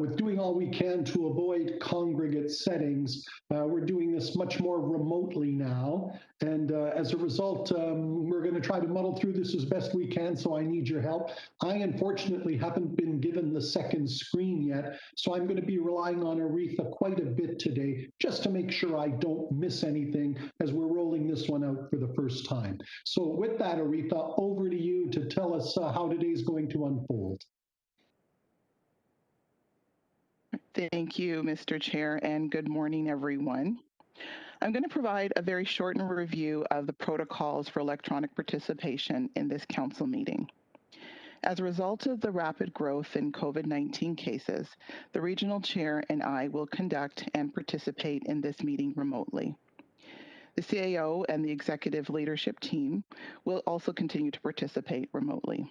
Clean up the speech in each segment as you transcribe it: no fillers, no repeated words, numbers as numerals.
with doing all we can to avoid congregate settings, we're doing this much more remotely now. And as a result, we're going to try to muddle through this as best we can, so I need your help. I unfortunately haven't been given the second screen yet, so I'm going to be relying on Aretha quite a bit today, just to make sure I don't miss anything as we're rolling this one out for the first time. So with that, Aretha, over to you to tell us how today's going to unfold. Thank you, Mr. Chair, and good morning, everyone. I'm going to provide a very shortened review of the protocols for electronic participation in this council meeting. As a result of the rapid growth in COVID-19 cases, the regional chair and I will conduct and participate in this meeting remotely. The CAO and the executive leadership team will also continue to participate remotely.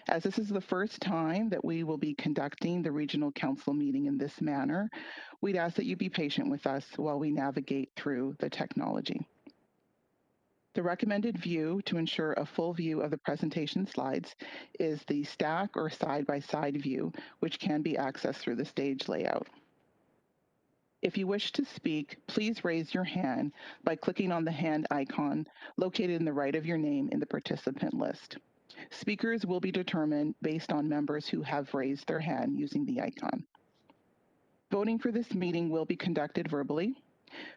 As this is the first time that we will be conducting the regional council meeting in this manner, we'd ask that you be patient with us while we navigate through the technology. The recommended view to ensure a full view of the presentation slides is the stack or side-by-side view, which can be accessed through the stage layout. If you wish to speak, please raise your hand by clicking on the hand icon located in the right of your name in the participant list. Speakers will be determined based on members who have raised their hand using the icon. Voting for this meeting will be conducted verbally.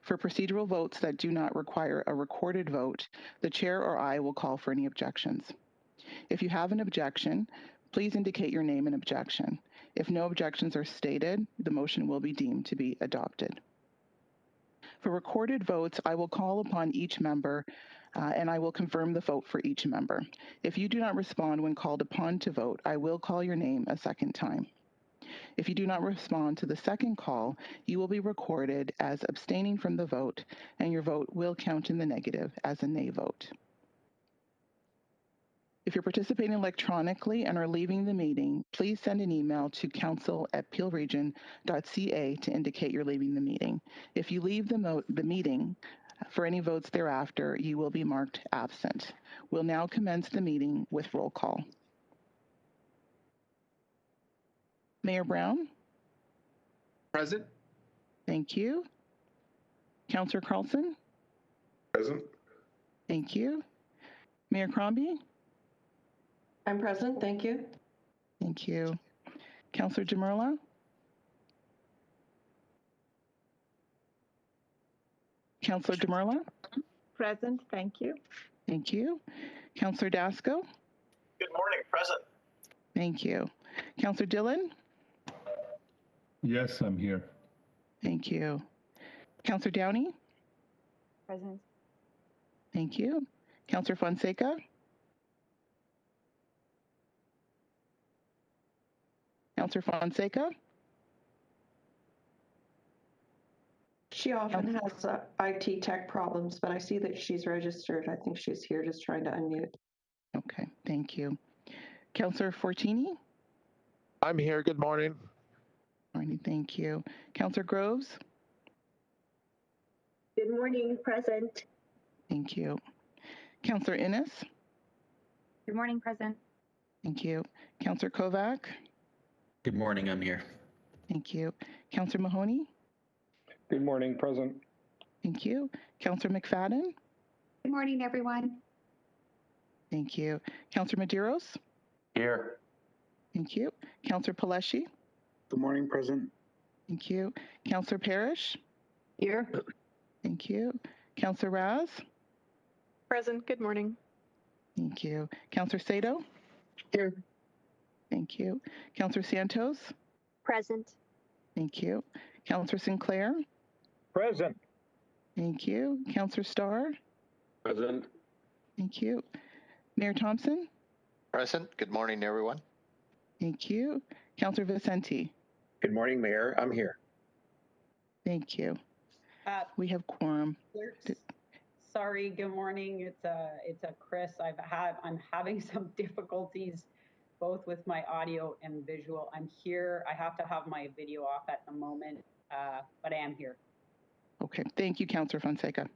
For procedural votes that do not require a recorded vote, the chair or I will call for any objections. If you have an objection, please indicate your name and objection. If no objections are stated, the motion will be deemed to be adopted. For recorded votes, I will call upon each member and I will confirm the vote for each member. If you do not respond when called upon to vote, I will call your name a second time. If you do not respond to the second call, you will be recorded as abstaining from the vote, and your vote will count in the negative as a nay vote. If you're participating electronically and are leaving the meeting, please send an email to council@peelregion.ca to indicate you're leaving the meeting. If you leave the meeting for any votes thereafter, you will be marked absent. We'll now commence the meeting with roll call. Mayor Brown? Present. Thank you. Councillor Carlson? Present. Thank you. Mayor Crombie? I'm present, thank you. Thank you. Councillor Jamerla? Councillor Jamerla? Present, thank you. Thank you. Councillor Dasco? Good morning, present. Thank you. Councillor Dillon? Yes, I'm here. Thank you. Councillor Downey? Present. Thank you. Councillor Fonseca? Councillor Fonseca? She often has IT tech problems, but I see that she's registered. I think she's here just trying to unmute. Okay, thank you. Councillor Fortini? I'm here. Good morning. Morning, thank you. Councillor Groves? Good morning, present. Thank you. Councillor Innes? Good morning, present. Thank you. Councillor Kovac? Good morning, I'm here. Thank you. Councillor Mahoney? Good morning, present. Thank you. Councillor McFadden? Good morning, everyone. Thank you. Councillor Medeiros? Here. Thank you. Councillor Paleshi? Good morning, present. Thank you. Councillor Parrish? Here. Thank you. Councillor Raz? Present. Good morning. Thank you. Councillor Sato? Here. Thank you. Councillor Santos? Present. Thank you. Councillor Sinclair? Present. Thank you. Councillor Starr? Present. Thank you. Mayor Thompson? Present. Good morning, everyone. Thank you. Councillor Vicente? Good morning, Mayor. I'm here. Thank you. We have quorum. Sorry, good morning. It's a Chris. I'm having some difficulties both with my audio and visual. I'm here. I have to have my video off at the moment, but I am here. Okay. Thank you, Councillor Fonseca.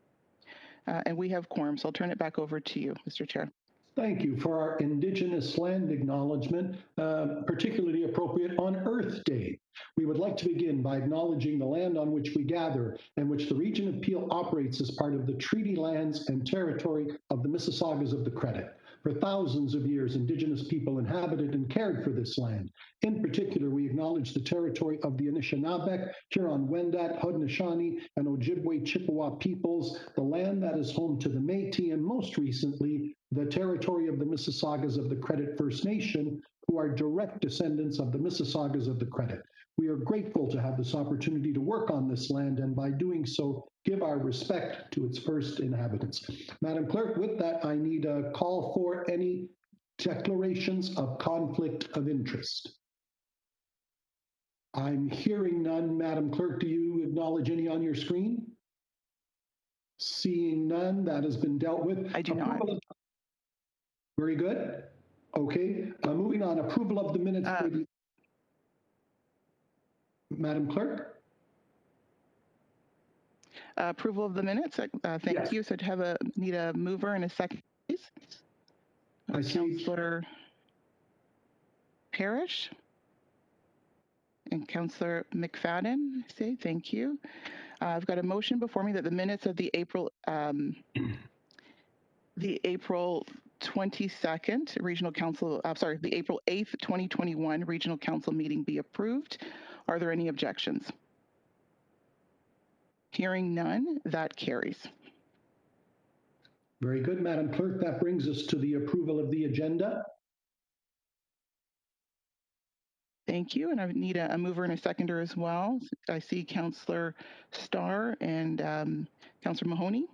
And we have quorum, so I'll turn it back over to you, Mr. Chair. Thank you for our Indigenous land acknowledgement, particularly appropriate on Earth Day. We would like to begin by acknowledging the land on which we gather and which the region of Peel operates as part of the treaty lands and territory of the Mississaugas of the Credit. For thousands of years, Indigenous people inhabited and cared for this land. In particular, we acknowledge the territory of the Anishinaabeg, Huron-Wendat, Haudenosaunee, and Ojibwe Chippewa peoples, the land that is home to the Métis, and most recently, the territory of the Mississaugas of the Credit First Nation, who are direct descendants of the Mississaugas of the Credit. We are grateful to have this opportunity to work on this land and by doing so, give our respect to its first inhabitants. Madam Clerk, with that, I need a call for any declarations of conflict of interest. I'm hearing none. Madam Clerk, do you acknowledge any on your screen? Seeing none, that has been dealt with. I do not. Very good. Okay, moving on, approval of the minutes. Madam Clerk? Approval of the minutes. Thank Yes. you. So to need a mover and a second, please. I see. Councillor Parrish and Councillor McFadden. Say thank you. I've got a motion before me that the minutes of the April 22nd Regional Council, the April 8th, 2021 Regional Council meeting be approved. Are there any objections? Hearing none, that carries. Very good, Madam Clerk. That brings us to the approval of the agenda. Thank you, and I need a mover and a seconder as well. I see Councillor Starr and Councillor Mahoney.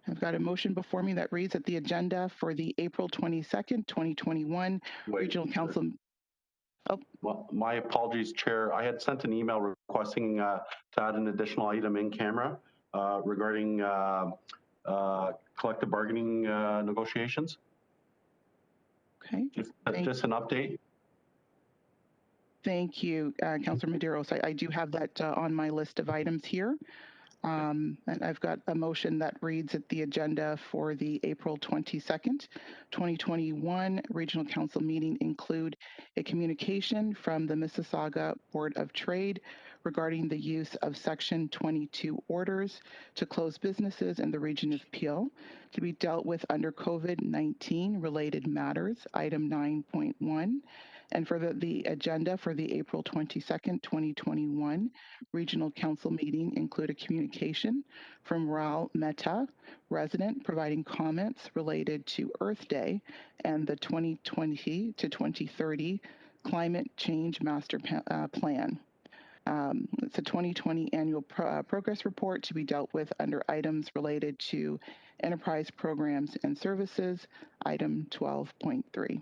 I've got a motion before me that reads that the agenda for the April 22nd, 2021 Regional Council. Oh. Well, my apologies, Chair. I had sent an email requesting to add an additional item in camera regarding collective bargaining negotiations. Okay. Just an update. Thank you, Councillor Medeiros. I do have that on my list of items here. And I've got a motion that reads that the agenda for the April 22nd, 2021 Regional Council meeting include a communication from the Mississauga Board of Trade regarding the use of Section 22 orders to close businesses in the region of Peel to be dealt with under COVID-19 related matters, item 9.1. And for the agenda for the April 22nd, 2021 Regional Council meeting include a communication from Raul Mehta, resident, providing comments related to Earth Day and the 2020 to 2030 Climate Change Master Plan. It's a 2020 annual progress report to be dealt with under items related to enterprise programs and services, item 12.3.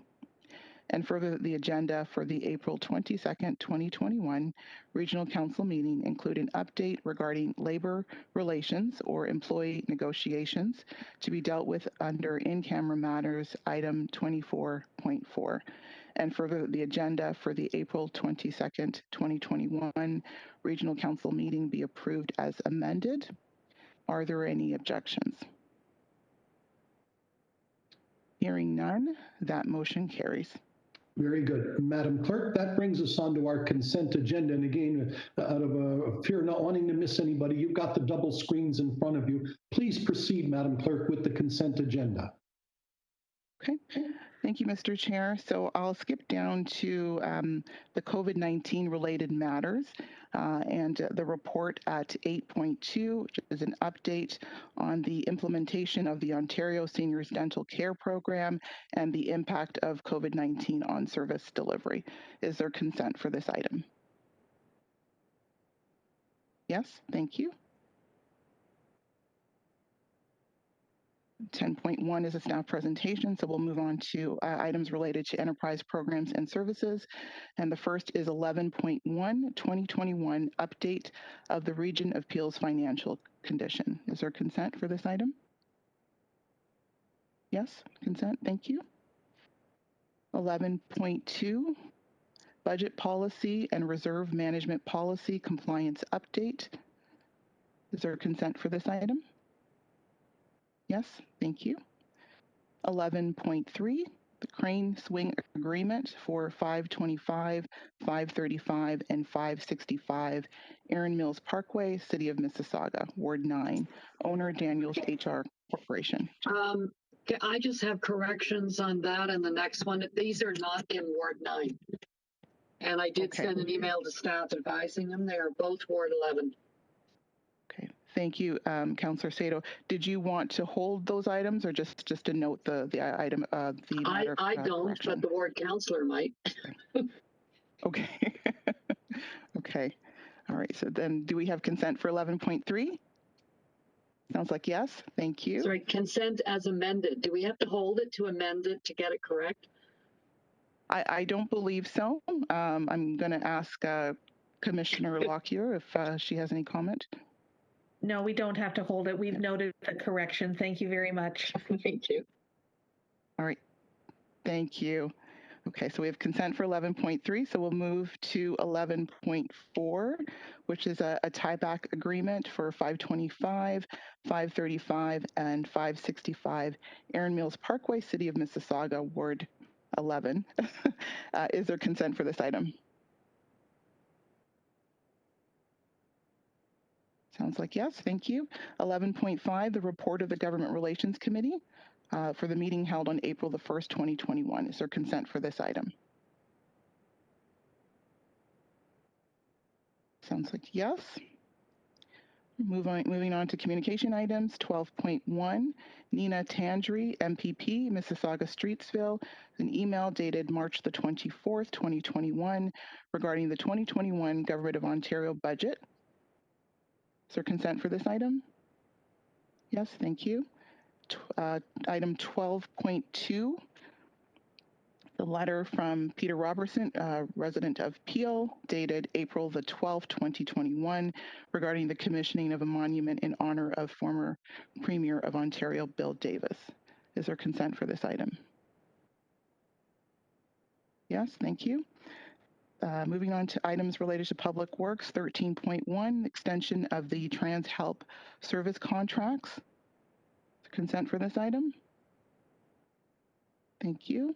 And further, the agenda for the April 22nd, 2021 Regional Council meeting include an update regarding labor relations or employee negotiations to be dealt with under in-camera matters, item 24.4. And further, the agenda for the April 22nd, 2021 Regional Council meeting be approved as amended. Are there any objections? Hearing none, that motion carries. Very good. Madam Clerk, that brings us on to our consent agenda. And again, out of a fear of not wanting to miss anybody, you've got the double screens in front of you. Please proceed, Madam Clerk, with the consent agenda. Okay. Thank you, Mr. Chair. So I'll skip down to the COVID-19 related matters and the report at 8.2, which is an update on the implementation of the Ontario Seniors Dental Care Program and the impact of COVID-19 on service delivery. Is there consent for this item? Yes, thank you. 10.1 is a staff presentation, so we'll move on to items related to enterprise programs and services. And the first is 11.1, 2021 update of the Region of Peel's financial condition. Is there consent for this item? Yes, consent, thank you. 11.2, budget policy and reserve management policy compliance update. Is there consent for this item? Yes, thank you. 11.3, the Crane Swing Agreement for 525, 535, and 565 Erin Mills Parkway, City of Mississauga, Ward 9. Owner Daniels HR Corporation. I just have corrections on that and the next one. These are not in Ward 9. And I did send an email to staff advising them. They are both Ward 11. Okay, thank you, Councillor Sato. Did you want to hold those items or just to note the item, the matter? I don't, correction? but the ward councillor might. Okay. Okay. All right. So then do we have consent for 11.3? Sounds like yes. Thank you. Sorry, consent as amended. Do we have to hold it to amend it to get it correct? I don't believe so. I'm going to ask Commissioner Lockyer if she has any comment. No, we don't have to hold it. We've noted the correction. Thank you very much. Thank you. All right. Thank you. Okay, so we have consent for 11.3, so we'll move to 11.4, which is a tieback agreement for 525, 535, and 565 Erin Mills Parkway, City of Mississauga, Ward 11. Is there consent for this item? Sounds like yes, thank you. 11.5, the report of the Government Relations Committee for the meeting held on April the 1st, 2021. Is there consent for this item? Sounds like yes. Moving on to communication items. 12.1, Nina Tandri, MPP, Mississauga Streetsville, an email dated March the 24th, 2021 regarding the 2021 Government of Ontario budget. Is there consent for this item? Yes, thank you. Item 12.2, the letter from Peter Robertson, resident of Peel, dated April the 12th, 2021, regarding the commissioning of a monument in honor of former Premier of Ontario, Bill Davis. Is there consent for this item? Yes, thank you. Moving on to items related to Public Works, 13.1, extension of the Trans Help service contracts. Consent for this item? Thank you.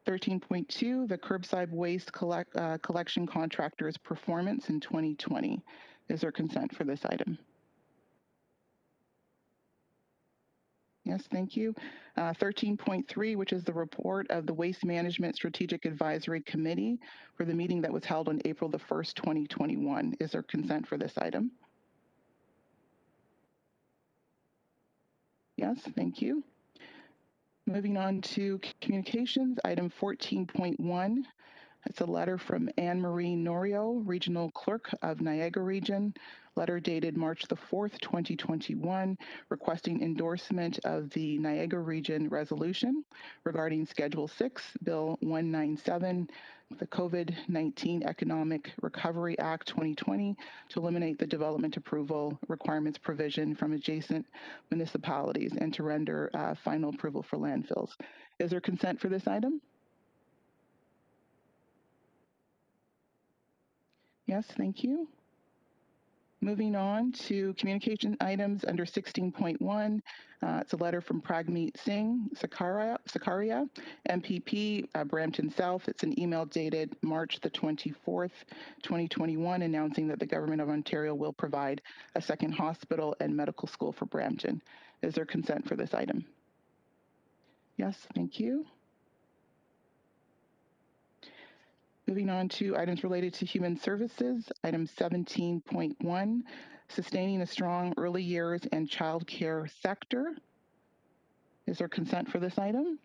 13.2, the curbside waste collection contractor's performance in 2020. Is there consent for this item? Yes, thank you. 13.3, which is the report of the Waste Management Strategic Advisory Committee for the meeting that was held on April the 1st, 2021. Is there consent for this item? Yes, thank you. Moving on to communications, item 14.1. It's a letter from Anne Marie Norio, Regional Clerk of Niagara Region, letter dated March the 4th, 2021, requesting endorsement of the Niagara Region resolution regarding Schedule 6, Bill 197, the COVID-19 Economic Recovery Act 2020 to eliminate the development approval requirements provision from adjacent municipalities and to render final approval for landfills. Is there consent for this item? Yes, thank you. Moving on to communication items under 16.1, it's a letter from Pragmeet Singh Sakaria, MPP, Brampton South. It's an email dated March the 24th, 2021, announcing that the Government of Ontario will provide a second hospital and medical school for Brampton. Is there consent for this item? Yes, thank you. Moving on to items related to human services, item 17.1, sustaining a strong early years and child care sector. Is there consent for this item?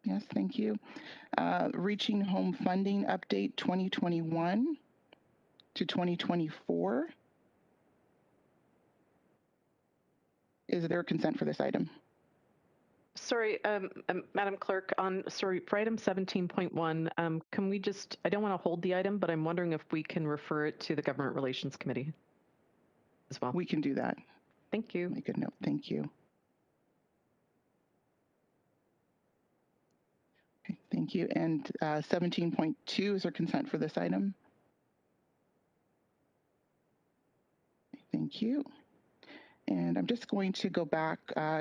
Yes, thank you. Reaching Home Funding Update 2021 to 2024. Is there consent for this item? Sorry, Madam Clerk, for item 17.1, can we just, I don't want to hold the item, but I'm wondering if we can refer it to the Government Relations Committee as well. We can do that. Thank you. Make a note, thank you. Okay, thank you. And 17.2, is there consent for this item? Thank you. And I'm just going to go back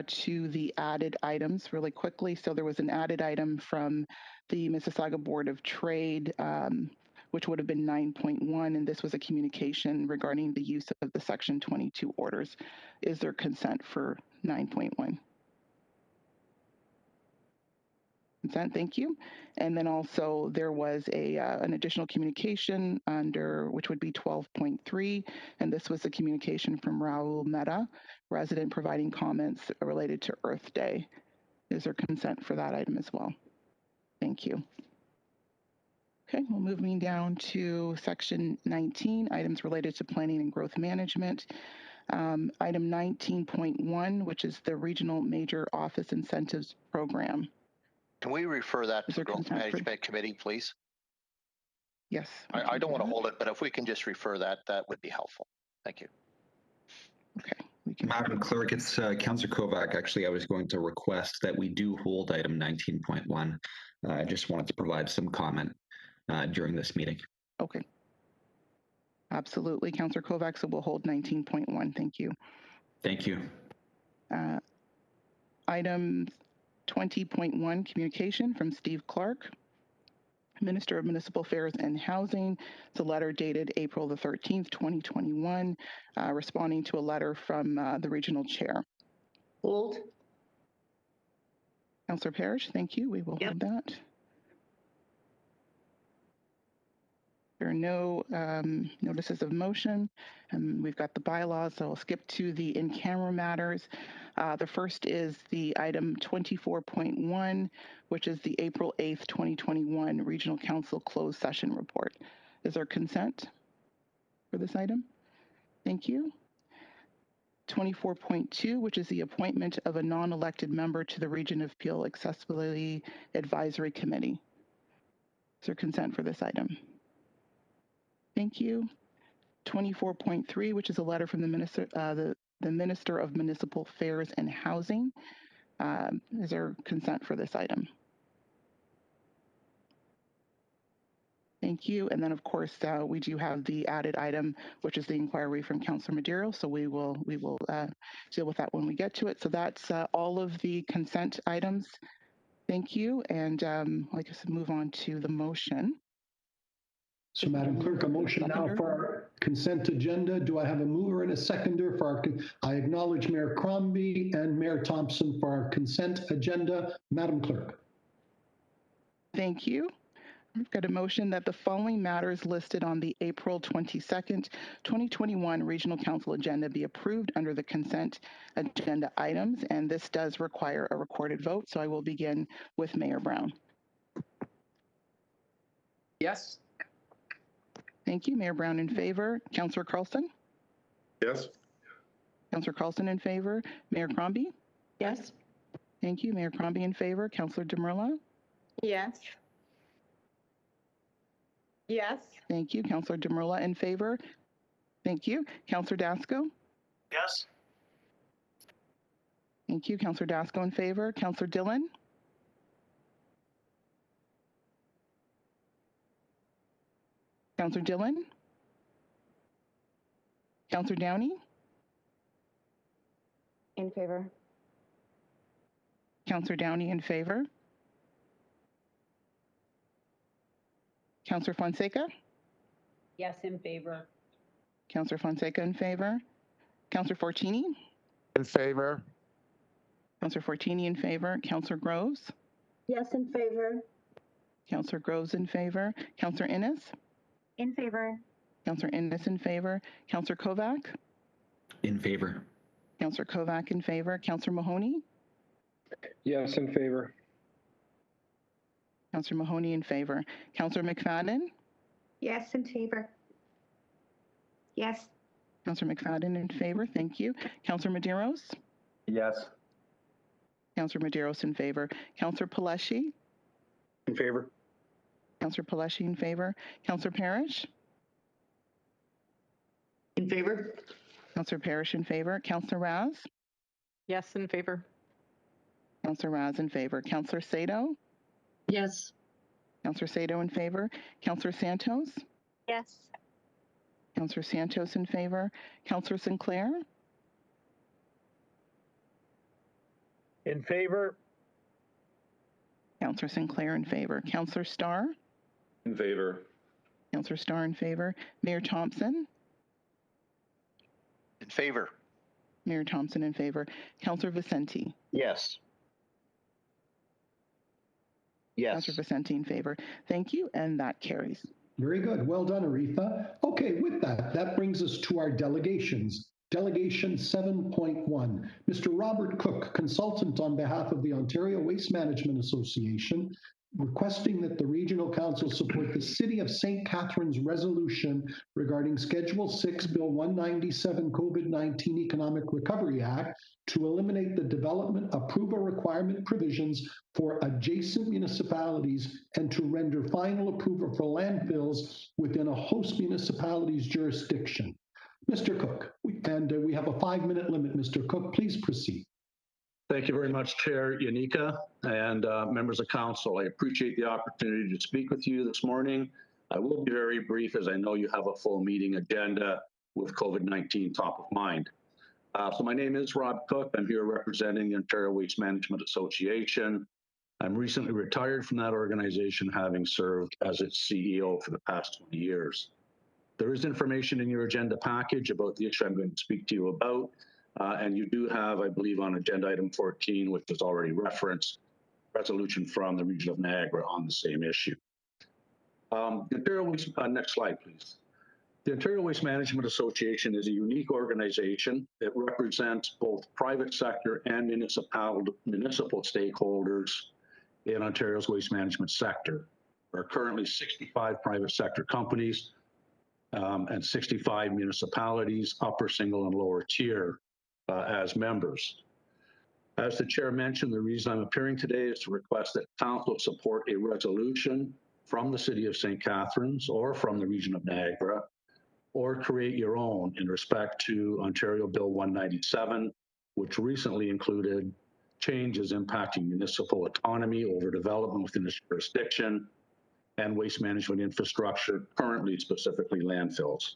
to the added items really quickly. So there was an added item from the Mississauga Board of Trade, which would have been 9.1, and this was a communication regarding the use of the Section 22 orders. Is there consent for 9.1? Consent, thank you. And then also there was an additional communication under, which would be 12.3, and this was a communication from Raul Mehta, resident, providing comments related to Earth Day. Is there consent for that item as well? Thank you. Okay, we'll moving down to section 19, items related to planning and growth management. Item 19.1, which is the Regional Major Office Incentives Program. Can we refer that to the Growth Management Committee, please? Yes. I don't want to hold it, but if we can just refer that, that would be helpful. Thank you. Okay. Madam Clerk, it's Councillor Kovac. Actually, I was going to request that we do hold item 19.1. I just wanted to provide some comment during this meeting. Okay. Absolutely, Councillor Kovac, so we'll hold 19.1. Thank you. Thank you. Item 20.1, communication from Steve Clark, Minister of Municipal Affairs and Housing. It's a letter dated April the 13th, 2021, responding to a letter from the regional chair. Hold. Councillor Parrish, thank you. We will hold that. There are no notices of motion, and we've got the bylaws, so I'll skip to the in-camera matters. The first is the item 24.1, which is the April 8th, 2021 Regional Council closed session report. Is there consent for this item? Thank you. 24.2, which is the appointment of a non-elected member to the Region of Peel Accessibility Advisory Committee. Is there consent for this item? Thank you. 24.3, which is a letter from the Minister of Municipal Affairs and Housing. Is there consent for this item? Thank you. And then, of course, we do have the added item, which is the inquiry from Councillor Madero. So we will deal with that when we get to it. So that's all of the consent items. Thank you. And I guess move on to the motion. So, Madam Clerk, a motion now for our consent agenda. Do I have a mover and a seconder for our, I acknowledge Mayor Crombie and Mayor Thompson for our consent agenda. Madam Clerk. Thank you. We've got a motion that the following matters listed on the April 22nd, 2021 Regional Council agenda be approved under the consent agenda items, and this does require a recorded vote. So I will begin with Mayor Brown. Yes. Thank you. Mayor Brown in favor. Councillor Carlson? Yes. Councillor Carlson in favor. Mayor Crombie? Yes. Thank you. Mayor Crombie in favor. Councillor Demerla? Yes. Yes. Thank you. Councillor Demerla in favor. Thank you. Councillor Dasco? Yes. Thank you. Councillor Dasco in favor. Councillor Dillon? Councillor Dillon? Councillor Downey? In favor. Councillor Downey in favor. Councillor Fonseca? Yes, in favor. Councillor Fonseca in favor. Councillor Fortini? In favor. Councillor Fortini in favor. Councillor Groves? Yes, in favor. Councillor Groves in favor. Councillor Innes? In favor. Councillor Innes in favor. Councillor Kovac? In favor. Councillor Kovac in favor. Councillor Mahoney? Yes, in favor. Councillor Mahoney in favor. Councillor McFadden? Yes, in favor. Yes. Councillor McFadden in favor. Thank you. Councillor Medeiros? Yes. Councillor Medeiros in favor. Councillor Paleshi? In favor. Councillor Paleshi in favor. Councillor Parrish? In favor. Councillor Parrish in favor. Councillor Raz? Yes, in favor. Councillor Raz in favor. Councillor Sado? Yes. Councillor Sado in favor. Councillor Santos? Yes. Councillor Santos in favor. Councillor Sinclair. In favor? Councillor Sinclair in favor. Councillor Starr. In favor. Councillor Starr in favor. Mayor Thompson. In favor. Mayor Thompson in favor. Councillor Vicente. Yes. Yes. Councillor Vicente in favor. Thank you, and that carries. Very good. Well done, Aretha. Okay, with that, that brings us to our delegations. Delegation 7.1. Mr. Robert Cook, consultant on behalf of the Ontario Waste Management Association, requesting that the Regional Council support the City of St. Catharines resolution regarding Schedule 6, Bill 197 COVID-19 Economic Recovery Act to eliminate the development approval requirement provisions for adjacent municipalities and to render final approval for landfills within a host municipality's jurisdiction. Mr. Cook, and we have a 5-minute limit. Mr. Cook, please proceed. Thank you very much, Chair Yanika and members of council. I appreciate the opportunity to speak with you this morning. I will be very brief as I know you have a full meeting agenda with COVID-19 top of mind. So my name is Rob Cook. I'm here representing the Ontario Waste Management Association. I'm recently retired from that organization, having served as its CEO for the past 20 years. There is information in your agenda package about the issue I'm going to speak to you about. And you do have, I believe, on agenda item 14, which was already referenced, resolution from the Region of Niagara on the same issue. The Ontario Waste, next slide, please. The Ontario Waste Management Association is a unique organization. It represents both private sector and municipal stakeholders in Ontario's waste management sector. There are currently 65 private sector companies and 65 municipalities, upper, single, and lower tier, as members. As the chair mentioned, the reason I'm appearing today is to request that council support a resolution from the City of St. Catharines or from the Region of Niagara, or create your own in respect to Ontario Bill 197, which recently included changes impacting municipal autonomy over development within its jurisdiction and waste management infrastructure, currently specifically landfills.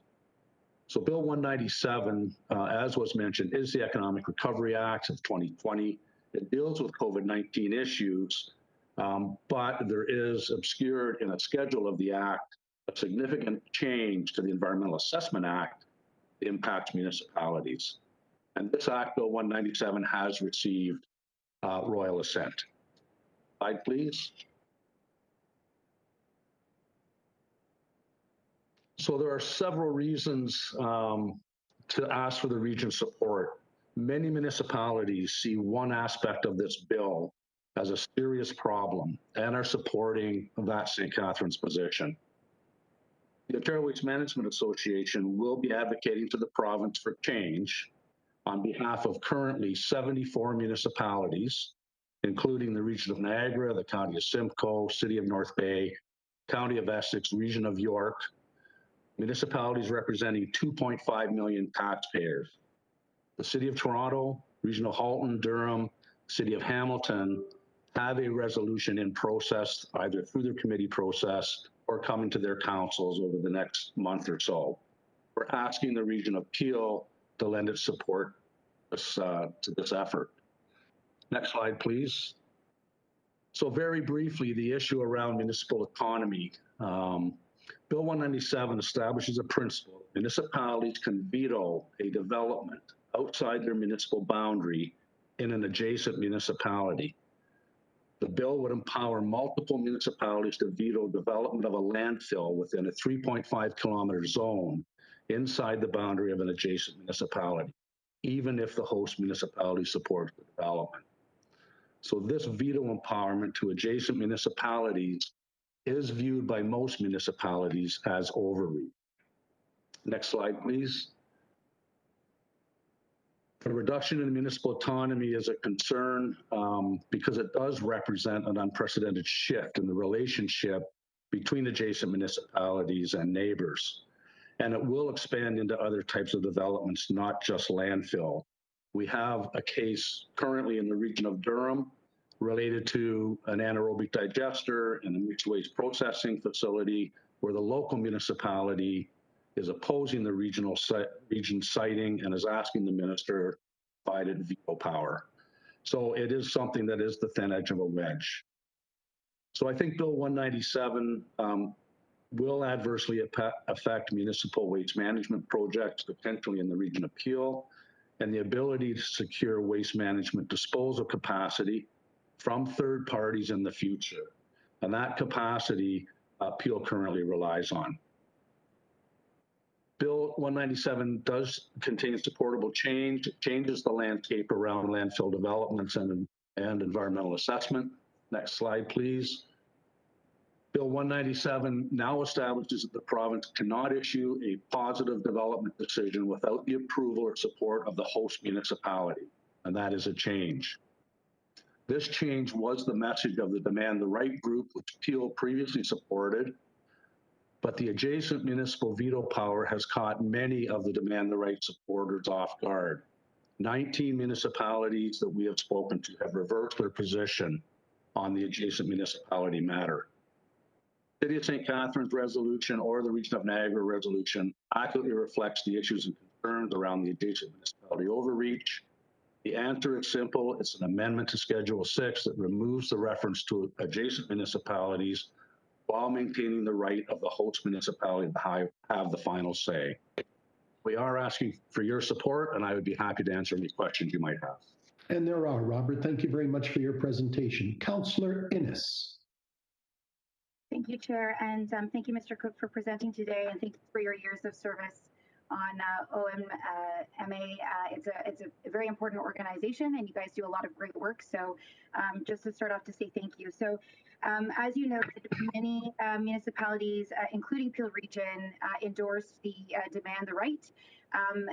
So Bill 197, as was mentioned, is the Economic Recovery Act of 2020. It deals with COVID-19 issues, but there is obscured in a schedule of the act a significant change to the Environmental Assessment Act that impacts municipalities. And this Act, Bill 197, has received royal assent. Slide, please. So there are several reasons to ask for the region's support. Many municipalities see one aspect of this bill as a serious problem and are supporting that St. Catharines position. The Ontario Waste Management Association will be advocating to the province for change on behalf of currently 74 municipalities, including the Region of Niagara, the County of Simcoe, City of North Bay, County of Essex, Region of York, municipalities representing 2.5 million taxpayers. The City of Toronto, Region of Halton, Durham, City of Hamilton have a resolution in process, either through their committee process or coming to their councils over the next month or so. We're asking the Region of Peel to lend its support to this effort. Next slide, please. So very briefly, the issue around municipal autonomy. Bill 197 establishes a principle. Municipalities can veto a development outside their municipal boundary in an adjacent municipality. The bill would empower multiple municipalities to veto development of a landfill within a 3.5 kilometer zone inside the boundary of an adjacent municipality, even if the host municipality supports the development. So this veto empowerment to adjacent municipalities is viewed by most municipalities as overreach. Next slide, please. The reduction in municipal autonomy is a concern because it does represent an unprecedented shift in the relationship between adjacent municipalities and neighbors. And it will expand into other types of developments, not just landfill. We have a case currently in the Region of Durham related to an anaerobic digester and a mixed waste processing facility where the local municipality is opposing the region siting and is asking the minister to provide it veto power. So it is something that is the thin edge of a wedge. So I think Bill 197 will adversely affect municipal waste management projects, potentially in the region of Peel, and the ability to secure waste management disposal capacity from third parties in the future. And that capacity Peel currently relies on. Bill 197 contain supportable change. It changes the landscape around landfill developments and environmental assessment. Next slide, please. Bill 197 now establishes that the province cannot issue a positive development decision without the approval or support of the host municipality, and that is a change. This change was the message of the Demand the Right group, which Peel previously supported, but the adjacent municipal veto power has caught many of the Demand the Right supporters off guard. 19 municipalities that we have spoken to have reversed their position on the adjacent municipality matter. City of St. Catharines resolution or the Region of Niagara resolution accurately reflects the issues and concerns around the adjacent municipality overreach. The answer is simple. It's an amendment to Schedule 6 that removes the reference to adjacent municipalities while maintaining the right of the host municipality to have the final say. We are asking for your support, and I would be happy to answer any questions you might have. And there are, Robert. Thank you very much for your presentation. Councillor Innes. Thank you, Chair, and thank you, Mr. Cook, for presenting today, and thank you for your years of service on OMMA. It's a very important organization, and you guys do a lot of great work. So just to start off to say thank you. So as you know, many municipalities, including Peel Region, endorsed the Demand the Right.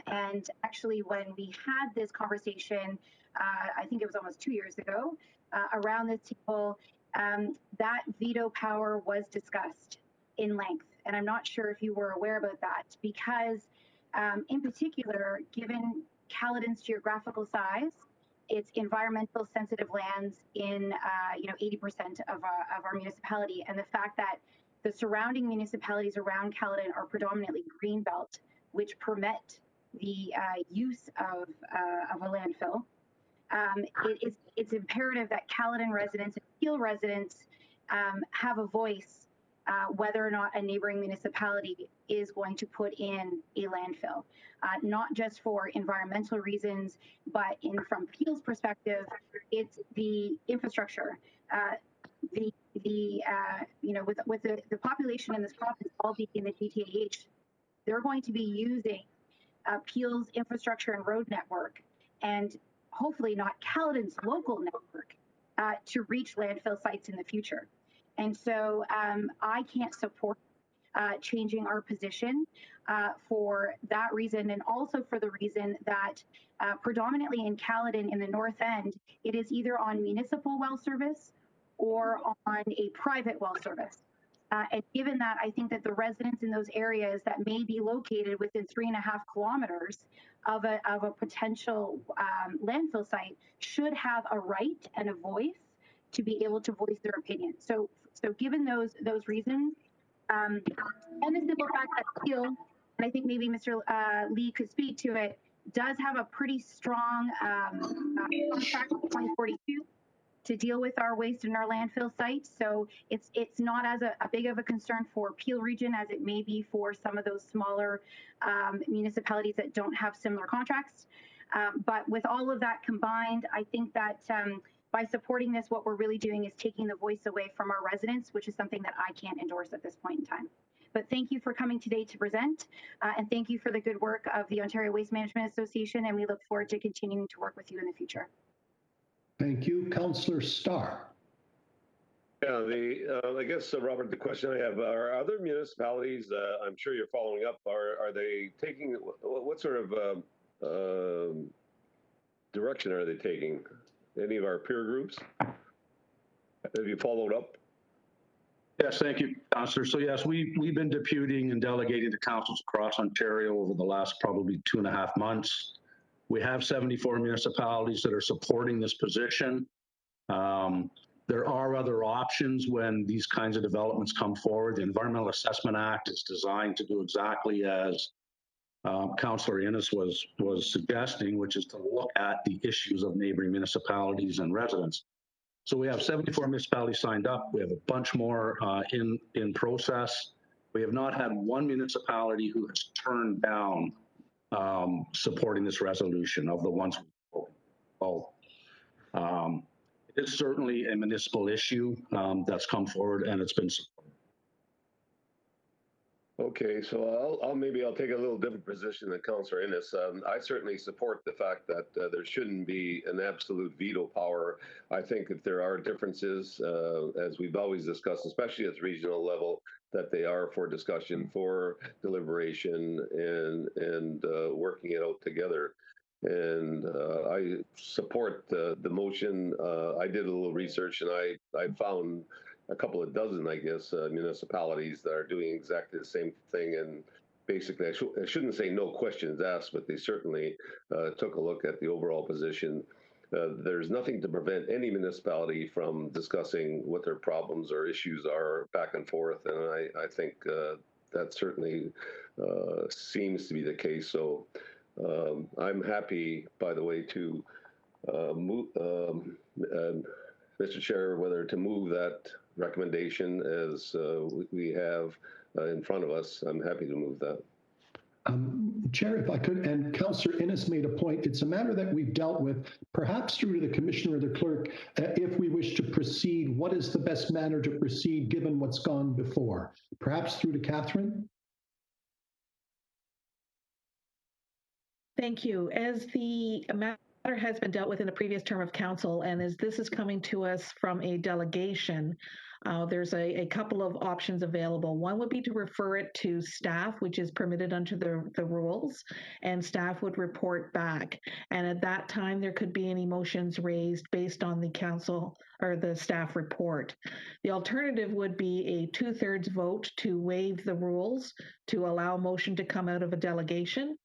And actually, when we had this conversation, I think it was almost 2 years ago, around the table, that veto power was discussed in length. And I'm not sure if you were aware about that, because in particular, given Caledon's geographical size, its environmental sensitive lands in 80% of our municipality, and the fact that the surrounding municipalities around Caledon are predominantly greenbelt, which permit the use of a landfill. It's imperative that Caledon residents and Peel residents have a voice whether or not a neighboring municipality is going to put in a landfill, not just for environmental reasons, but from Peel's perspective, it's the infrastructure. With the population in this province all being in the GTAH, they're going to be using Peel's infrastructure and road network, and hopefully not Caledon's local network, to reach landfill sites in the future. And so I can't support changing our position for that reason, and also for the reason that predominantly in Caledon in the north end, it is either on municipal well service or on a private well service. And given that, I think that the residents in those areas that may be located within 3.5 kilometers of a potential landfill site should have a right and a voice to be able to voice their opinion. So given those reasons, and the simple fact that Peel, and I think maybe Mr. Lee could speak to it, does have a pretty strong contract with 2042 to deal with our waste and our landfill sites. So it's not as a big of a concern for Peel Region as it may be for some of those smaller municipalities that don't have similar contracts. But with all of that combined, I think that by supporting this, what we're really doing is taking the voice away from our residents, which is something that I can't endorse at this point in time. But thank you for coming today to present, and thank you for the good work of the Ontario Waste Management Association, and we look forward to continuing to work with you in the future. Thank you. Councillor Starr. Yeah, I guess, Robert, the question I have, are other municipalities, I'm sure you're following up, are they taking, what sort of direction are they taking? Any of our peer groups? Have you followed up? Yes, thank you, Councillor. So yes, we've been deputing and delegating to councils across Ontario over the last probably 2.5 months. We have 74 municipalities that are supporting this position. The There are other options when these kinds of developments come forward. The Environmental Assessment Act is designed to do exactly as Councillor Innes was suggesting, which is to look at the issues of neighboring municipalities and residents. So we have 74 municipalities signed up. We have a bunch more in process. We have not had one municipality who has turned down supporting this resolution of the ones we've spoken. It is certainly a municipal issue that's come forward, and it's been supported. Okay, so I'll take a little different position than Councillor Innes. I certainly support the fact that there shouldn't be an absolute veto power. I think if there are differences, as we've always discussed, especially at the regional level, that they are for discussion, for deliberation, and working it out together. And I support the motion. I did a little research, and I found a couple of dozen, I guess, municipalities that are doing exactly the same thing. And basically, I shouldn't say no questions asked, but they certainly took a look at the overall position. There's nothing to prevent any municipality from discussing what their problems or issues are back and forth. And I think that certainly seems to be the case. So I'm happy, by the way, to move, Mr. Chair, whether to move that recommendation as we have in front of us. I'm happy to move that. Chair, if I could, and Councillor Innes made a point, it's a matter that we've dealt with, perhaps through to the Commissioner or the Clerk, if we wish to proceed, what is the best manner to proceed given what's gone before? Perhaps through to Catherine? Thank you. As the matter has been dealt with in the previous term of council, and as this is coming to us from a delegation, there's a couple of options available. One would be to refer it to staff, which is permitted under the rules, and staff would report back. And at that time, there could be any motions raised based on the council or the staff report. The alternative would be a 2/3 vote to waive the rules to allow motion to come out of a delegation,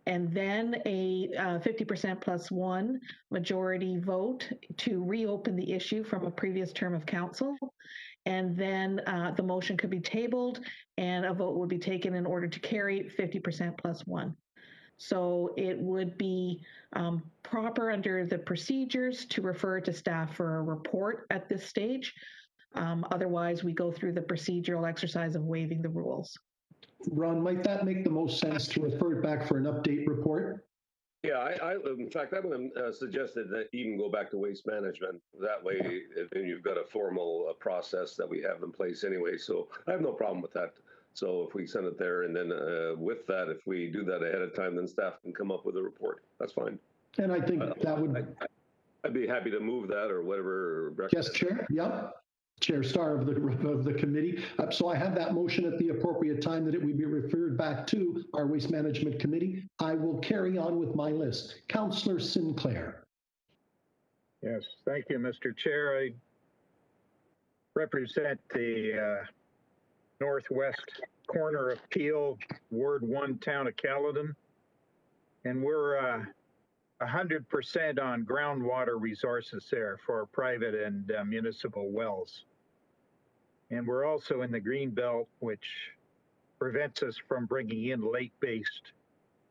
and then a 50% plus one majority vote to reopen the issue from a previous term of council. And then the motion could be tabled and a vote would be taken in order to carry 50% plus one. So it would be proper under the procedures to refer to staff for a report at this stage. Otherwise, we go through the procedural exercise of waiving the rules. Ron, might that make the most sense to refer it back for an update report? Yeah, in fact, I would have suggested that even go back to waste management. That way, then you've got a formal process that we have in place anyway. So I have no problem with that. So if we send it there, and then with that, if we do that ahead of time, then staff can come up with a report. That's fine. And I think that would... I'd be happy to move that or whatever. Yes, Chair. Yep. Chair Starr of the committee. So I have that motion at the appropriate time that it would be referred back to our Waste Management Committee. I will carry on with my list. Councillor Sinclair. Yes, thank you, Mr. Chair. I represent the northwest corner of Peel, Ward 1, Town of Caledon, and we're 100% on groundwater resources there for private and municipal wells. And we're also in the green belt, which prevents us from bringing in lake-based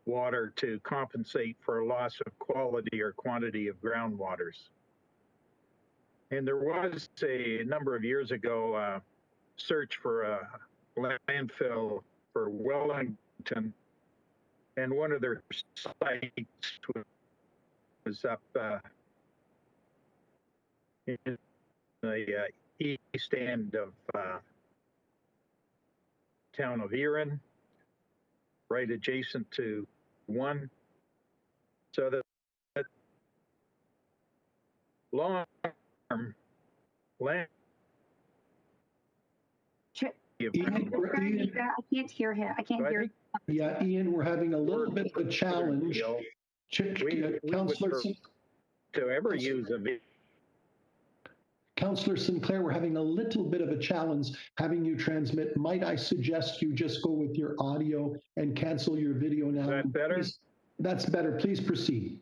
water to compensate for a loss of quality or quantity of groundwaters. And there was a number of years ago a search for a landfill for Wellington, and one of their sites was up in the east end of town of Erin, right adjacent to one. So that long-term land. I can't hear him. I can't hear. Yeah, Ian, we're having a little bit of a challenge. Councillor to ever use a Councillor Sinclair, we're having a little bit of a challenge having you transmit. Might I suggest you just go with your audio and cancel your video now? Is that better? Please, that's better. Please proceed.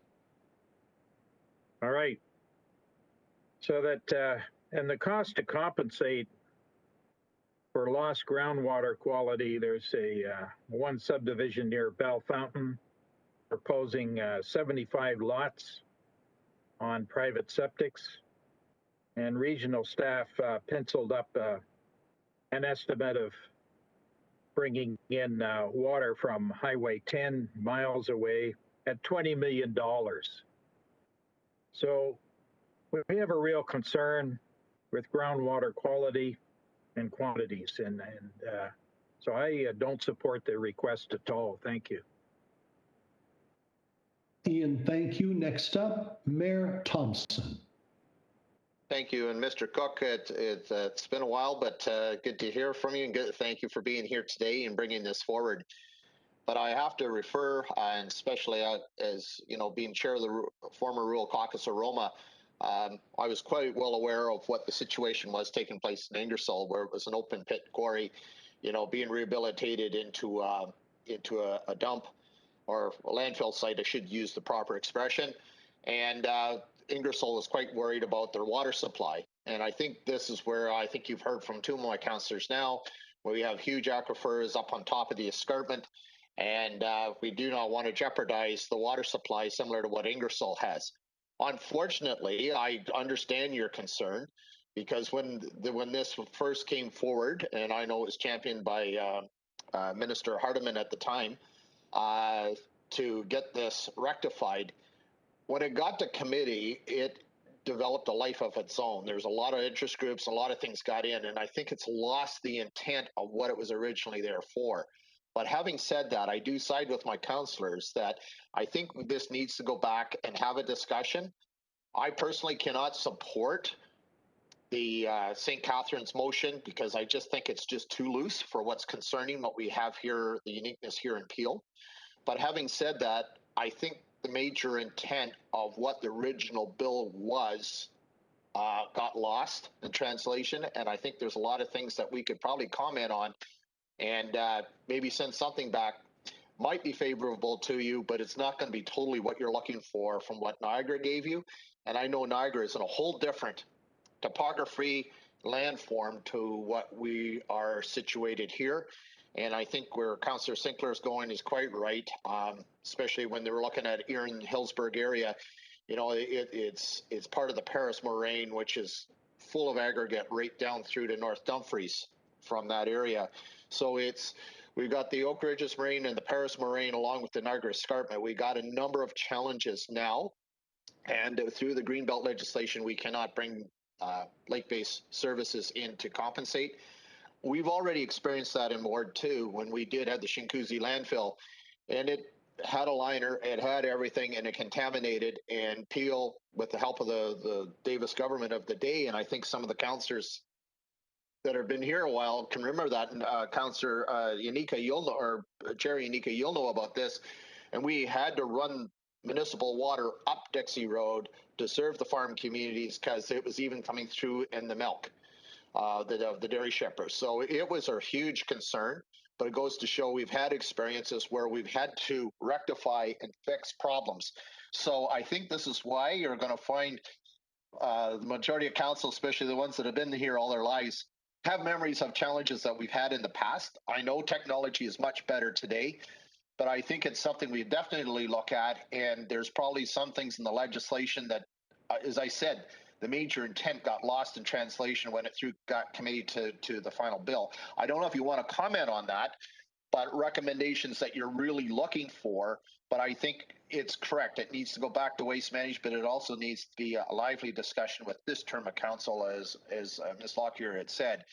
All right. So that And the cost to compensate for lost groundwater quality, there's one subdivision near Bell Fountain proposing 75 lots on private septics, and regional staff penciled up an estimate of bringing in water from Highway 10 miles away at $20 million. So we have a real concern with groundwater quality and quantities, and so I don't support the request at all. Thank you. Ian, thank you. Next up, Mayor Thompson. Thank you. And Mr. Cook, it's been a while, but good to hear from you, and thank you for being here today and bringing this forward. But I have to refer, and especially as you know, being chair of the former Rural Caucus of Roma, I was quite well aware of what the situation was taking place in Ingersoll, where it was an open pit quarry, you know, being rehabilitated into a dump or a landfill site. I should use the proper expression. And Ingersoll is quite worried about their water supply. And I think this is where I think you've heard from two of my councillors now, where we have huge aquifers up on top of the escarpment. And we do not want to jeopardize the water supply similar to what Ingersoll has. Unfortunately, I understand your concern, because when this first came forward, and I know it was championed by Minister Hardeman at the time, to get this rectified, when it got to committee, it developed a life of its own. There's a lot of interest groups, a lot of things got in, and I think it's lost the intent of what it was originally there for. But having said that, I do side with my councillors that I think this needs to go back and have a discussion. I personally cannot support the St. Catharines motion, because I just think it's just too loose for what's concerning what we have here, the uniqueness here in Peel. But having said that, I think the major intent of what the original bill was got lost in translation, and I think there's a lot of things that we could probably comment on and maybe send something back. Might be favorable to you, but it's not going to be totally what you're looking for from what Niagara gave you. And I know Niagara is in a whole different topography, landform to what we are situated here. And I think where Councillor Sinclair is going is quite right, especially when they were looking at Erin-Hillsburg area. You know, it's part of the Paris Moraine, which is full of aggregate right down through to North Dumfries from that area. So we've got the Oak Ridges Moraine and the Paris Moraine along with the Niagara Escarpment. We got a number of challenges now, and through the Greenbelt legislation, we cannot bring lake-based services in to compensate. We've already experienced that in Ward 2 when we did have the Shinkuzi landfill, and it had a liner, it had everything, and it contaminated. And Peel, with the help of the Davis government of the day, and I think some of the councillors that have been here a while can remember that, and Councillor Yanika, you'll know, or Chair Yanika, you'll know about this, and we had to run municipal water up Dixie Road to serve the farm communities because it was even coming through in the milk. The dairy shippers. So it was a huge concern, but it goes to show we've had experiences where we've had to rectify and fix problems. So I think this is why you're going to find the majority of council, especially the ones that have been here all their lives, have memories of challenges that we've had in the past. I know technology is much better today, but I think it's something we definitely look at. And there's probably some things in the legislation that, as I said, the major intent got lost in translation when it got committee to the final bill. I don't know if you want to comment on that, but recommendations that you're really looking for. But I think it's correct. It needs to go back to waste management. It also needs to be a lively discussion with this term of council, as Ms. Lockyer had said.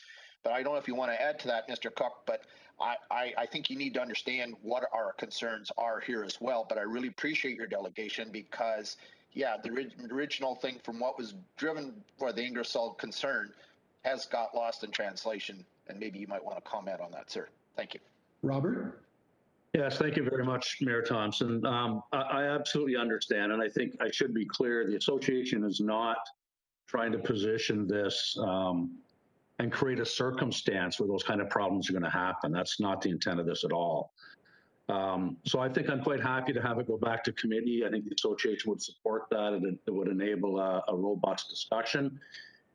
But I don't know if you want to add to that, Mr. Cook, but I think you need to understand what our concerns are here as well. But I really appreciate your delegation because, yeah, the original thing from what was driven for the Ingersoll concern has got lost in translation. And maybe you might want to comment on that, sir. Thank you. Robert? Yes, thank you very much, Mayor Thompson. I absolutely understand, and I think I should be clear, the association is not trying to position this and create a circumstance where those kind of problems are going to happen. That's not the intent of this at all. So I think I'm quite happy to have it go back to committee. I think the association would support that, and it would enable a robust discussion.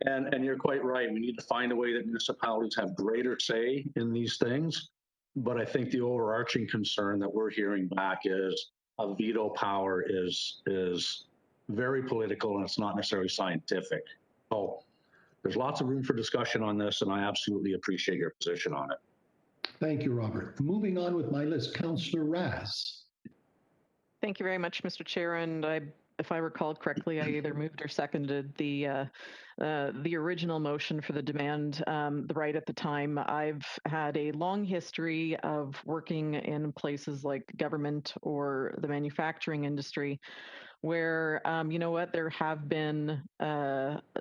And you're quite right. We need to find a way that municipalities have greater say in these things. But I think the overarching concern that we're hearing back is a veto power is very political and it's not necessarily scientific. So there's lots of room for discussion on this, and I absolutely appreciate your position on it. Thank you, Robert. Moving on with my list, Councillor Raz. Thank you very much, Mr. Chair. And if I recall correctly, I either moved or seconded the original motion for the demand the right at the time. I've had a long history of working in places like government or the manufacturing industry where, you know what, there have been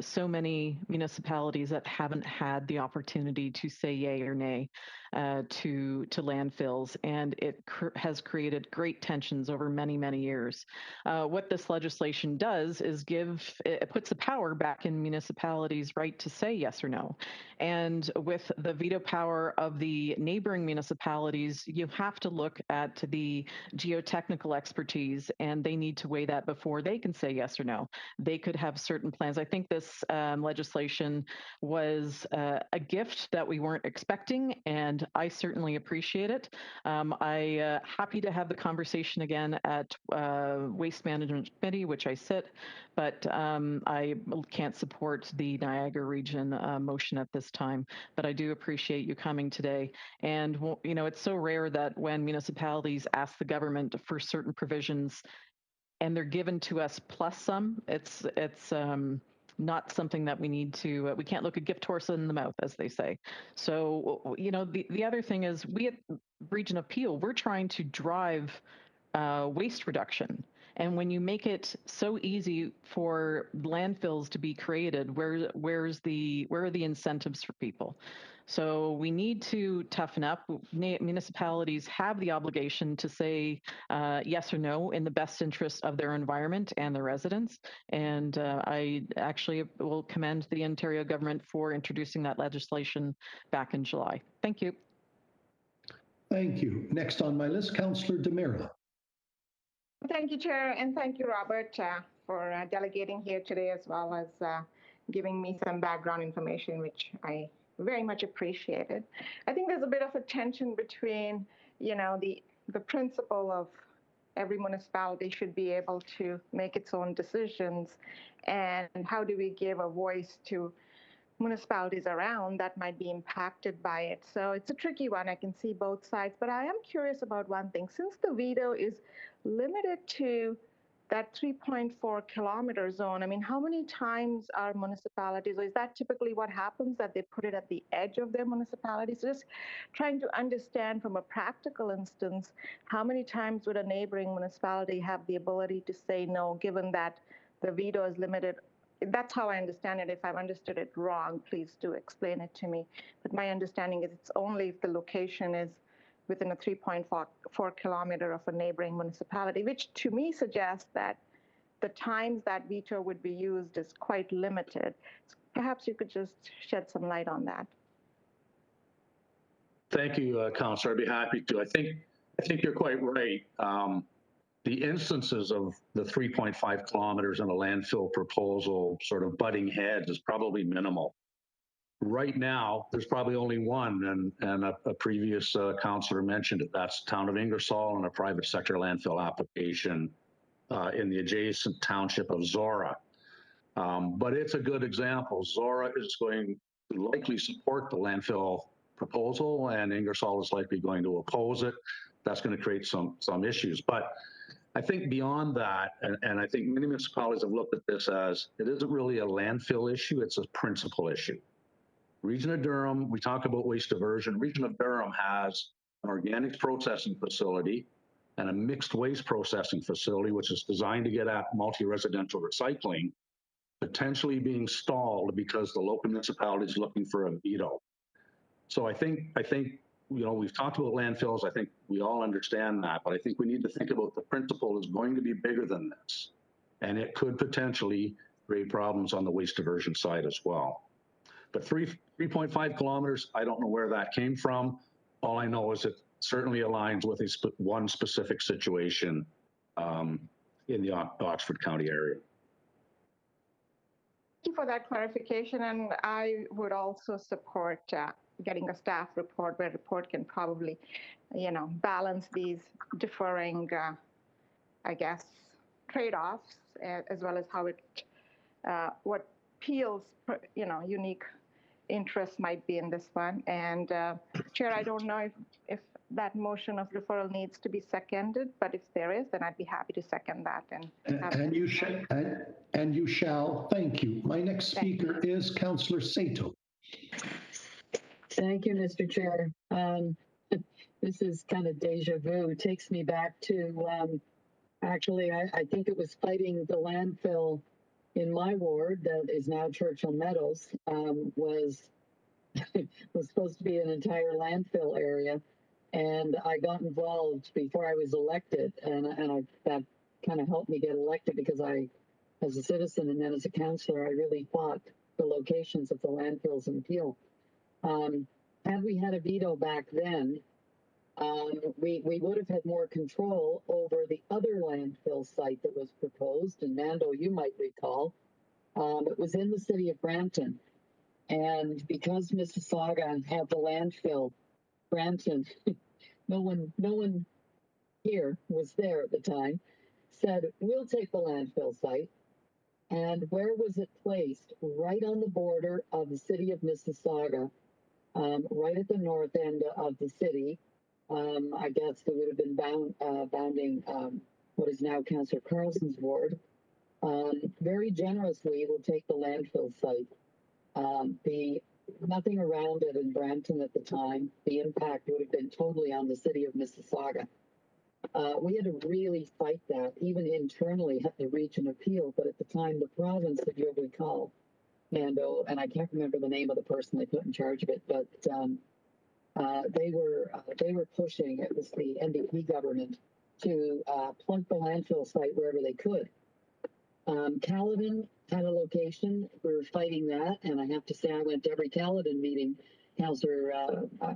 so many municipalities that haven't had the opportunity to say yay or nay to landfills, and it has created great tensions over many, many years. What this legislation does is it puts the power back in municipalities' right to say yes or no. And with the veto power of the neighboring municipalities, you have to look at the geotechnical expertise, and they need to weigh that before they can say yes or no. They could have certain plans. I think this legislation was a gift that we weren't expecting, and I certainly appreciate it. I happy to have the conversation again at Waste Management Committee, which I sit, but I can't support the Niagara Region motion at this time. But I do appreciate you coming today. And you know, it's so rare that when municipalities ask the government for certain provisions and they're given to us plus some, it's not something that we need to, we can't look a gift horse in the mouth, as they say. So, you know, the other thing is we at Region of Peel, we're trying to drive waste reduction. And when you make it so easy for landfills to be created, where are the incentives for people? So we need to toughen up. Municipalities have the obligation to say yes or no in the best interest of their environment and their residents. And I actually will commend the Ontario government for introducing that legislation back in July. Thank you. Thank you. Next on my list, Councillor DeMira. Thank you, Chair, and thank you, Robert, for delegating here today, as well as giving me some background information, which I very much appreciated. I think there's a bit of a tension between, you know, the principle of every municipality should be able to make its own decisions, and how do we give a voice to municipalities around that might be impacted by it. So it's a tricky one. I can see both sides, but I am curious about one thing. Since the veto is limited to that 3.4 kilometer zone, I mean, how many times are municipalities, or is that typically what happens, that they put it at the edge of their municipalities? So just trying to understand from a practical instance, how many times would a neighboring municipality have the ability to say no, given that the veto is limited? That's how I understand it. If I've understood it wrong, please do explain it to me. But my understanding is it's only if the location is within a 3.4 kilometer of a neighboring municipality, which to me suggests that the times that veto would be used is quite limited. So perhaps you could just shed some light on that. Thank you, Councillor. I'd be happy to. I think you're quite right. The instances of the 3.5 kilometers in a landfill proposal sort of butting heads is probably minimal. Right now, there's probably only one, and a previous councillor mentioned it. That's the town of Ingersoll and a private sector landfill application in the adjacent township of Zora. But it's a good example. Zora is going to likely support the landfill proposal, and Ingersoll is likely going to oppose it. That's going to create some issues. But I think beyond that, and I think many municipalities have looked at this as, it isn't really a landfill issue, it's a principal issue. Region of Durham, we talk about waste diversion. Region of Durham has an organics processing facility and a mixed waste processing facility, which is designed to get at multi-residential recycling, potentially being stalled because the local municipality is looking for a veto. So I think, you know, we've talked about landfills. I think we all understand that, but I think we need to think about the principle is going to be bigger than this, and it could potentially create problems on the waste diversion side as well. But 3.5 kilometers, I don't know where that came from. All I know is it certainly aligns with one specific situation in the Oxford County area. you for that clarification, and I would also support getting a staff report where report can probably, balance these differing, I guess, trade-offs as well as how what Peel's, unique interests might be in this one. And Chair, I don't know if that motion of referral needs to be seconded, but if there is, then I'd be happy to second that. And you shall. Thank you. My next speaker is Councillor Sato. Thank you, Mr. Chair. This is kind of deja vu. It takes me back to, actually, I think it was fighting the landfill in my ward that is now Churchill Meadows, was supposed to be an entire landfill area. And I got involved before I was elected, and that kind of helped me get elected because I, as a citizen and then as a councillor, I really fought the locations of the landfills in Peel. Had we had a veto back then, we would have had more control over the other landfill site that was proposed. And Mando, you might recall, it was in the city of Brampton. And because Mississauga had the landfill, Brampton, no one here was there at the time, said, we'll take the landfill site. And where was it placed? Right on the border of the city of Mississauga, right at the north end of the city. I guess it would have been bounding what is now Councillor Carlson's ward. Very generously will take the landfill site. Nothing around it in Brampton at the time. The impact would have been totally on the city of Mississauga. We had to really fight that, even internally at the region of Peel, but at the time, the province, if you'll recall, Mando, and I can't remember the name of the person they put in charge of it, but they were pushing, it was the NDP government, to plunk the landfill site wherever they could. Caledon had a location. We were fighting that, and I have to say I went to every Caledon meeting, Councillor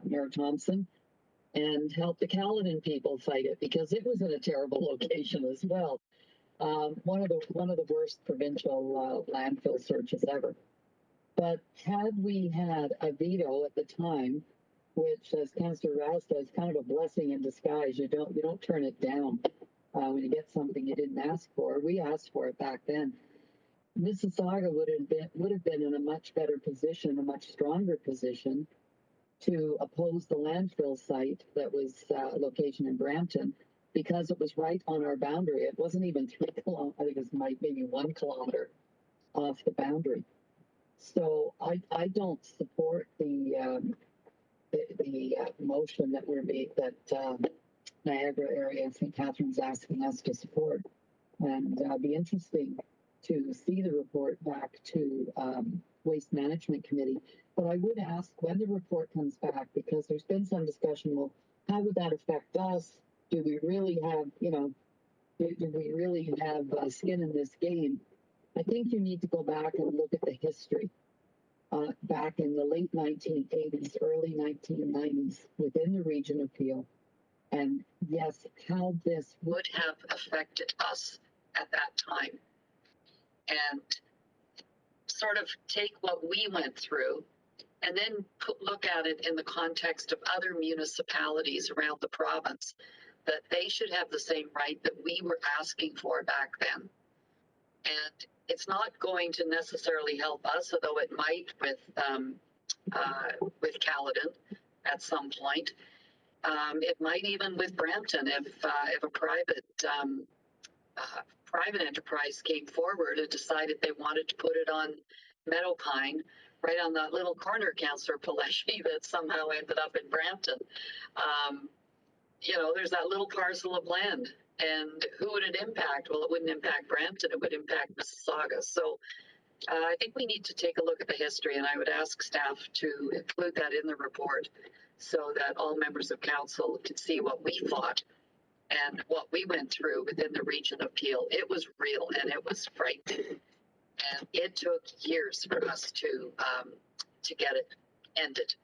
Mayor Thompson, and helped the Caledon people fight it because it was in a terrible location as well. One of the worst provincial landfill searches ever. But had we had a veto at the time, which, as Councillor Rouse does, kind of a blessing in disguise. You don't turn it down when you get something you didn't ask for. We asked for it back then. Mississauga would have been in a much better position, a much stronger position, to oppose the landfill site that was a location in Brampton because it was right on our boundary. It wasn't even 3 kilometers. I think it was maybe 1 kilometer off the boundary. So I don't support the motion that Niagara area, St. Catherine's asking us to support. And it'll be interesting to see the report back to Waste Management Committee. But I would ask when the report comes back, because there's been some discussion, well, how would that affect us? Do we really have, do we really have skin in this game? I think you need to go back and look at the history. Back in the late 1980s, early 1990s, within the region of Peel. And yes, how this would have affected us at that time. And sort of take what we went through and then look at it in the context of other municipalities around the province, that they should have the same right that we were asking for back then. And it's not going to necessarily help us, although it might with Caledon at some point. It might even with Brampton if a private enterprise came forward and decided they wanted to put it on Meadowpine, right on that little corner, Councillor Paleshi, that somehow ended up in Brampton. There's that little parcel of land. And who would it impact? Well, it wouldn't impact Brampton, it would impact Mississauga. So I think we need to take a look at the history, and I would ask staff to include that in the report so that all members of council can see what we fought and what we went through within the region of Peel. It was real and it was frightening. And it took years for us to get it ended.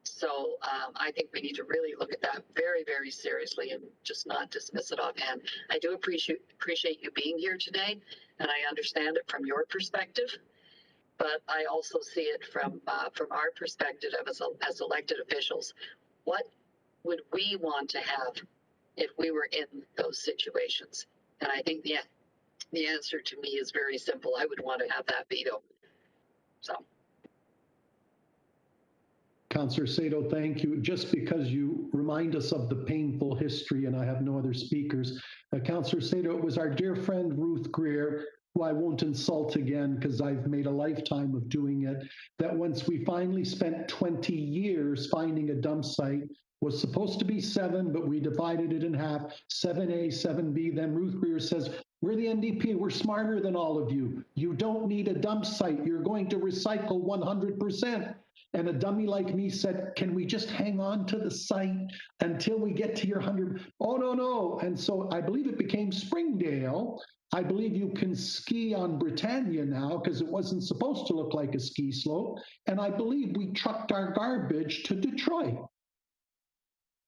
So I think we need to really look at that very, very seriously and just not dismiss it offhand. I do appreciate you being here today, and I understand it from your perspective. but I also see it from our perspective as elected officials. What would we want to have if we were in those situations? And I think the answer to me is very simple. I would want to have that veto. So. Councillor Sato, thank you. Just because you remind us of the painful history, and I have no other speakers, Councillor Sato, it was our dear friend Ruth Greer, who I won't insult again because I've made a lifetime of doing it, that once we finally spent 20 years finding a dump site, was supposed to be 7, but we divided it in half, 7A, 7B. Then Ruth Greer says, we're the NDP, we're smarter than all of you. You don't need a dump site. You're going to recycle 100%. And a dummy like me said, can we just hang on to the site until we get to your 100? Oh, no, no. And so I believe it became Springdale. I believe you can ski on Britannia now because it wasn't supposed to look like a ski slope. And I believe we trucked our garbage to Detroit.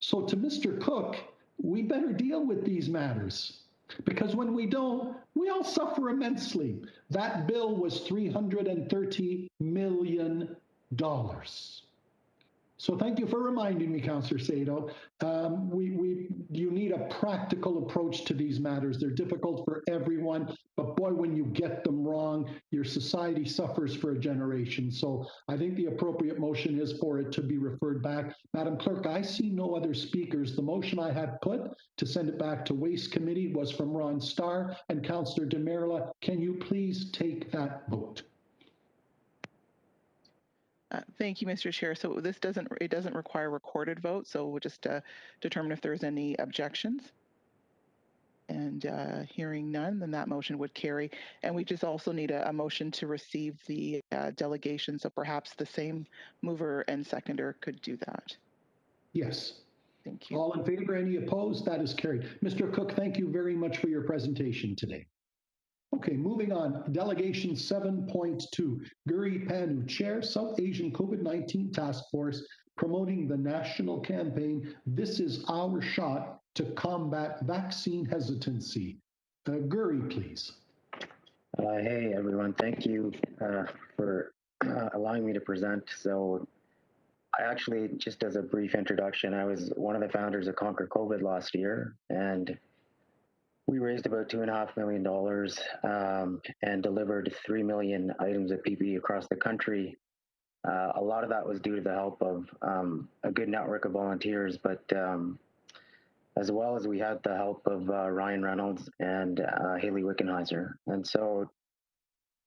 So to Mr. Cook, we better deal with these matters, because when we don't, we all suffer immensely. That bill was $330 million. So thank you for reminding me, Councillor Sato. You need a practical approach to these matters. They're difficult for everyone, but boy, when you get them wrong, your society suffers for a generation. So I think the appropriate motion is for it to be referred back. Madam Clerk, I see no other speakers. The motion I had put to send it back to Waste Committee was from Ron Starr and Councillor Demerla. Can you please take that vote? Thank you, Mr. Chair. So this doesn't require a recorded vote, so we'll just determine if there's any objections. And hearing none, then that motion would carry. And we just also need a motion to receive the delegation, so perhaps the same mover and seconder could do that. Yes. Thank you. All in favor? Any opposed? That is carried. Mr. Cook, thank you very much for your presentation today. Okay, moving on. Delegation 7.2, Guri Panu, Chair, South Asian COVID-19 Task Force, promoting the national campaign, This Is Our Shot, to combat vaccine hesitancy. Guri, please. Hey, everyone. Thank you for allowing me to present. So I actually, just as a brief introduction, I was one of the founders of Conquer COVID last year, and we raised about $2.5 million and delivered 3 million items of PPE across the country. A lot of that was due to the help of a good network of volunteers, but as well as we had the help of Ryan Reynolds and Haley Wickenheiser. And so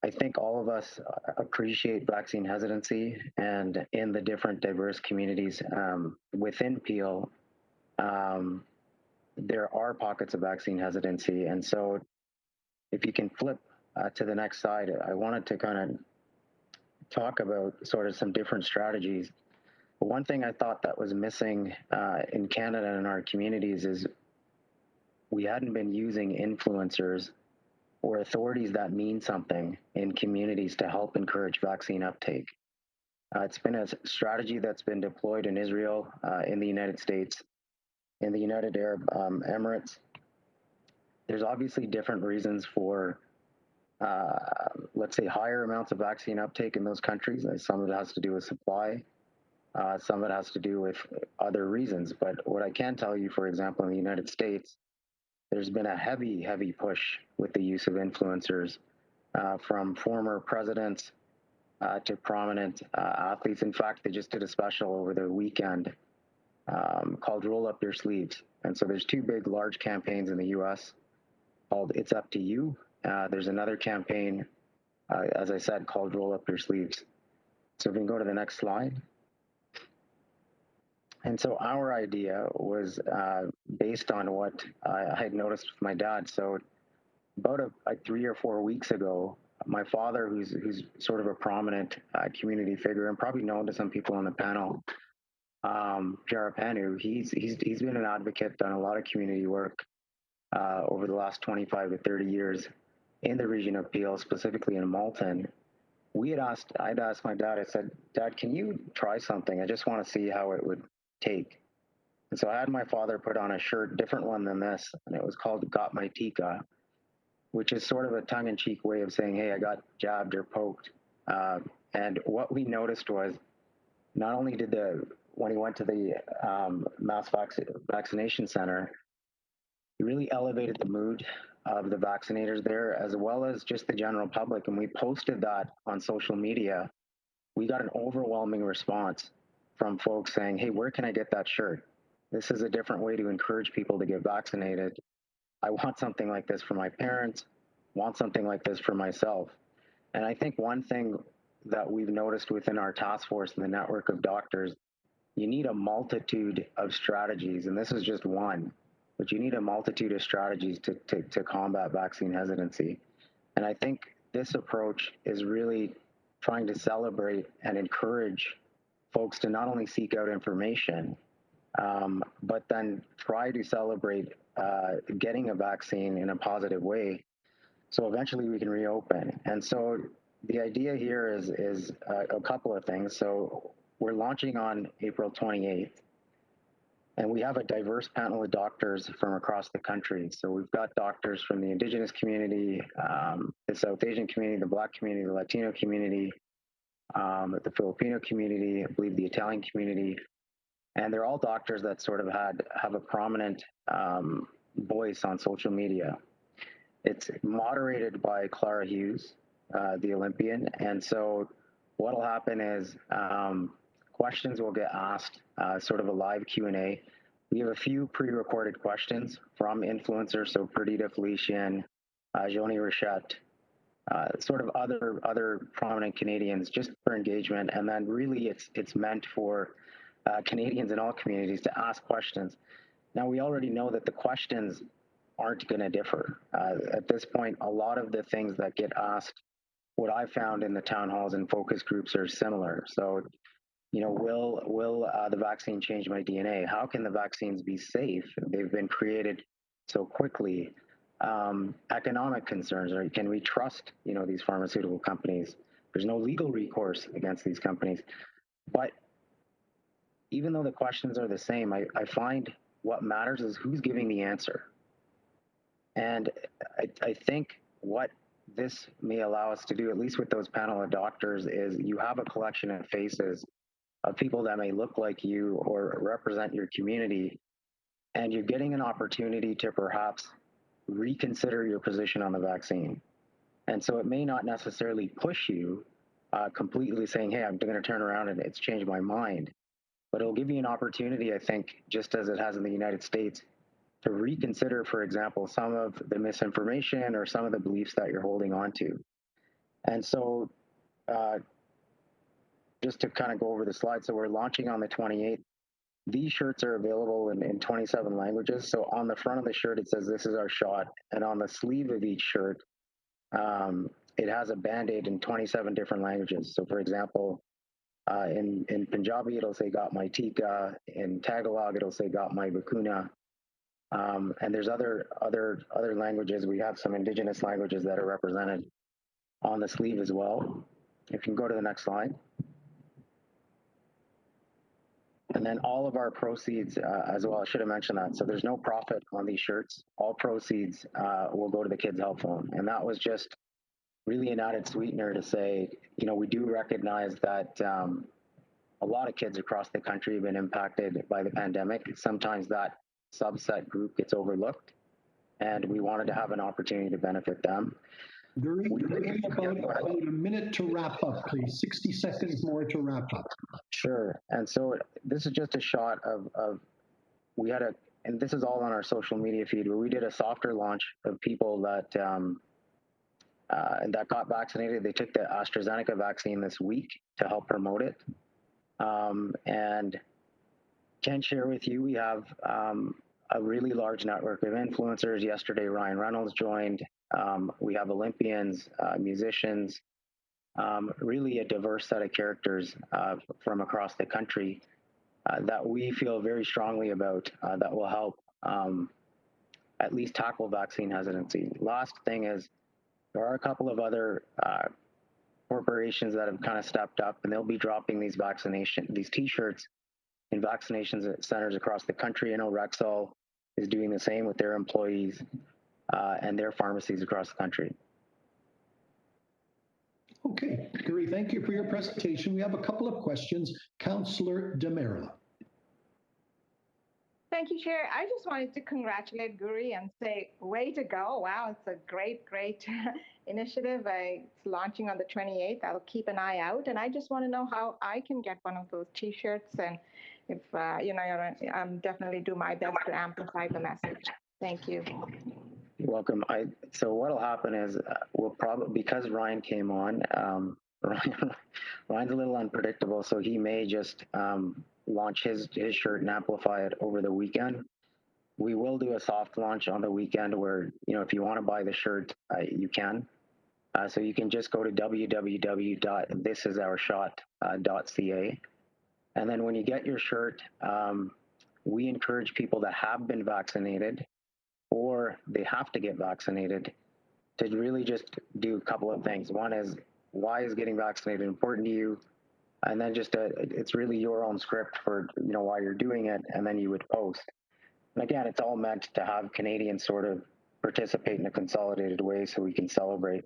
I think all of us appreciate vaccine hesitancy, and in the different diverse communities within Peel, there are pockets of vaccine hesitancy. And so if you can flip to the next slide, I wanted to kind of talk about sort of some different strategies. One thing I thought that was missing in Canada and in our communities is we hadn't been using influencers or authorities that mean something in communities to help encourage vaccine uptake. It's been a strategy that's been deployed in Israel, in the United States, in the United Arab Emirates. There's obviously different reasons for, let's say, higher amounts of vaccine uptake in those countries. Some of it has to do with supply. Some of it has to do with other reasons. But what I can tell you, for example, in the United States, there's been a heavy push with the use of influencers, from former presidents to prominent athletes. In fact, they just did a special over the weekend called Roll Up Your Sleeves. And so there's two big, large campaigns in the US called It's Up to You. There's another campaign, as I said, called Roll Up Your Sleeves. So if we can go to the next slide. And so our idea was based on what I had noticed with my dad. So about 3 or 4 weeks ago, my father, who's sort of a prominent community figure and probably known to some people on the panel, Pierre Panu, he's been an advocate, done a lot of community work over the last 25 to 30 years in the region of Peel, specifically in Malton. I'd asked my dad, I said, Dad, can you try something? I just want to see how it would take. And so I had my father put on a shirt, different one than this, and it was called Got My Tika, which is sort of a tongue-in-cheek way of saying, hey, I got jabbed or poked. And what we noticed was not only did when he went to the mass vaccination center, he really elevated the mood of the vaccinators there, as well as just the general public. And we posted that on social media. We got an overwhelming response from folks saying, hey, where can I get that shirt? This is a different way to encourage people to get vaccinated. I want something like this for my parents, want something like this for myself. And I think one thing that we've noticed within our task force and the network of doctors, you need a multitude of strategies, and this is just one, but you need a multitude of strategies to combat vaccine hesitancy. And I think this approach is really trying to celebrate and encourage folks to not only seek out information, but then try to celebrate getting a vaccine in a positive way, so eventually we can reopen. And so the idea here is a couple of things. So we're launching on April 28th, and we have a diverse panel of doctors from across the country. So we've got doctors from the Indigenous community, the South Asian community, the Black community, the Latino community, the Filipino community, I believe the Italian community, and they're all doctors that sort of have a prominent voice on social media. It's moderated by Clara Hughes, the Olympian, and so what'll happen is questions will get asked, sort of a live Q&A. We have a few pre-recorded questions from influencers, so Perdita Felician, Joni Rochette, sort of other prominent Canadians, just for engagement. And then really it's meant for Canadians in all communities to ask questions. Now, we already know that the questions aren't going to differ. At this point, a lot of the things that get asked, what I found in the town halls and focus groups, are similar. So, you know, will the vaccine change my DNA? How can the vaccines be safe? They've been created so quickly. Economic concerns, right? Can we trust, you know, these pharmaceutical companies? There's no legal recourse against these companies. But even though the questions are the same, I find what matters is who's giving the answer. And I think what this may allow us to do, at least with those panel of doctors, is you have a collection of faces of people that may look like you or represent your community, and you're getting an opportunity to perhaps reconsider your position on the vaccine. And so it may not necessarily push you completely saying, hey, I'm going to turn around and it's changed my mind. But it'll give you an opportunity, I think, just as it has in the United States, to reconsider, for example, some of the misinformation or some of the beliefs that you're holding on to. And so just to kind of go over the slide, so we're launching on the 28th. These shirts are available in 27 languages. So on the front of the shirt, it says, this is our shot. And on the sleeve of each shirt, it has a Band-Aid in 27 different languages. So for example, in Punjabi, it'll say got my tika. In Tagalog, it'll say got my bakuna. And there's other languages. We have some Indigenous languages that are represented on the sleeve as well. If you can go to the next slide. And then all of our proceeds as well, I should have mentioned that. So there's no profit on these shirts. All proceeds will go to the Kids Help Phone. And that was just really an added sweetener to say, you know, we do recognize that a lot of kids across the country have been impacted by the pandemic. Sometimes that subset group gets overlooked, and we wanted to have an opportunity to benefit them. About a minute to wrap up, please. 60 seconds more to wrap up. Sure. And so this is just a shot of we had and this is all on our social media feed, where we did a softer launch of people that got vaccinated. They took the AstraZeneca vaccine this week to help promote it. And can share with you, we have a really large network of influencers. Yesterday, Ryan Reynolds joined. We have Olympians, musicians, really a diverse set of characters from across the country that we feel very strongly about that will help at least tackle vaccine hesitancy. Last thing is, there are a couple of other corporations that have kind of stepped up, and they'll be dropping these T-shirts in vaccination centers across the country. I know Rexall is doing the same with their employees and their pharmacies across the country. Okay, Guri, thank you for your presentation. We have a couple of questions. Councillor Demerla. Thank you, Chair. I just wanted to congratulate Guri and say, way to go. Wow, it's a great, great initiative. It's launching on the 28th. I'll keep an eye out. And I just want to know how I can get one of those T-shirts. And if, I'm definitely do my best to amplify the message. Thank you. You're welcome. So what'll happen is we'll probably, because Ryan came on, Ryan's a little unpredictable, so he may just launch his shirt and amplify it over the weekend. We will do a soft launch on the weekend where, if you want to buy the shirt, you can. So you can just go to www.thisisOurShot.ca. And then when you get your shirt, we encourage people that have been vaccinated or they have to get vaccinated to really just do a couple of things. One is, why is getting vaccinated important to you? And then just it's really your own script for why you're doing it, and then you would post. And again, it's all meant to have Canadians sort of participate in a consolidated way so we can celebrate.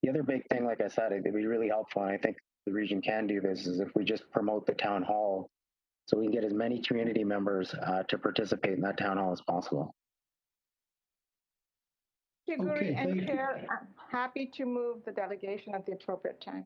The other big thing, like I said, it'd be really helpful, and I think the region can do this, is if we just promote the town hall so we can get as many community members to participate in that town hall as possible. Thank you, Guri, and Chair, I'm happy to move the delegation at the appropriate time.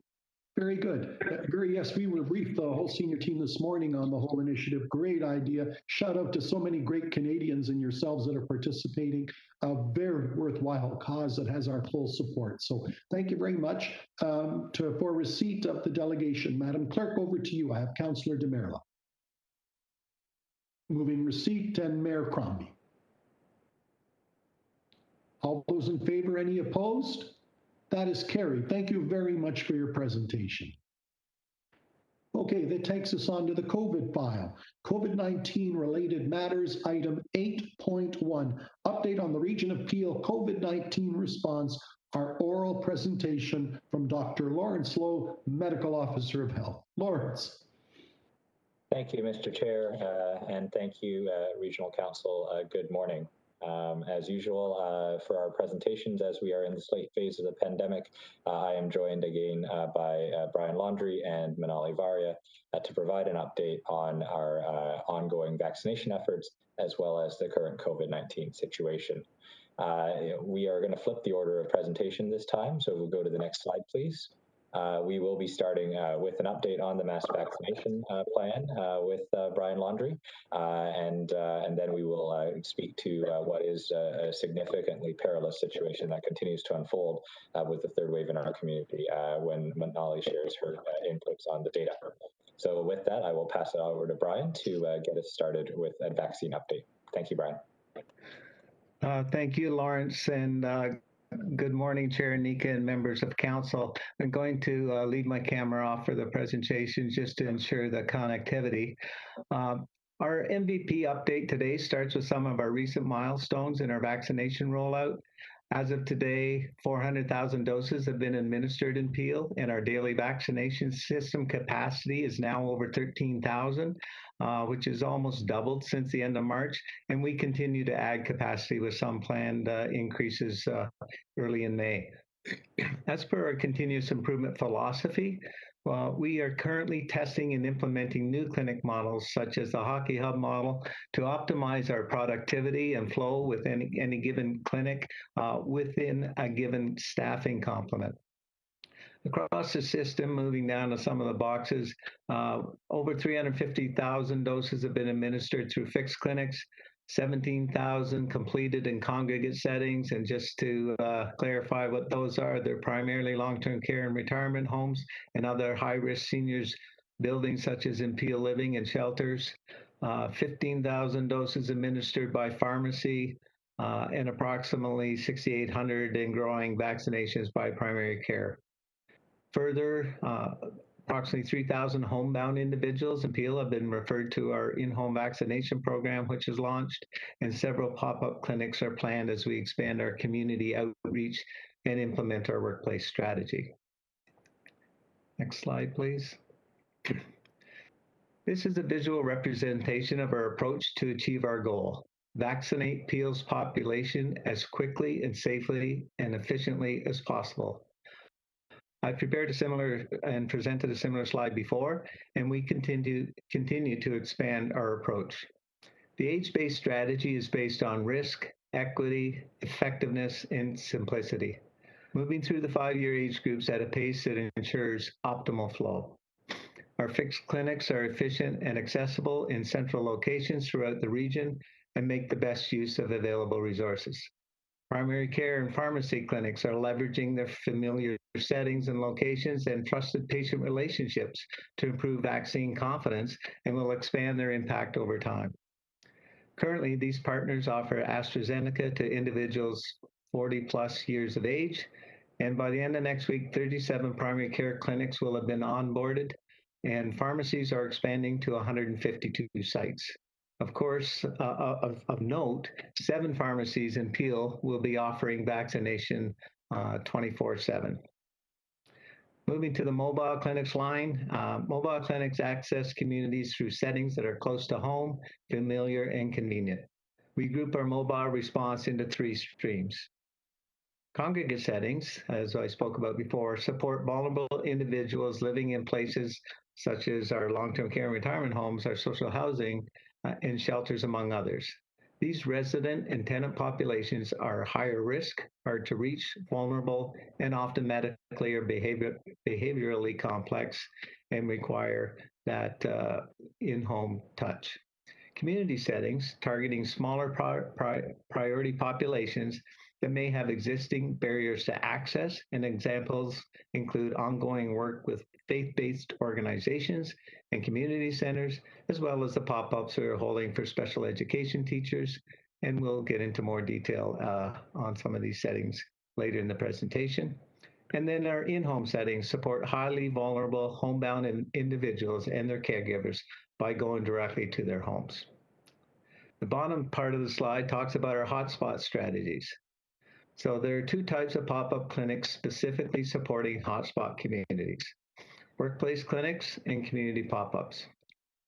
Very good. Guri, yes, we were briefed, the whole senior team this morning on the whole initiative. Great idea. Shout out to so many great Canadians and yourselves that are participating. A very worthwhile cause that has our full support. So thank you very much. For receipt of the delegation, Madam Clerk, over to you. I have Councillor Demerla. Moving receipt and Mayor Crombie. All those in favor, any opposed? That is carried. Thank you very much for your presentation. Okay, that takes us on to the COVID file. COVID-19 related matters, item 8.1, update on the Region of Peel COVID-19 response, our oral presentation from Dr. Lawrence Loh, Medical Officer of Health. Lawrence. Thank you, Mr. Chair, and thank you, Regional Council. Good morning. As usual, for our presentations, as we are in the late phase of the pandemic, I am joined again by Brian Laundrie and Manali Varia to provide an update on our ongoing vaccination efforts, as well as the current COVID-19 situation. We are going to flip the order of presentation this time, so we'll go to the next slide, please. We will be starting with an update on the mass vaccination plan with Brian Laundrie, and then we will speak to what is a significantly perilous situation that continues to unfold with the third wave in our community when Manali shares her inputs on the data. So with that, I will pass it over to Brian to get us started with a vaccine update. Thank you, Brian. Thank you, Lawrence, and good morning, Chair Nika and members of Council. I'm going to leave my camera off for the presentation just to ensure the connectivity. Our MVP update today starts with some of our recent milestones in our vaccination rollout. As of today, 400,000 doses have been administered in Peel, and our daily vaccination system capacity is now over 13,000, which is almost doubled since the end of March. And we continue to add capacity with some planned increases early in May. As per our continuous improvement philosophy, we are currently testing and implementing new clinic models such as the Hockey Hub model to optimize our productivity and flow with any given clinic within a given staffing complement. Across the system, moving down to some of the boxes, over 350,000 doses have been administered through fixed clinics, 17,000 completed in congregate settings. And just to clarify what those are, they're primarily long-term care and retirement homes and other high-risk seniors buildings such as in Peel Living and shelters. 15,000 doses administered by pharmacy and approximately 6,800 and growing vaccinations by primary care. Further, approximately 3,000 homebound individuals in Peel have been referred to our in-home vaccination program, which is launched, and several pop-up clinics are planned as we expand our community outreach and implement our workplace strategy. Next slide, please. This is a visual representation of our approach to achieve our goal: vaccinate Peel's population as quickly and safely and efficiently as possible. I've prepared a similar and presented a similar slide before, and we continue to expand our approach. The age-based strategy is based on risk, equity, effectiveness, and simplicity, moving through the 5-year age groups at a pace that ensures optimal flow. Our fixed clinics are efficient and accessible in central locations throughout the region and make the best use of available resources. Primary care and pharmacy clinics are leveraging their familiar settings and locations and trusted patient relationships to improve vaccine confidence and will expand their impact over time. Currently, these partners offer AstraZeneca to individuals 40+ years of age, and by the end of next week, 37 primary care clinics will have been onboarded, and pharmacies are expanding to 152 sites. Of course, of note, 7 pharmacies in Peel will be offering vaccination 24/7. Moving to the mobile clinics line, mobile clinics access communities through settings that are close to home, familiar, and convenient. We group our mobile response into 3 streams. Congregate settings, as I spoke about before, support vulnerable individuals living in places such as our long-term care and retirement homes, our social housing, and shelters, among others. These resident and tenant populations are higher risk, hard to reach, vulnerable, and often medically or behaviorally complex and require that in-home touch. Community settings targeting smaller priority populations that may have existing barriers to access, and examples include ongoing work with faith-based organizations and community centers, as well as the pop-ups we are holding for special education teachers. And we'll get into more detail on some of these settings later in the presentation. And then our in-home settings support highly vulnerable homebound individuals and their caregivers by going directly to their homes. The bottom part of the slide talks about our hotspot strategies. So there are 2 types of pop-up clinics specifically supporting hotspot communities: workplace clinics and community pop-ups.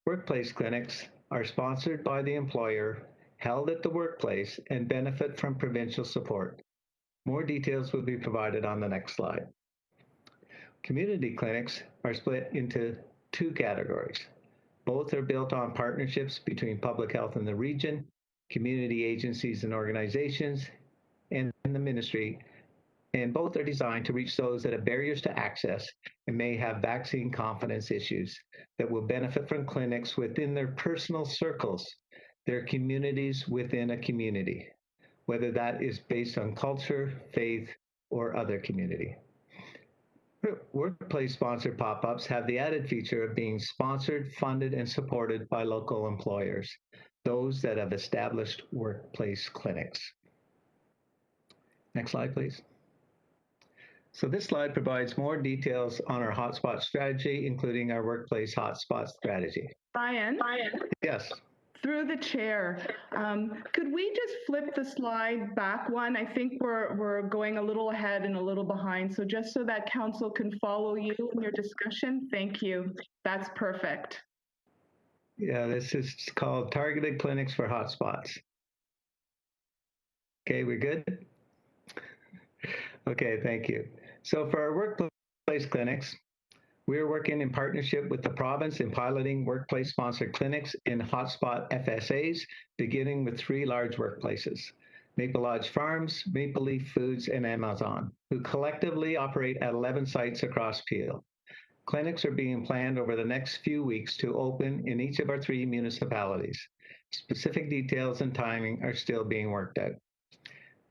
Workplace clinics are sponsored by the employer, held at the workplace, and benefit from provincial support. More details will be provided on the next slide. Community clinics are split into 2 categories. Both are built on partnerships between public health in the region, community agencies and organizations, and the ministry, and both are designed to reach those that have barriers to access and may have vaccine confidence issues that will benefit from clinics within their personal circles, their communities within a community, whether that is based on culture, faith, or other community. Workplace sponsored pop-ups have the added feature of being sponsored, funded, and supported by local employers, those that have established workplace clinics. Next slide, please. So this slide provides more details on our hotspot strategy, including our workplace hotspot strategy. Brian? Yes. Through the chair, could we just flip the slide back one? I think we're going a little ahead and a little behind. So just so that council can follow you in your discussion, thank you. That's perfect. Yeah, this is called Targeted Clinics for Hotspots. Okay, we're good? Okay, thank you. So for our workplace clinics, we are working in partnership with the province in piloting workplace-sponsored clinics in hotspot FSAs, beginning with 3 large workplaces: Maple Lodge Farms, Maple Leaf Foods, and Amazon, who collectively operate at 11 sites across Peel. Clinics are being planned over the next few weeks to open in each of our 3 municipalities. Specific details and timing are still being worked out.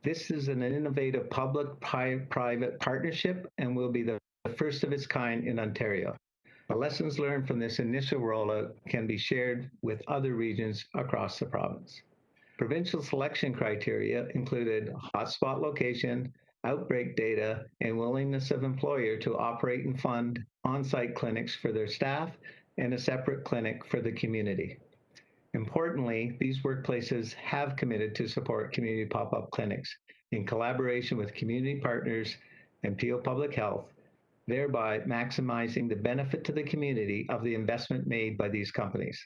This is an innovative public-private partnership and will be the first of its kind in Ontario. The lessons learned from this initial rollout can be shared with other regions across the province. Provincial selection criteria included hotspot location, outbreak data, and willingness of employer to operate and fund on-site clinics for their staff and a separate clinic for the community. Importantly, these workplaces have committed to support community pop-up clinics in collaboration with community partners and Peel Public Health, thereby maximizing the benefit to the community of the investment made by these companies.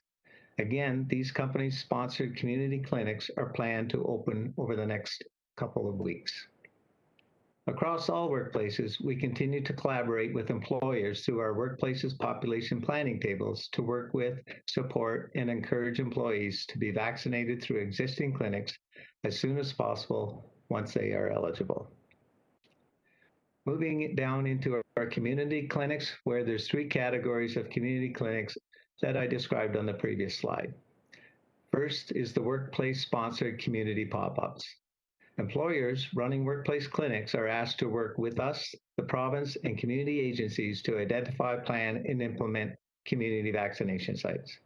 Again, these company-sponsored community clinics are planned to open over the next couple of weeks. Across all workplaces, we continue to collaborate with employers through our workplaces population planning tables to work with, support, and encourage employees to be vaccinated through existing clinics as soon as possible once they are eligible. Moving it down into our community clinics, where there's 3 categories of community clinics that I described on the previous slide. First is the workplace-sponsored community pop-ups. Employers running workplace clinics are asked to work with us, the province, and community agencies to identify, plan, and implement community vaccination sites.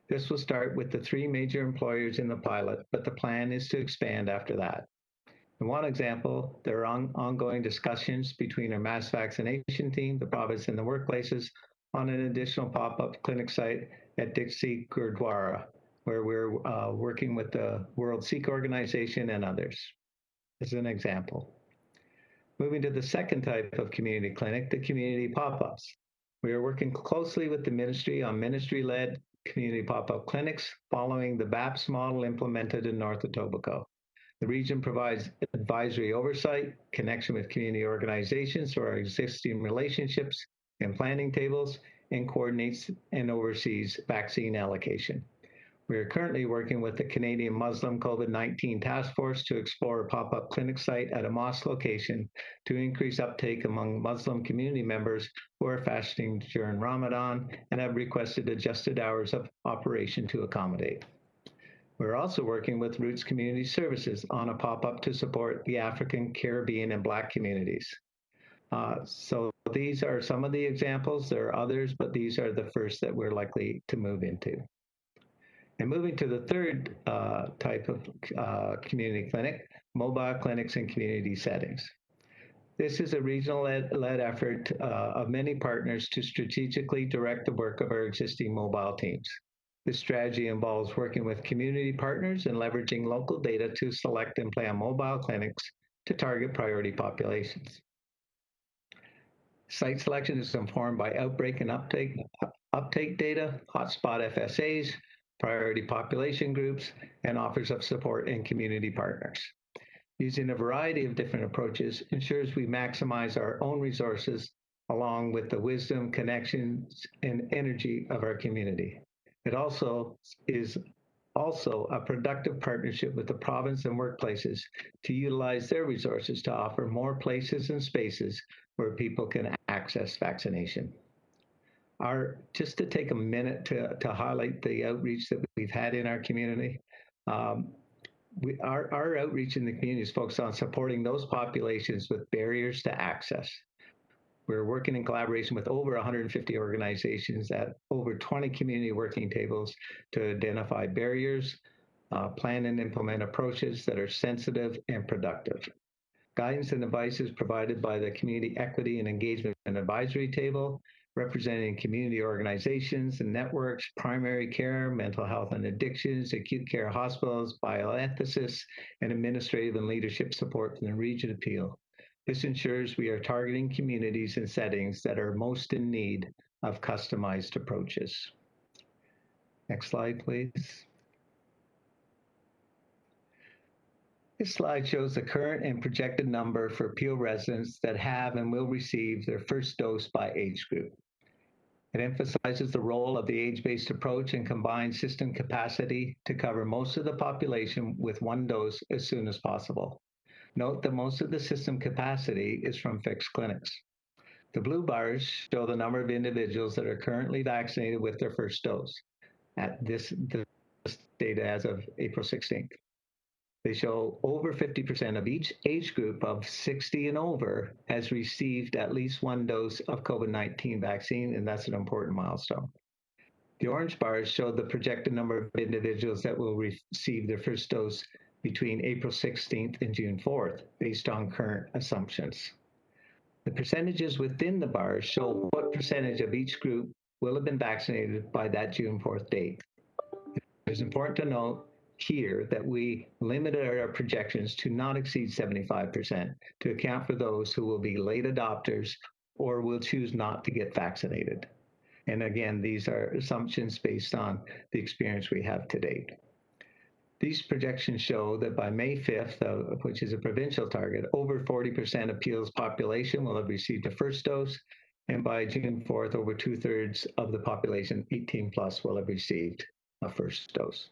This will start with the 3 major employers in the pilot, but the plan is to expand after that. In one example, there are ongoing discussions between our mass vaccination team, the province, and the workplaces on an additional pop-up clinic site at Dixie Gurdwara, where we're working with the World Sikh Organization and others, as an example. Moving to the second type of community clinic, the community pop-ups. We are working closely with the ministry on ministry-led community pop-up clinics following the BAPS model implemented in North Etobicoke. The region provides advisory oversight, connection with community organizations through our existing relationships and planning tables, and coordinates and oversees vaccine allocation. We are currently working with the Canadian Muslim COVID-19 Task Force to explore a pop-up clinic site at a mosque location to increase uptake among Muslim community members who are fasting during Ramadan and have requested adjusted hours of operation to accommodate. We're also working with Roots Community Services on a pop-up to support the African, Caribbean, and Black communities. So these are some of the examples. There are others, but these are the first that we're likely to move into. And moving to the third type of community clinic, mobile clinics in community settings. This is a regional-led effort of many partners to strategically direct the work of our existing mobile teams. This strategy involves working with community partners and leveraging local data to select and plan mobile clinics to target priority populations. Site selection is informed by outbreak and uptake data, hotspot FSAs, priority population groups, and offers of support and community partners. Using a variety of different approaches ensures we maximize our own resources along with the wisdom, connections, and energy of our community. It also is a productive partnership with the province and workplaces to utilize their resources to offer more places and spaces where people can access vaccination. Just to take a minute to highlight the outreach that we've had in our community, our outreach in the community is focused on supporting those populations with barriers to access. We're working in collaboration with over 150 organizations at over 20 community working tables to identify barriers, plan and implement approaches that are sensitive and productive. Guidance and advice is provided by the Community Equity and Engagement and Advisory Table, representing community organizations and networks, primary care, mental health and addictions, acute care hospitals, bioethicists, and administrative and leadership support from the Region of Peel. This ensures we are targeting communities and settings that are most in need of customized approaches. Next slide, please. This slide shows the current and projected number for Peel residents that have and will receive their first dose by age group. It emphasizes the role of the age-based approach and combines system capacity to cover most of the population with one dose as soon as possible. Note that most of the system capacity is from fixed clinics. The blue bars show the number of individuals that are currently vaccinated with their first dose. At this data as of April 16th. They show over 50% of each age group of 60 and over has received at least one dose of COVID-19 vaccine, and that's an important milestone. The orange bars show the projected number of individuals that will receive their first dose between April 16th and June 4th, based on current assumptions. The percentages within the bars show what percentage of each group will have been vaccinated by that June 4th date. It's important to note here that we limited our projections to not exceed 75% to account for those who will be late adopters or will choose not to get vaccinated. And again, these are assumptions based on the experience we have to date. These projections show that by May 5th, which is a provincial target, over 40% of Peel's population will have received a first dose, and by June 4th, over 2/3 of the population 18 plus will have received a first dose.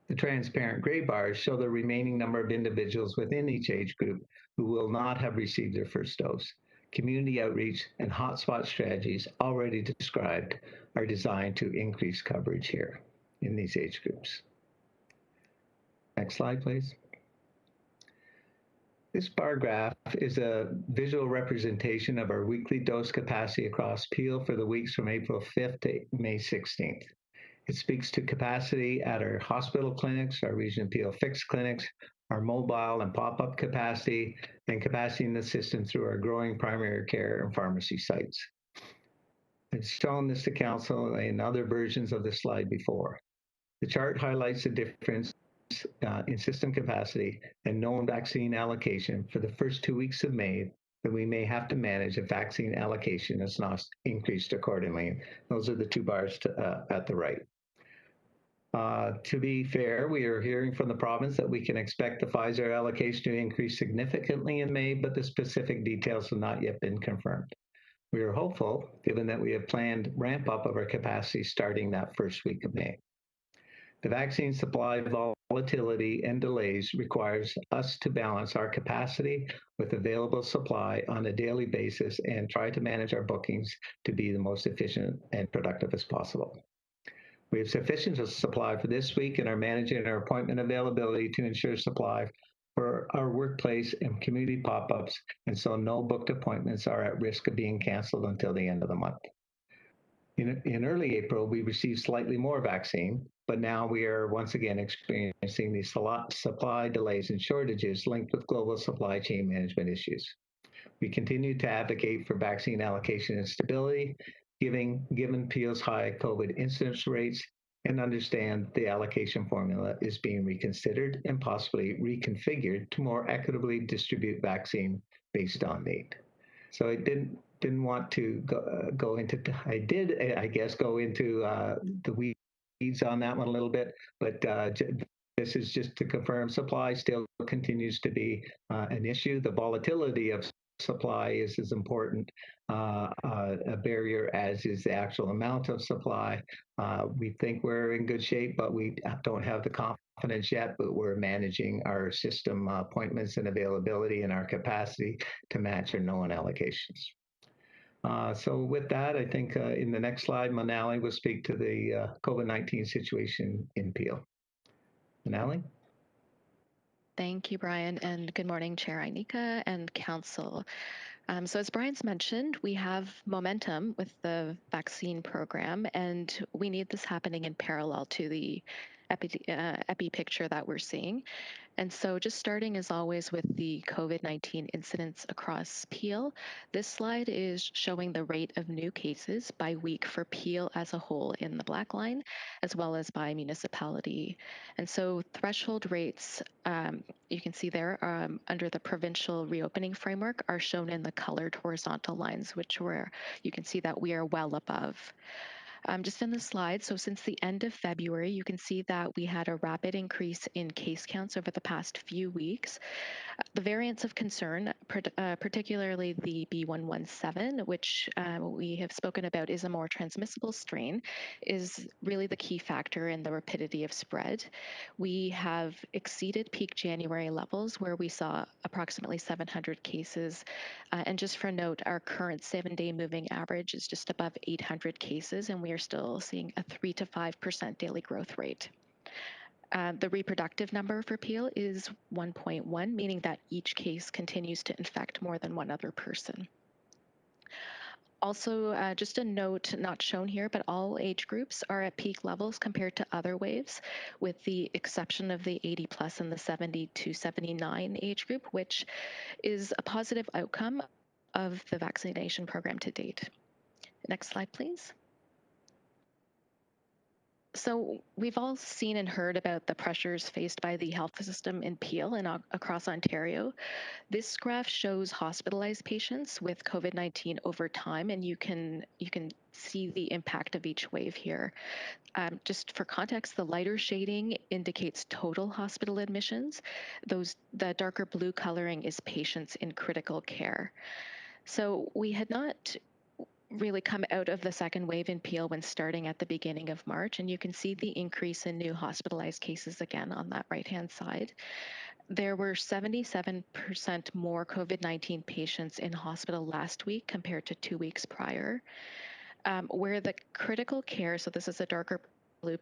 The transparent gray bars show the remaining number of individuals within each age group who will not have received their first dose. Community outreach and hotspot strategies already described are designed to increase coverage here in these age groups. Next slide, please. This bar graph is a visual representation of our weekly dose capacity across Peel for the weeks from April 5th to May 16th. It speaks to capacity at our hospital clinics, our Region Peel fixed clinics, our mobile and pop-up capacity, and capacity in the system through our growing primary care and pharmacy sites. I've shown this to Council in other versions of the slide before. The chart highlights the difference in system capacity and known vaccine allocation for the first 2 weeks of May that we may have to manage if vaccine allocation is not increased accordingly. Those are the two bars at the right. To be fair, we are hearing from the province that we can expect the Pfizer allocation to increase significantly in May, but the specific details have not yet been confirmed. We are hopeful, given that we have planned ramp up of our capacity starting that first week of May. The vaccine supply volatility and delays requires us to balance our capacity with available supply on a daily basis and try to manage our bookings to be the most efficient and productive as possible. We have sufficient supply for this week and are managing our appointment availability to ensure supply for our workplace and community pop-ups, and so no booked appointments are at risk of being canceled until the end of the month. In early April, we received slightly more vaccine, but now we are once again experiencing these supply delays and shortages linked with global supply chain management issues. We continue to advocate for vaccine allocation and stability, given Peel's high COVID incidence rates, and understand the allocation formula is being reconsidered and possibly reconfigured to more equitably distribute vaccine based on need. So I didn't want to go into, I did, I guess, go into the weeds on that one a little bit, but this is just to confirm supply still continues to be an issue. The volatility of supply is as important a barrier as is the actual amount of supply. We think we're in good shape, but we don't have the confidence yet, but we're managing our system appointments and availability and our capacity to match our known allocations. So with that, I think in the next slide, Manali will speak to the COVID-19 situation in Peel. Manali? Thank you, Brian, and good morning, Chair Inika and Council. So as Brian's mentioned, we have momentum with the vaccine program, and we need this happening in parallel to the epi picture that we're seeing. And so just starting as always with the COVID-19 incidents across Peel, this slide is showing the rate of new cases by week for Peel as a whole in the black line, as well as by municipality. And so threshold rates, you can see there under the provincial reopening framework are shown in the colored horizontal lines, which you can see that we are well above. Just in the slide, so since the end of February, you can see that we had a rapid increase in case counts over the past few weeks. The variants of concern, particularly the B117, which we have spoken about is a more transmissible strain, is really the key factor in the rapidity of spread. We have exceeded peak January levels where we saw approximately 700 cases. And just for note, our current 7-day moving average is just above 800 cases, and we are still seeing a 3 to 5% daily growth rate. The reproductive number for Peel is 1.1, meaning that each case continues to infect more than one other person. Also, just a note not shown here, but all age groups are at peak levels compared to other waves, with the exception of the 80 plus and the 70 to 79 age group, which is a positive outcome of the vaccination program to date. Next slide, please. So we've all seen and heard about the pressures faced by the health system in Peel and across Ontario. This graph shows hospitalized patients with COVID-19 over time, and you can see the impact of each wave here. Just for context, the lighter shading indicates total hospital admissions. The darker blue coloring is patients in critical care. So we had not really come out of the second wave in Peel when starting at the beginning of March, and you can see the increase in new hospitalized cases again on that right-hand side. There were 77% more COVID-19 patients in hospital last week compared to 2 weeks prior. Where the critical care, so this is a darker blue,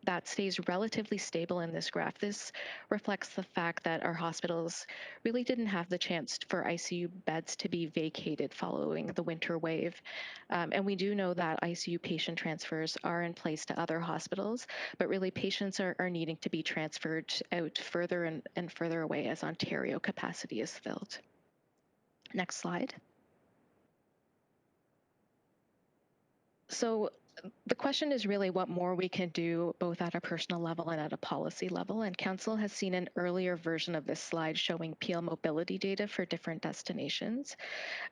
that stays relatively stable in this graph. This reflects the fact that our hospitals really didn't have the chance for ICU beds to be vacated following the winter wave. And we do know that ICU patient transfers are in place to other hospitals, but really patients are needing to be transferred out further and further away as Ontario capacity is filled. Next slide. So the question is really what more we can do both at a personal level and at a policy level. And Council has seen an earlier version of this slide showing Peel mobility data for different destinations.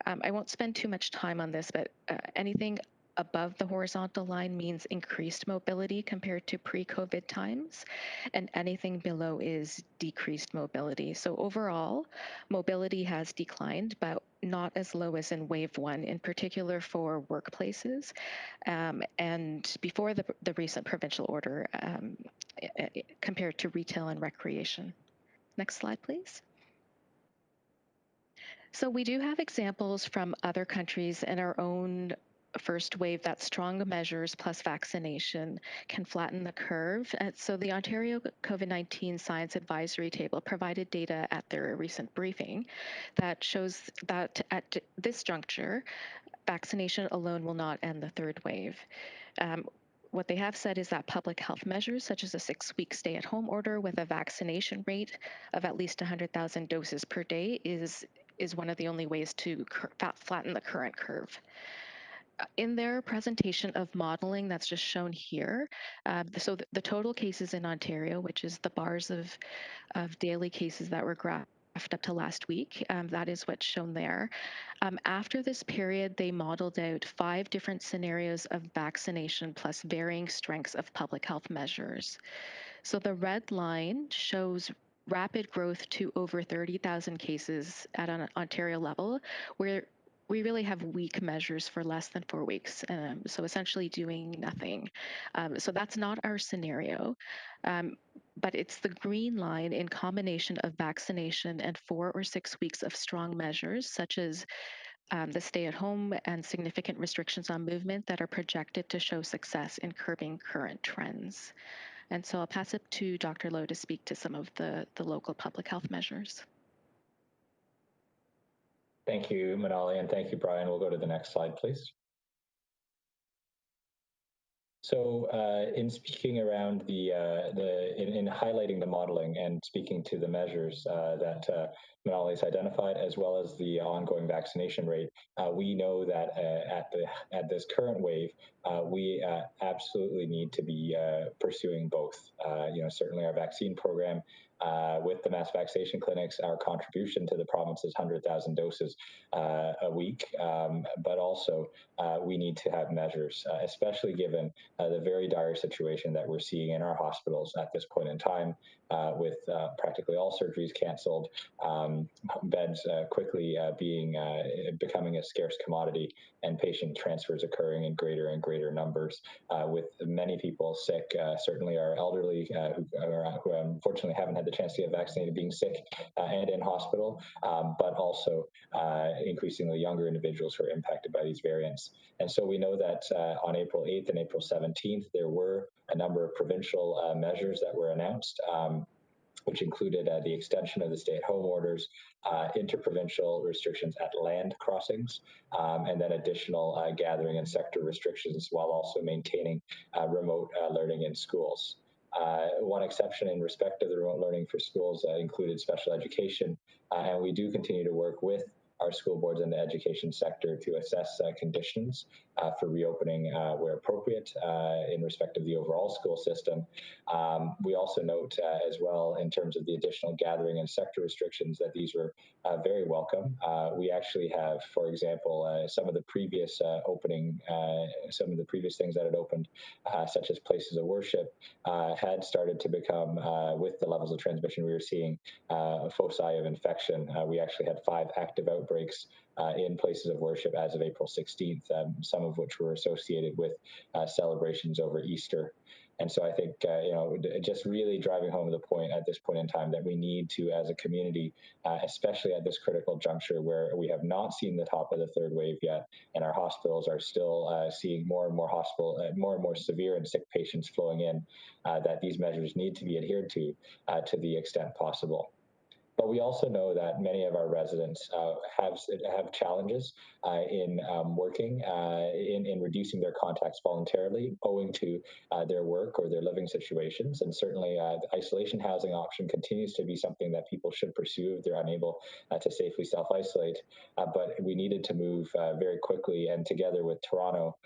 I won't spend too much time on this, but anything above the horizontal line means increased mobility compared to pre-COVID times, and anything below is decreased mobility. So overall, mobility has declined, but not as low as in wave one, in particular for workplaces, and before the recent provincial order compared to retail and recreation. Next slide, please. So we do have examples from other countries and our own first wave that strong measures plus vaccination can flatten the curve. So the Ontario COVID-19 Science Advisory Table provided data at their recent briefing that shows that at this juncture, vaccination alone will not end the third wave. What they have said is that public health measures, such as a 6-week stay-at-home order with a vaccination rate of at least 100,000 doses per day, is one of the only ways to flatten the current curve. In their presentation of modeling that's just shown here, so the total cases in Ontario, which is the bars of daily cases that were graphed up to last week, that is what's shown there. After this period, they modeled out 5 different scenarios of vaccination plus varying strengths of public health measures. So the red line shows rapid growth to over 30,000 cases at an Ontario level, where we really have weak measures for less than 4 weeks, so essentially doing nothing. So that's not our scenario, but it's the green line in combination of vaccination and 4 or 6 weeks of strong measures, such as the stay-at-home and significant restrictions on movement that are projected to show success in curbing current trends. And so I'll pass it to Dr. Loh to speak to some of the local public health measures. Thank you, Manali, and thank you, Brian. We'll go to the next slide, please. So in speaking around in highlighting the modeling and speaking to the measures that Manali has identified, as well as the ongoing vaccination rate, we know that at this current wave, we absolutely need to be pursuing both. Certainly our vaccine program with the mass vaccination clinics, our contribution to the province's 100,000 doses a week, but also we need to have measures, especially given the very dire situation that we're seeing in our hospitals at this point in time, with practically all surgeries canceled, beds quickly becoming a scarce commodity, and patient transfers occurring in greater and greater numbers, with many people sick, certainly our elderly who unfortunately haven't had the chance to get vaccinated being sick and in hospital, but also increasingly younger individuals who are impacted by these variants. And so we know that on April 8th and April 17th, there were a number of provincial measures that were announced, which included the extension of the stay-at-home orders, interprovincial restrictions at land crossings, and then additional gathering and sector restrictions, while also maintaining remote learning in schools. One exception in respect of the remote learning for schools included special education, and we do continue to work with our school boards and the education sector to assess conditions for reopening where appropriate in respect of the overall school system. We also note as well, in terms of the additional gathering and sector restrictions, that these were very welcome. We actually have, for example, some of the previous some of the previous things that had opened, such as places of worship, had started to become, with the levels of transmission we were seeing, foci of infection. We actually had 5 active outbreaks in places of worship as of April 16th, some of which were associated with celebrations over Easter. And so I think, just really driving home the point at this point in time that we need to, as a community, especially at this critical juncture where we have not seen the top of the third wave yet, and our hospitals are still seeing more and more severe and sick patients flowing in, that these measures need to be adhered to the extent possible. But we also know that many of our residents have challenges in working, in reducing their contacts voluntarily, owing to their work or their living situations. And certainly the isolation housing option continues to be something that people should pursue if they're unable to safely self-isolate. But we needed to move very quickly, and together with Toronto,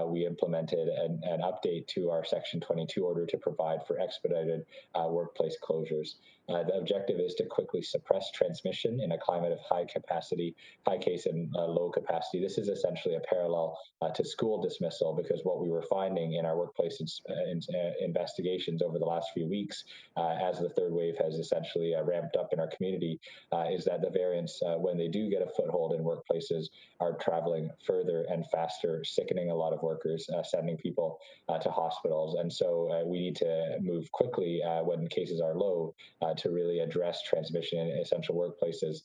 we implemented an update to our Section 22 order to provide for expedited workplace closures. The objective is to quickly suppress transmission in a climate of high case and low capacity. This is essentially a parallel to school dismissal, because what we were finding in our workplace investigations over the last few weeks, as the third wave has essentially ramped up in our community, is that the variants, when they do get a foothold in workplaces, are traveling further and faster, sickening a lot of workers, sending people to hospitals. And so we need to move quickly when cases are low to really address transmission in essential workplaces,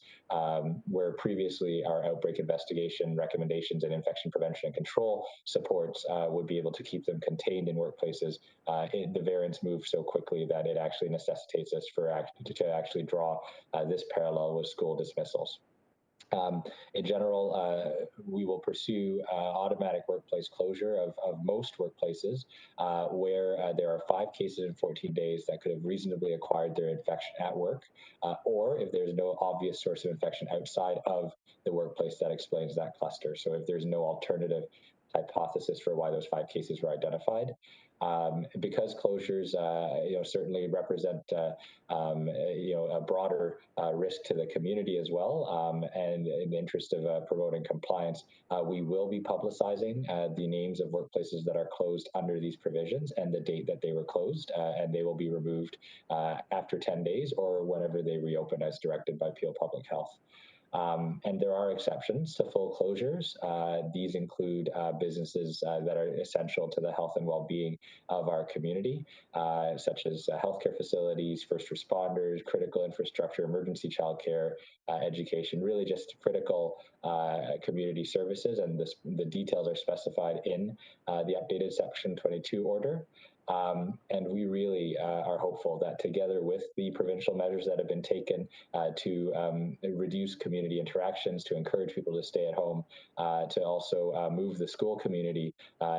where previously our outbreak investigation recommendations and infection prevention and control supports would be able to keep them contained in workplaces. The variants move so quickly that it actually necessitates us to actually draw this parallel with school dismissals. In general, we will pursue automatic workplace closure of most workplaces where there are 5 cases in 14 days that could have reasonably acquired their infection at work, or if there's no obvious source of infection outside of the workplace that explains that cluster. So if there's no alternative hypothesis for why those 5 cases were identified. Because closures, certainly represent, a broader risk to the community as well, and in the interest of promoting compliance, we will be publicizing the names of workplaces that are closed under these provisions and the date that they were closed, and they will be removed after 10 days or whenever they reopen as directed by Peel Public Health. And there are exceptions to full closures. These include businesses that are essential to the health and well-being of our community, such as healthcare facilities, first responders, critical infrastructure, emergency childcare, education, really just critical community services. And the details are specified in the updated Section 22 order. And we really are hopeful that together with the provincial measures that have been taken to reduce community interactions, to encourage people to stay at home, to also move the school community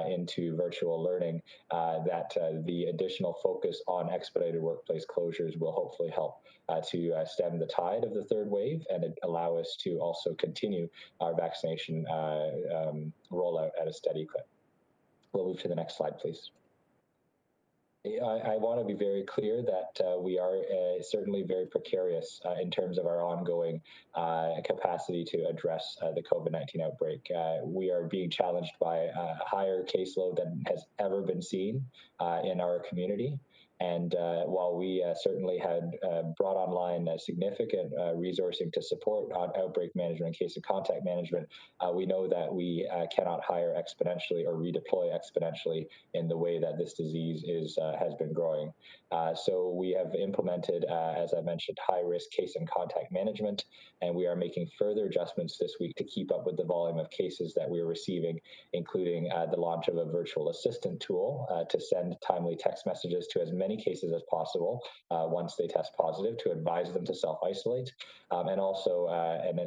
into virtual learning, that the additional focus on expedited workplace closures will hopefully help to stem the tide of the third wave and allow us to also continue our vaccination rollout at a steady clip. We'll move to the next slide, please. I want to be very clear that we are certainly very precarious in terms of our ongoing capacity to address the COVID-19 outbreak. We are being challenged by a higher caseload than has ever been seen in our community. And while we certainly had brought online significant resourcing to support outbreak management and case and contact management, we know that we cannot hire exponentially or redeploy exponentially in the way that this disease has been growing. So we have implemented, as I mentioned, high-risk case and contact management, and we are making further adjustments this week to keep up with the volume of cases that we are receiving, including the launch of a virtual assistant tool to send timely text messages to as many cases as possible once they test positive, to advise them to self-isolate, and also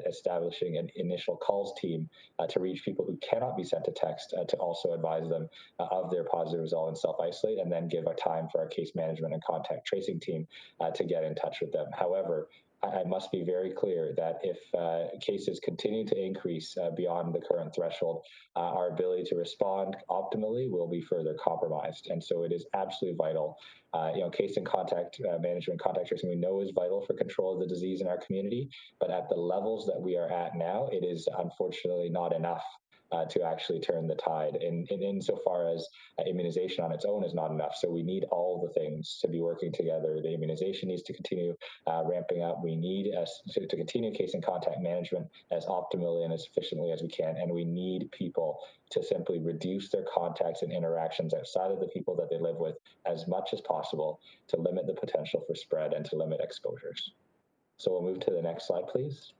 establishing an initial calls team to reach people who cannot be sent a text, to also advise them of their positive result and self-isolate, and then give a time for our case management and contact tracing team to get in touch with them. However, I must be very clear that if cases continue to increase beyond the current threshold, our ability to respond optimally will be further compromised. And so it is absolutely vital. Case and contact management, contact tracing, we know is vital for control of the disease in our community, but at the levels that we are at now, it is unfortunately not enough to actually turn the tide. And insofar as immunization on its own is not enough. So we need all the things to be working together. The immunization needs to continue ramping up. We need to continue case and contact management as optimally and as efficiently as we can. And we need people to simply reduce their contacts and interactions outside of the people that they live with as much as possible to limit the potential for spread and to limit exposures. So we'll move to the next slide, please.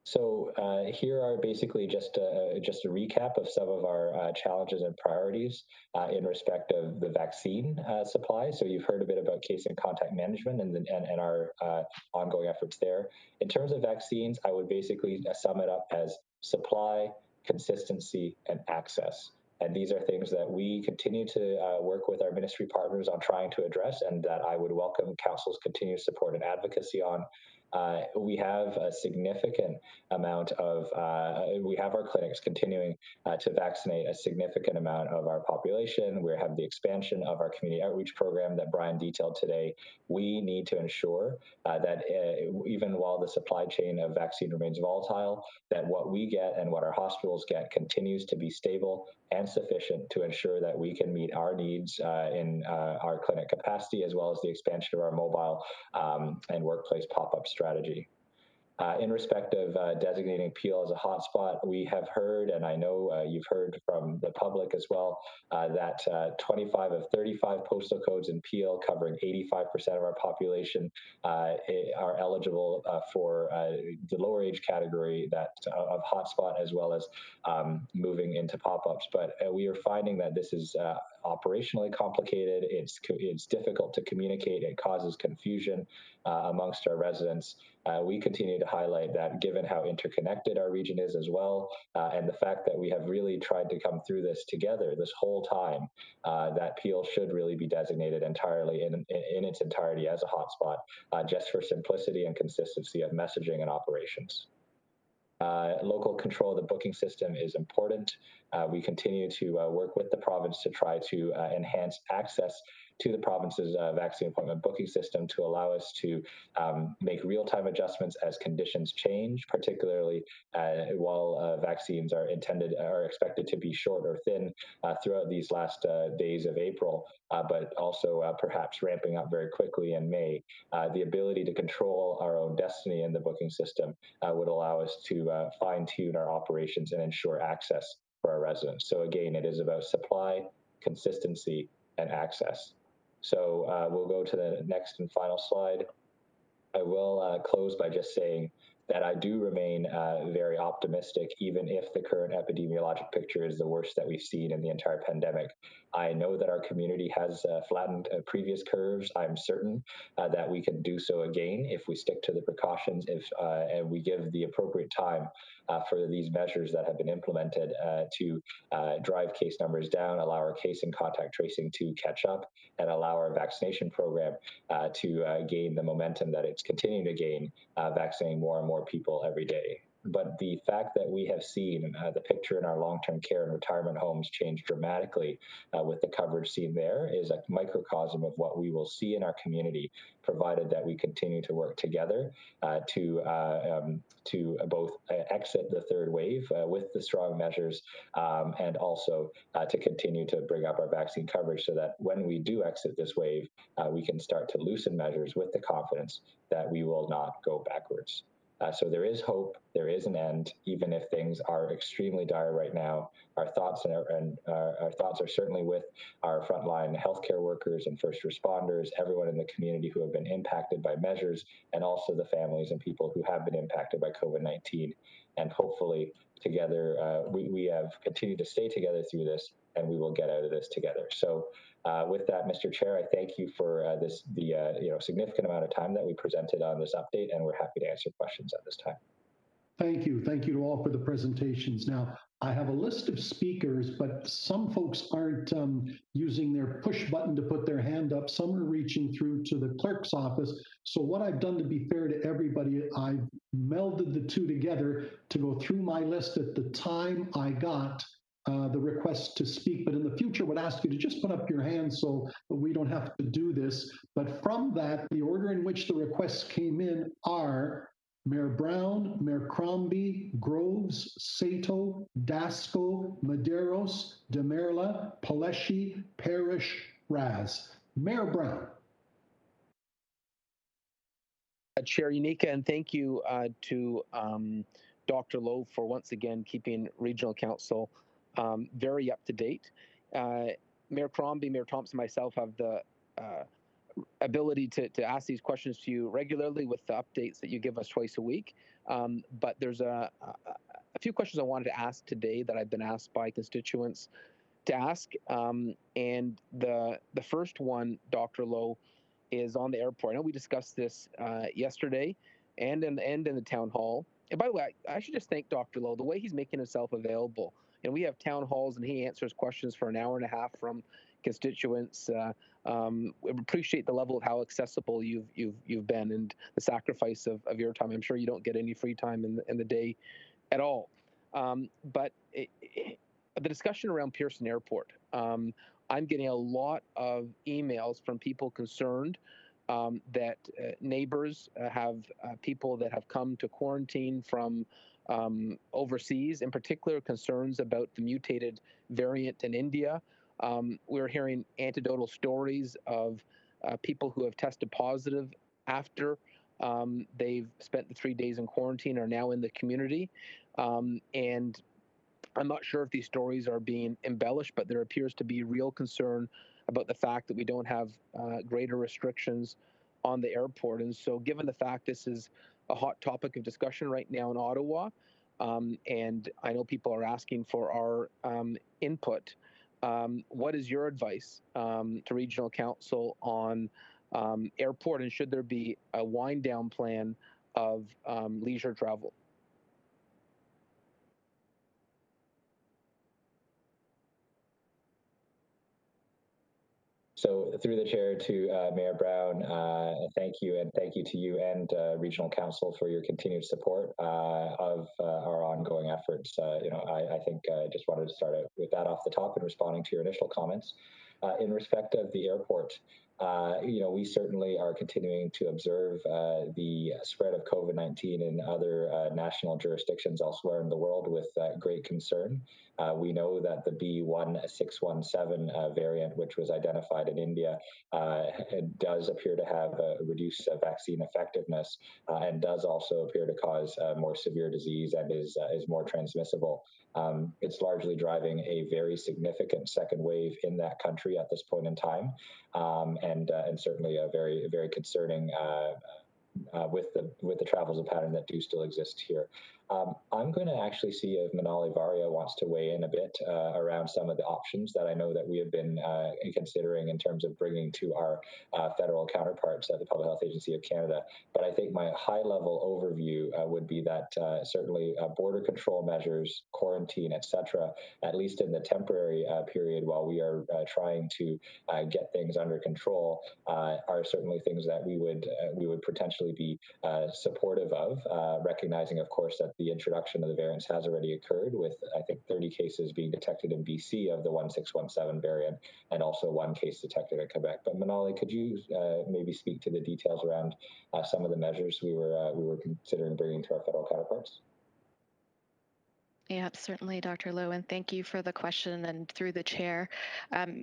So here are basically just a recap of some of our challenges and priorities in respect of the vaccine supply. So you've heard a bit about case and contact management and our ongoing efforts there. In terms of vaccines, I would basically sum it up as supply, consistency, and access. And these are things that we continue to work with our ministry partners on trying to address, and that I would welcome Council's continued support and advocacy on. We have a significant amount of, we have our clinics continuing to vaccinate a significant amount of our population. We have the expansion of our community outreach program that Brian detailed today. We need to ensure that even while the supply chain of vaccine remains volatile, that what we get and what our hospitals get continues to be stable and sufficient to ensure that we can meet our needs in our clinic capacity, as well as the expansion of our mobile and workplace pop-up strategy. In respect of designating Peel as a hotspot, we have heard, and I know you've heard from the public as well, that 25 of 35 postal codes in Peel, covering 85% of our population, are eligible for the lower age category of hotspot, as well as moving into pop-ups. But we are finding that this is operationally complicated. It's difficult to communicate. It causes confusion amongst our residents. We continue to highlight that, given how interconnected our region is as well, and the fact that we have really tried to come through this together this whole time, that Peel should really be designated entirely in its entirety as a hotspot, just for simplicity and consistency of messaging and operations. Local control of the booking system is important. We continue to work with the province to try to enhance access to the province's vaccine appointment booking system to allow us to make real-time adjustments as conditions change, particularly while vaccines are expected to be short or thin throughout these last days of April, but also perhaps ramping up very quickly in May. The ability to control our own destiny in the booking system would allow us to fine-tune our operations and ensure access for our residents. So again, it is about supply, consistency, and access. So we'll go to the next and final slide. I will close by just saying that I do remain very optimistic, even if the current epidemiologic picture is the worst that we've seen in the entire pandemic. I know that our community has flattened previous curves. I'm certain that we can do so again if we stick to the precautions, and we give the appropriate time for these measures that have been implemented to drive case numbers down, allow our case and contact tracing to catch up, and allow our vaccination program to gain the momentum that it's continuing to gain, vaccinating more and more people every day. But the fact that we have seen the picture in our long-term care and retirement homes change dramatically with the coverage seen there is a microcosm of what we will see in our community, provided that we continue to work together to both exit the third wave with the strong measures and also to continue to bring up our vaccine coverage so that when we do exit this wave, we can start to loosen measures with the confidence that we will not go backwards. So there is hope, there is an end, even if things are extremely dire right now. Our thoughts our thoughts are certainly with our frontline healthcare workers and first responders, everyone in the community who have been impacted by measures, and also the families and people who have been impacted by COVID-19. And hopefully together, we have continued to stay together through this, and we will get out of this together. So with that, Mr. Chair, I thank you for the significant amount of time that we presented on this update, and we're happy to answer questions at this time. Thank you. Thank you to all for the presentations. Now, I have a list of speakers, but some folks aren't using their push button to put their hand up. Some are reaching through to the clerk's office. So what I've done to be fair to everybody, I've melded the two together to go through my list at the time I got the request to speak. But in the future, would ask you to just put up your hand so we don't have to do this. But from that, the order in which the requests came in are Mayor Brown, Mayor Crombie, Groves, Sato, Dasco, Maderos, Demerla, Paleshi, Parrish, Raz. Mayor Brown. Chair Unica, and thank you to Dr. Lowe for once again keeping Regional Council very up to date. Mayor Crombie, Mayor Thompson, myself have the ability to ask these questions to you regularly with the updates that you give us twice a week. But there's a few questions I wanted to ask today that I've been asked by constituents to ask. And the first one, Dr. Lowe, is on the airport. I know we discussed this yesterday and in the town hall. And by the way, I should just thank Dr. Lowe, the way he's making himself available. And we have town halls and he answers questions for an hour and a half from constituents. We appreciate the level of how accessible you've been and the sacrifice of your time. I'm sure you don't get any free time in the day at all. But the discussion around Pearson Airport, I'm getting a lot of emails from people concerned that neighbors have people that have come to quarantine from overseas, in particular concerns about the mutated variant in India. We're hearing anecdotal stories of people who have tested positive after they've spent the 3 days in quarantine, are now in the community. And I'm not sure if these stories are being embellished, but there appears to be real concern about the fact that we don't have greater restrictions on the airport. And so given the fact this is a hot topic of discussion right now in Ottawa, and I know people are asking for our input, what is your advice to Regional Council on airport, and should there be a wind down plan of leisure travel? So through the chair to Mayor Brown, thank you, and thank you to you and Regional Council for your continued support of our ongoing efforts. I think I just wanted to start out with that off the top and responding to your initial comments. In respect of the airport, we certainly are continuing to observe the spread of COVID-19 in other national jurisdictions elsewhere in the world with great concern. We know that the B1617 variant, which was identified in India, does appear to have a reduced vaccine effectiveness and does also appear to cause more severe disease and is more transmissible. It's largely driving a very significant second wave in that country at this point in time, and certainly a very, very concerning with the travels and pattern that do still exist here. I'm going to actually see if Manali Varia wants to weigh in a bit around some of the options that I know that we have been considering in terms of bringing to our federal counterparts at the Public Health Agency of Canada. But I think my high-level overview would be that certainly border control measures, quarantine, etc., at least in the temporary period while we are trying to get things under control, are certainly things that we would potentially be supportive of, recognizing, of course, that the introduction of the variants has already occurred, with I think 30 cases being detected in BC of the 1617 variant, and also 1 case detected in Quebec. But Manali, could you maybe speak to the details around some of the measures we were considering bringing to our federal counterparts? Yeah, certainly, Dr. Lowe, and thank you for the question. And through the chair,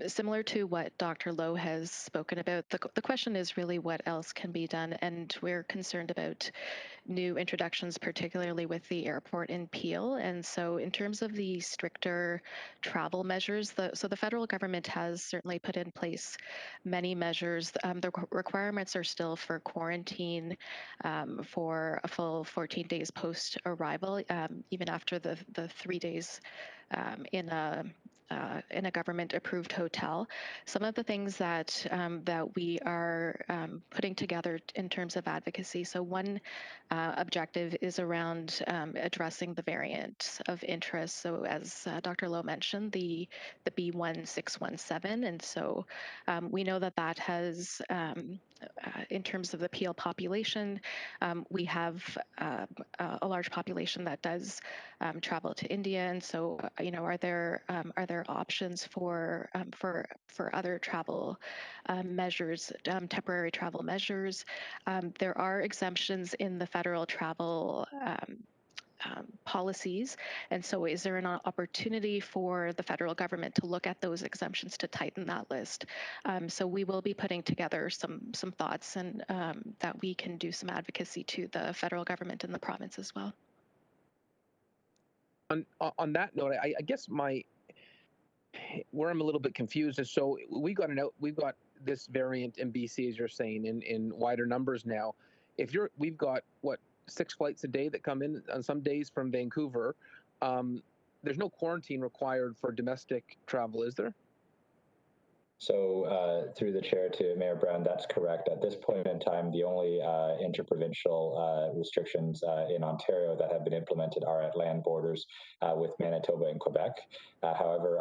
similar to what Dr. Lowe has spoken about, the question is really what else can be done, and we're concerned about new introductions, particularly with the airport in Peel. And so in terms of the stricter travel measures, the federal government has certainly put in place many measures. The requirements are still for quarantine for a full 14 days post arrival, even after the 3 days in a in a government-approved hotel. Some of the things that that we are putting together in terms of advocacy. So one objective is around addressing the variant of interest. So as Dr. Lowe mentioned, the B1617, and so we know that that has, in terms of the Peel population, we have a large population that does travel to India, and so are there options for other travel measures, temporary travel measures? There are exemptions in the federal travel policies, and so is there an opportunity for the federal government to look at those exemptions to tighten that list? So we will be putting together some thoughts, and that we can do some advocacy to the federal government and the province as well. On that note, I guess where I'm a little bit confused is, so we've got this variant in BC, as you're saying, in wider numbers now. We've got what, 6 flights a day that come in on some days from Vancouver. There's no quarantine required for domestic travel, is there? So through the chair to Mayor Brown, that's correct. At this point in time, the only interprovincial restrictions in Ontario that have been implemented are at land borders with Manitoba and Quebec. However,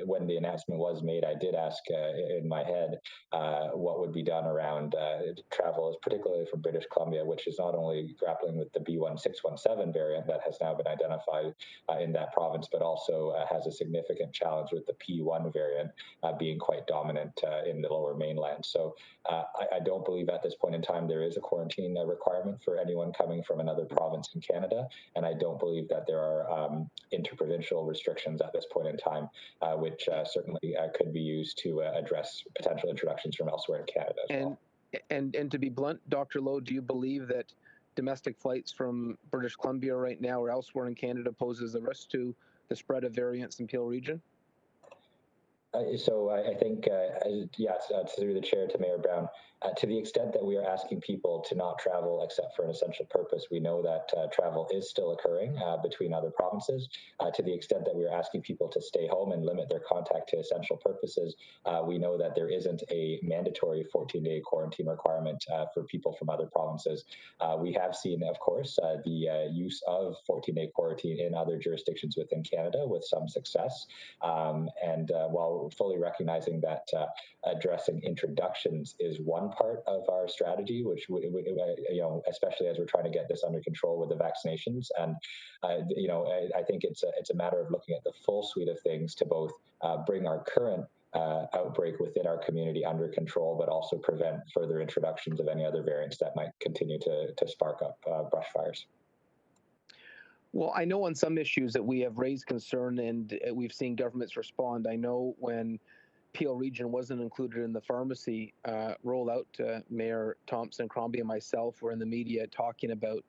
when the announcement was made, I did ask in my head what would be done around travel, particularly from British Columbia, which is not only grappling with the B1617 variant that has now been identified in that province, but also has a significant challenge with the P1 variant being quite dominant in the Lower Mainland. So I don't believe at this point in time there is a quarantine requirement for anyone coming from another province in Canada, and I don't believe that there are interprovincial restrictions at this point in time, which certainly could be used to address potential introductions from elsewhere in Canada as well. And to be blunt, Dr. Lowe, do you believe that domestic flights from British Columbia right now or elsewhere in Canada poses a risk to the spread of variants in Peel region? So I think, through the chair to Mayor Brown, to the extent that we are asking people to not travel except for an essential purpose, we know that travel is still occurring between other provinces. To the extent that we are asking people to stay home and limit their contact to essential purposes, we know that there isn't a mandatory 14-day quarantine requirement for people from other provinces. We have seen, of course, the use of 14-day quarantine in other jurisdictions within Canada with some success. And while fully recognizing that addressing introductions is one part of our strategy, which especially as we're trying to get this under control with the vaccinations, and I think it's a matter of looking at the full suite of things to both bring our current outbreak within our community under control, but also prevent further introductions of any other variants that might continue to spark up brush fires. Well, I know on some issues that we have raised concern and we've seen governments respond. I know when Peel region wasn't included in the pharmacy rollout, Mayor Thompson, Crombie, and myself were in the media talking about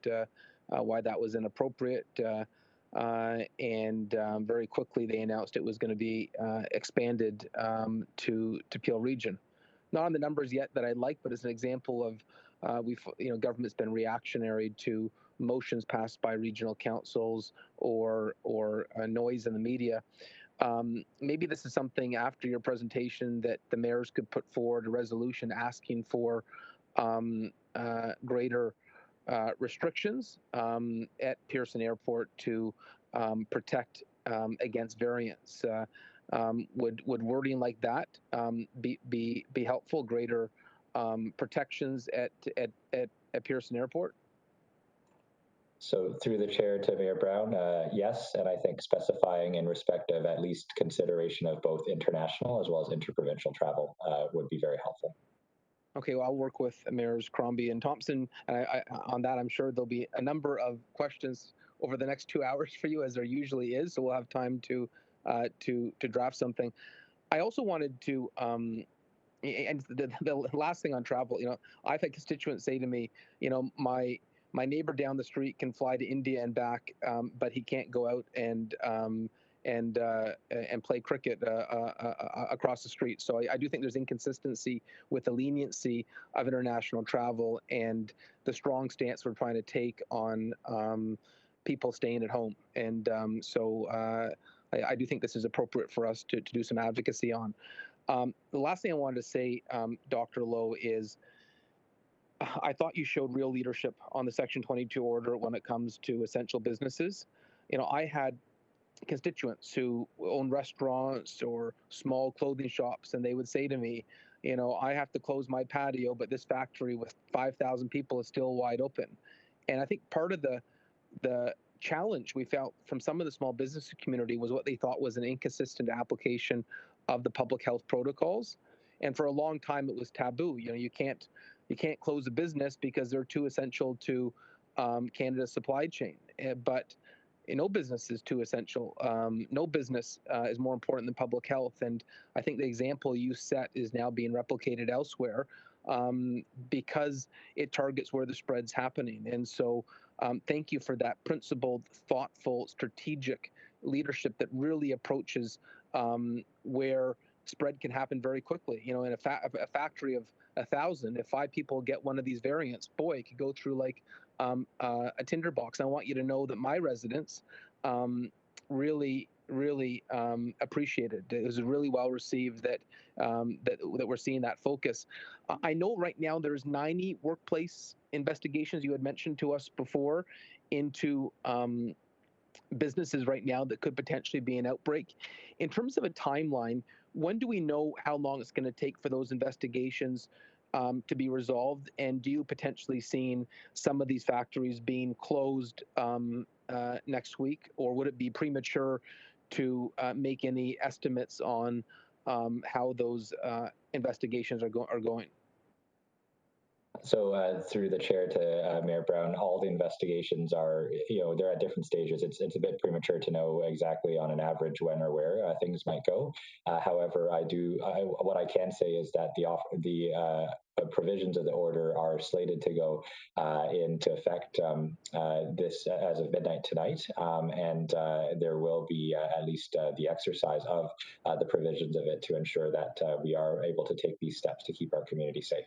why that was inappropriate. And very quickly they announced it was going to be expanded to Peel region. Not on the numbers yet that I'd like, but as an example of government's been reactionary to motions passed by regional councils or noise in the media. Maybe this is something after your presentation that the mayors could put forward a resolution asking for greater restrictions at Pearson Airport to protect against variants. Would wording like that be helpful? Greater protections at Pearson Airport? So through the chair to Mayor Brown, yes, and I think specifying in respect of at least consideration of both international as well as interprovincial travel would be very helpful. Okay, well, I'll work with Mayors Crombie and Thompson on that. I'm sure there'll be a number of questions over the next 2 hours for you, as there usually is, so we'll have time to draft something. I also wanted to, and the last thing on travel, I've had constituents say to me, my neighbor down the street can fly to India and back, but he can't go out and play cricket across the street. So I do think there's inconsistency with the leniency of international travel and the strong stance we're trying to take on people staying at home. And so I do think this is appropriate for us to do some advocacy on. The last thing I wanted to say, Dr. Lowe, is I thought you showed real leadership on the Section 22 order when it comes to essential businesses. I had constituents who own restaurants or small clothing shops, and they would say to me, I have to close my patio, but this factory with 5,000 people is still wide open. And I think part of the challenge we felt from some of the small business community was what they thought was an inconsistent application of the public health protocols. And for a long time, it was taboo. You can't close a business because they're too essential to Canada's supply chain. But no business is too essential. No business is more important than public health. And I think the example you set is now being replicated elsewhere because it targets where the spread's happening. And so thank you for that principled, thoughtful, strategic leadership that really approaches where spread can happen very quickly. In a factory of 1,000, if 5 people get one of these variants, boy, it could go through like a tinderbox. I want you to know that my residents really appreciated it. It was really well received that we're seeing that focus. I know right now there's 90 workplace investigations you had mentioned to us before into businesses right now that could potentially be an outbreak. In terms of a timeline, when do we know how long it's going to take for those investigations to be resolved? And do you potentially see some of these factories being closed next week, or would it be premature to make any estimates on how those investigations are going? So through the chair to Mayor Brown, all the investigations are, they're at different stages. It's a bit premature to know exactly on an average when or where things might go. However, what I can say is that the provisions of the order are slated to go into effect this as of midnight tonight, and there will be at least the exercise of the provisions of it to ensure that we are able to take these steps to keep our community safe.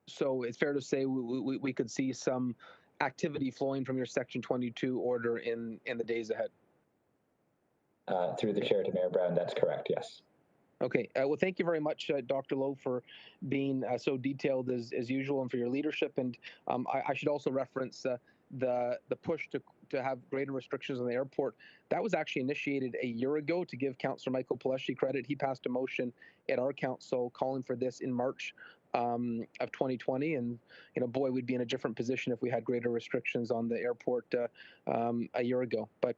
So it's fair to say we could see some activity flowing from your Section 22 order in the days ahead. Through the chair to Mayor Brown, that's correct, yes. Okay. Well, thank you very much, Dr. Lowe, for being so detailed as usual and for your leadership. And I should also reference the push to have greater restrictions on the airport. That was actually initiated a year ago. To give Councillor Michael Peleshky credit, he passed a motion at our council calling for this in March of 2020, and boy, we'd be in a different position if we had greater restrictions on the airport a year ago. But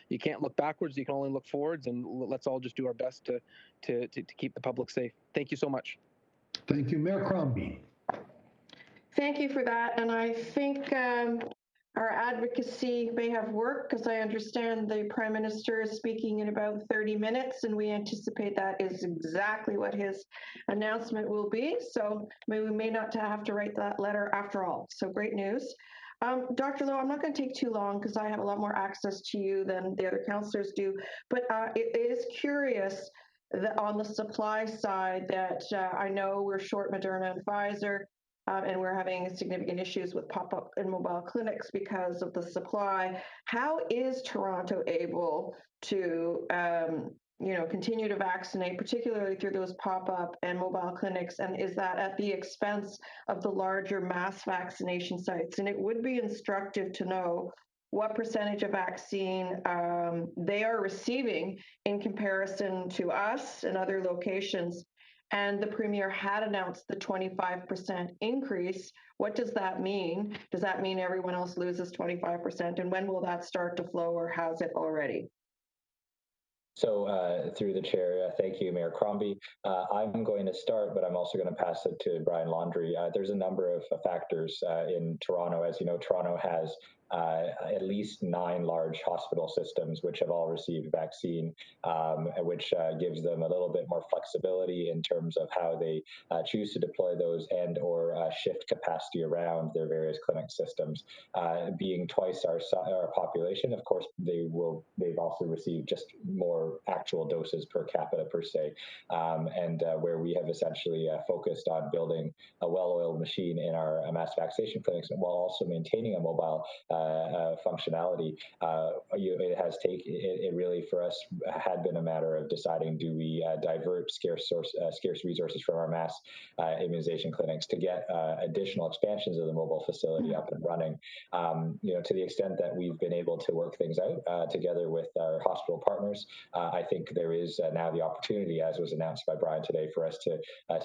you can't look backwards; you can only look forwards, and let's all just do our best to keep the public safe. Thank you so much. Thank you, Mayor Crombie. Thank you for that, and I think our advocacy may have worked, because I understand the Prime Minister is speaking in about 30 minutes, and we anticipate that is exactly what his announcement will be. So we may not have to write that letter after all. So great news. Dr. Lowe, I'm not going to take too long because I have a lot more access to you than the other councillors do, but it is curious that on the supply side that I know we're short Moderna and Pfizer, and we're having significant issues with pop-up and mobile clinics because of the supply. How is Toronto able to, continue to vaccinate, particularly through those pop-up and mobile clinics? And is that at the expense of the larger mass vaccination sites? And it would be instructive to know what percentage of vaccine they are receiving in comparison to us and other locations. And the Premier had announced the 25% increase. What does that mean? Does that mean everyone else loses 25%? And when will that start to flow, or has it already? So through the chair, thank you, Mayor Crombie. I'm going to start, but I'm also going to pass it to Brian Laundrie. There's a number of factors in Toronto. As you know, Toronto has at least 9 large hospital systems which have all received vaccine, which gives them a little bit more flexibility in terms of how they choose to deploy those and or shift capacity around their various clinic systems. Being twice our population, of course, they've also received just more actual doses per capita per se, and where we have essentially focused on building a well-oiled machine in our mass vaccination clinics, while also maintaining a mobile functionality, it really for us had been a matter of deciding, do we divert scarce resources from our mass immunization clinics to get additional expansions of the mobile facility up and running. To the extent that we've been able to work things out together with our hospital partners, I think there is now the opportunity, as was announced by Brian today, for us to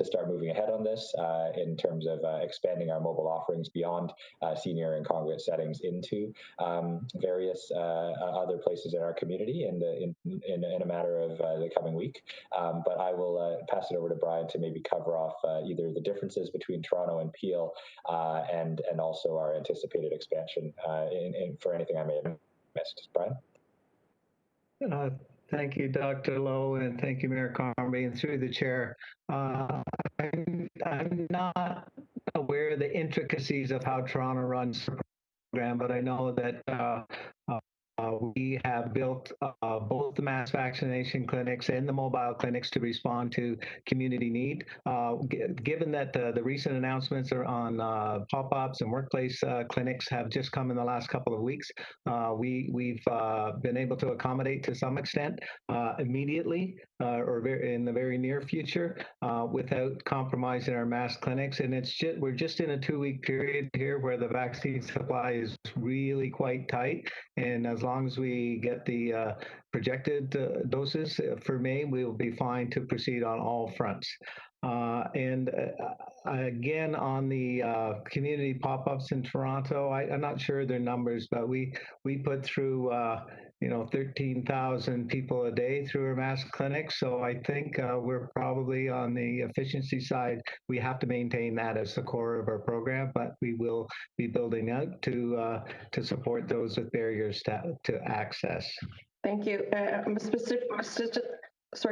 start moving ahead on this in terms of expanding our mobile offerings beyond senior and congregate settings into various other places in our community in a matter of the coming week. But I will pass it over to Brian to maybe cover off either the differences between Toronto and Peel and also our anticipated expansion for anything I may have missed. Brian? Thank you, Dr. Lowe, and thank you, Mayor Crombie, and through the chair. I'm not aware of the intricacies of how Toronto runs the program, but I know that we have built both the mass vaccination clinics and the mobile clinics to respond to community need. Given that the recent announcements are on pop-ups and workplace clinics have just come in the last couple of weeks, we've been able to accommodate to some extent immediately or in the very near future without compromising our mass clinics. And we're just in a 2-week period here where the vaccine supply is really quite tight. And as long as we get the projected doses for May, we will be fine to proceed on all fronts. And again, on the community pop-ups in Toronto, I'm not sure their numbers, but we put through 13,000 people a day through our mass clinics. So I think we're probably on the efficiency side. We have to maintain that as the core of our program, but we will be building out to support those with barriers to access. Thank you.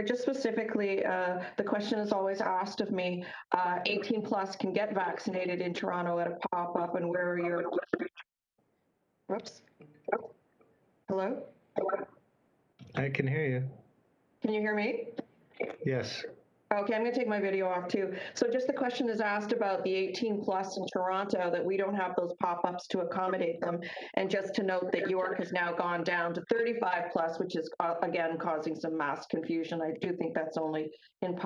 Just specifically, the question is always asked of me, 18 plus can get vaccinated in Toronto at a pop-up, and where are your, whoops, hello? I can hear you. Can you hear me? Yes. Okay, I'm going to take my video off too. So just the question is asked about the 18 plus in Toronto, that we don't have those pop-ups to accommodate them. And just to note that York has now gone down to 35 plus, which is again causing some mass confusion. I do think that's only in in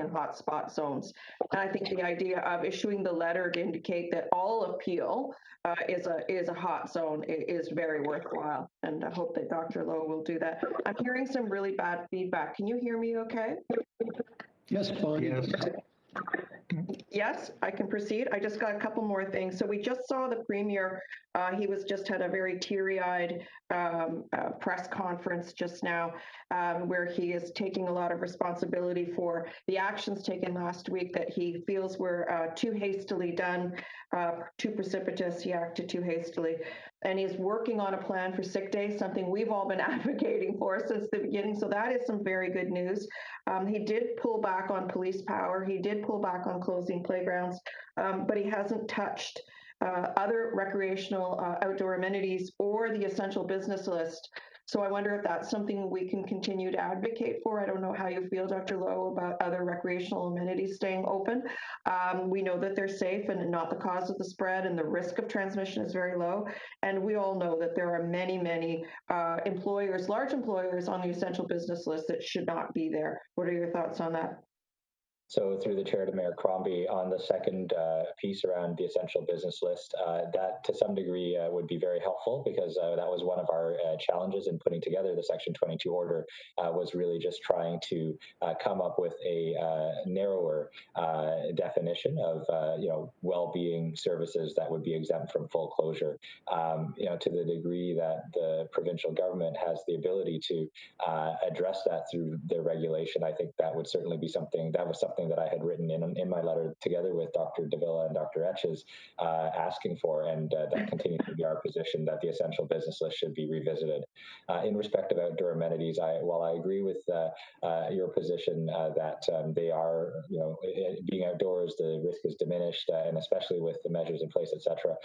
hotspot zones. And I think the idea of issuing the letter to indicate that all of Peel is a hot zone is very worthwhile. And I hope that Dr. Lowe will do that. I'm hearing some really bad feedback. Can you hear me okay? Yes, Bonnie. Yes. Yes, I can proceed. I just got a couple more things. So we just saw the Premier. He just had a very teary-eyed press conference just now, where he is taking a lot of responsibility for the actions taken last week that he feels were too hastily done, too precipitous. He acted too hastily. And he's working on a plan for sick days, something we've all been advocating for since the beginning. So that is some very good news. He did pull back on police power. He did pull back on closing playgrounds, but he hasn't touched other recreational outdoor amenities or the essential business list. So I wonder if that's something we can continue to advocate for. I don't know how you feel, Dr. Lowe, about other recreational amenities staying open. We know that they're safe and not the cause of the spread, and the risk of transmission is very low. And we all know that there are many, many employers, large employers on the essential business list that should not be there. What are your thoughts on that? So through the chair to Mayor Crombie, on the second piece around the essential business list, that to some degree would be very helpful, because that was one of our challenges in putting together the Section 22 order, was really just trying to come up with a narrower definition of well-being services that would be exempt from full closure. To the degree that the provincial government has the ability to address that through their regulation, I think that would certainly be something that I had written in my letter together with Dr. Davila and Dr. Etches asking for, and that continues to be our position, that the essential business list should be revisited. In respect of outdoor amenities, while I agree with your position that they are, being outdoors, the risk is diminished, and especially with the measures in place, etc.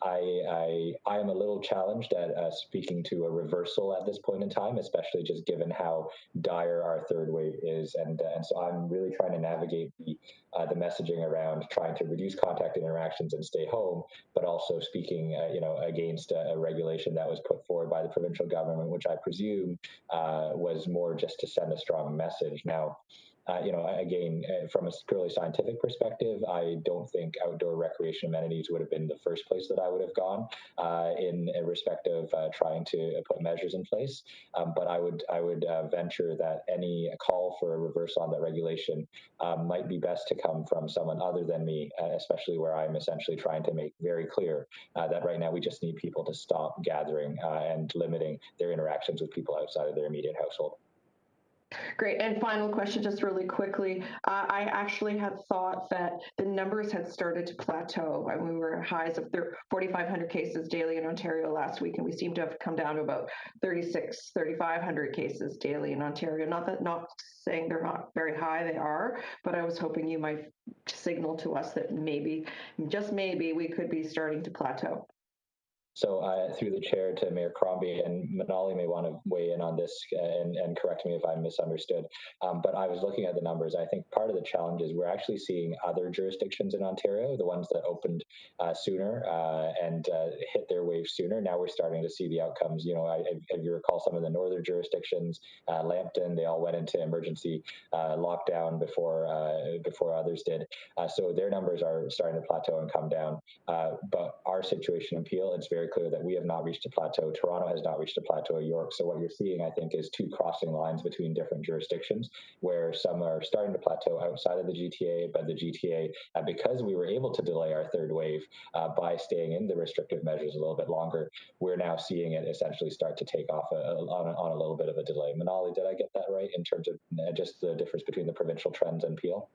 I am a little challenged at speaking to a reversal at this point in time, especially just given how dire our third wave is, and so I'm really really trying to navigate the messaging around trying to reduce contact interactions and stay home, but also speaking, against a regulation that was put forward by the provincial government, which I presume was more just to send a strong message. Now, again, from a purely scientific perspective, I don't think outdoor recreation amenities would have been the first place that I would have gone in respect of trying to put measures in place. But I would venture that any call for a reverse on that regulation might be best to come from someone other than me, especially where I'm essentially trying to make very clear that right now we just need people to stop gathering and limiting their interactions with people outside of their immediate household. Great. And final question, just really quickly. I actually had thought that the numbers had started to plateau. I mean, we were highs of 4,500 cases daily in Ontario last week, and we seem to have come down to about 3,500 cases daily in Ontario. Not saying they're not very high, they are, but I was hoping you might signal to us that maybe, just maybe, we could be starting to plateau. So through the chair to Mayor Crombie, and Manali may want to weigh in on this and correct me if I'm misunderstood, but I was looking at the numbers. I think part of the challenge is we're actually seeing other jurisdictions in Ontario, the ones that opened sooner and hit their wave sooner. Now we're starting to see the outcomes. If you recall some of the northern jurisdictions, Lambton, they all went into emergency lockdown before others did. So their numbers are starting to plateau and come down. But our situation in Peel, it's very clear that we have not reached a plateau. Toronto has not reached a plateau. York. So what you're seeing, I think, is two crossing lines between different jurisdictions, where some are starting to plateau outside of the GTA, but the GTA, because we were able to delay our third wave by staying in the restrictive measures a little bit longer, we're now seeing it essentially start to take off on a little bit of a delay. Manali, did I get that right in terms of just the difference between the provincial trends and Peel?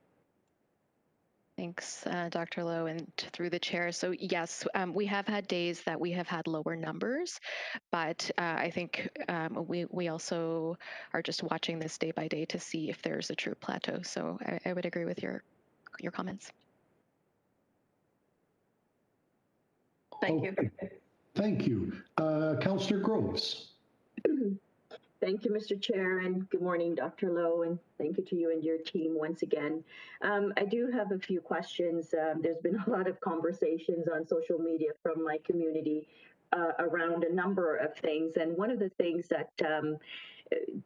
Thanks, Dr. Lowe, and through the chair. So yes, we have had days that we have had lower numbers, but I think we also are just watching this day by day to see if there's a true plateau. So I would agree with your comments. Thank you. Thank you. Councillor Groves. Thank you, Mr. Chair, and good morning, Dr. Lowe, and thank you to you and your team once again. I do have a few questions. There's been a lot of conversations on social media from my community around a number of things, and one of the things that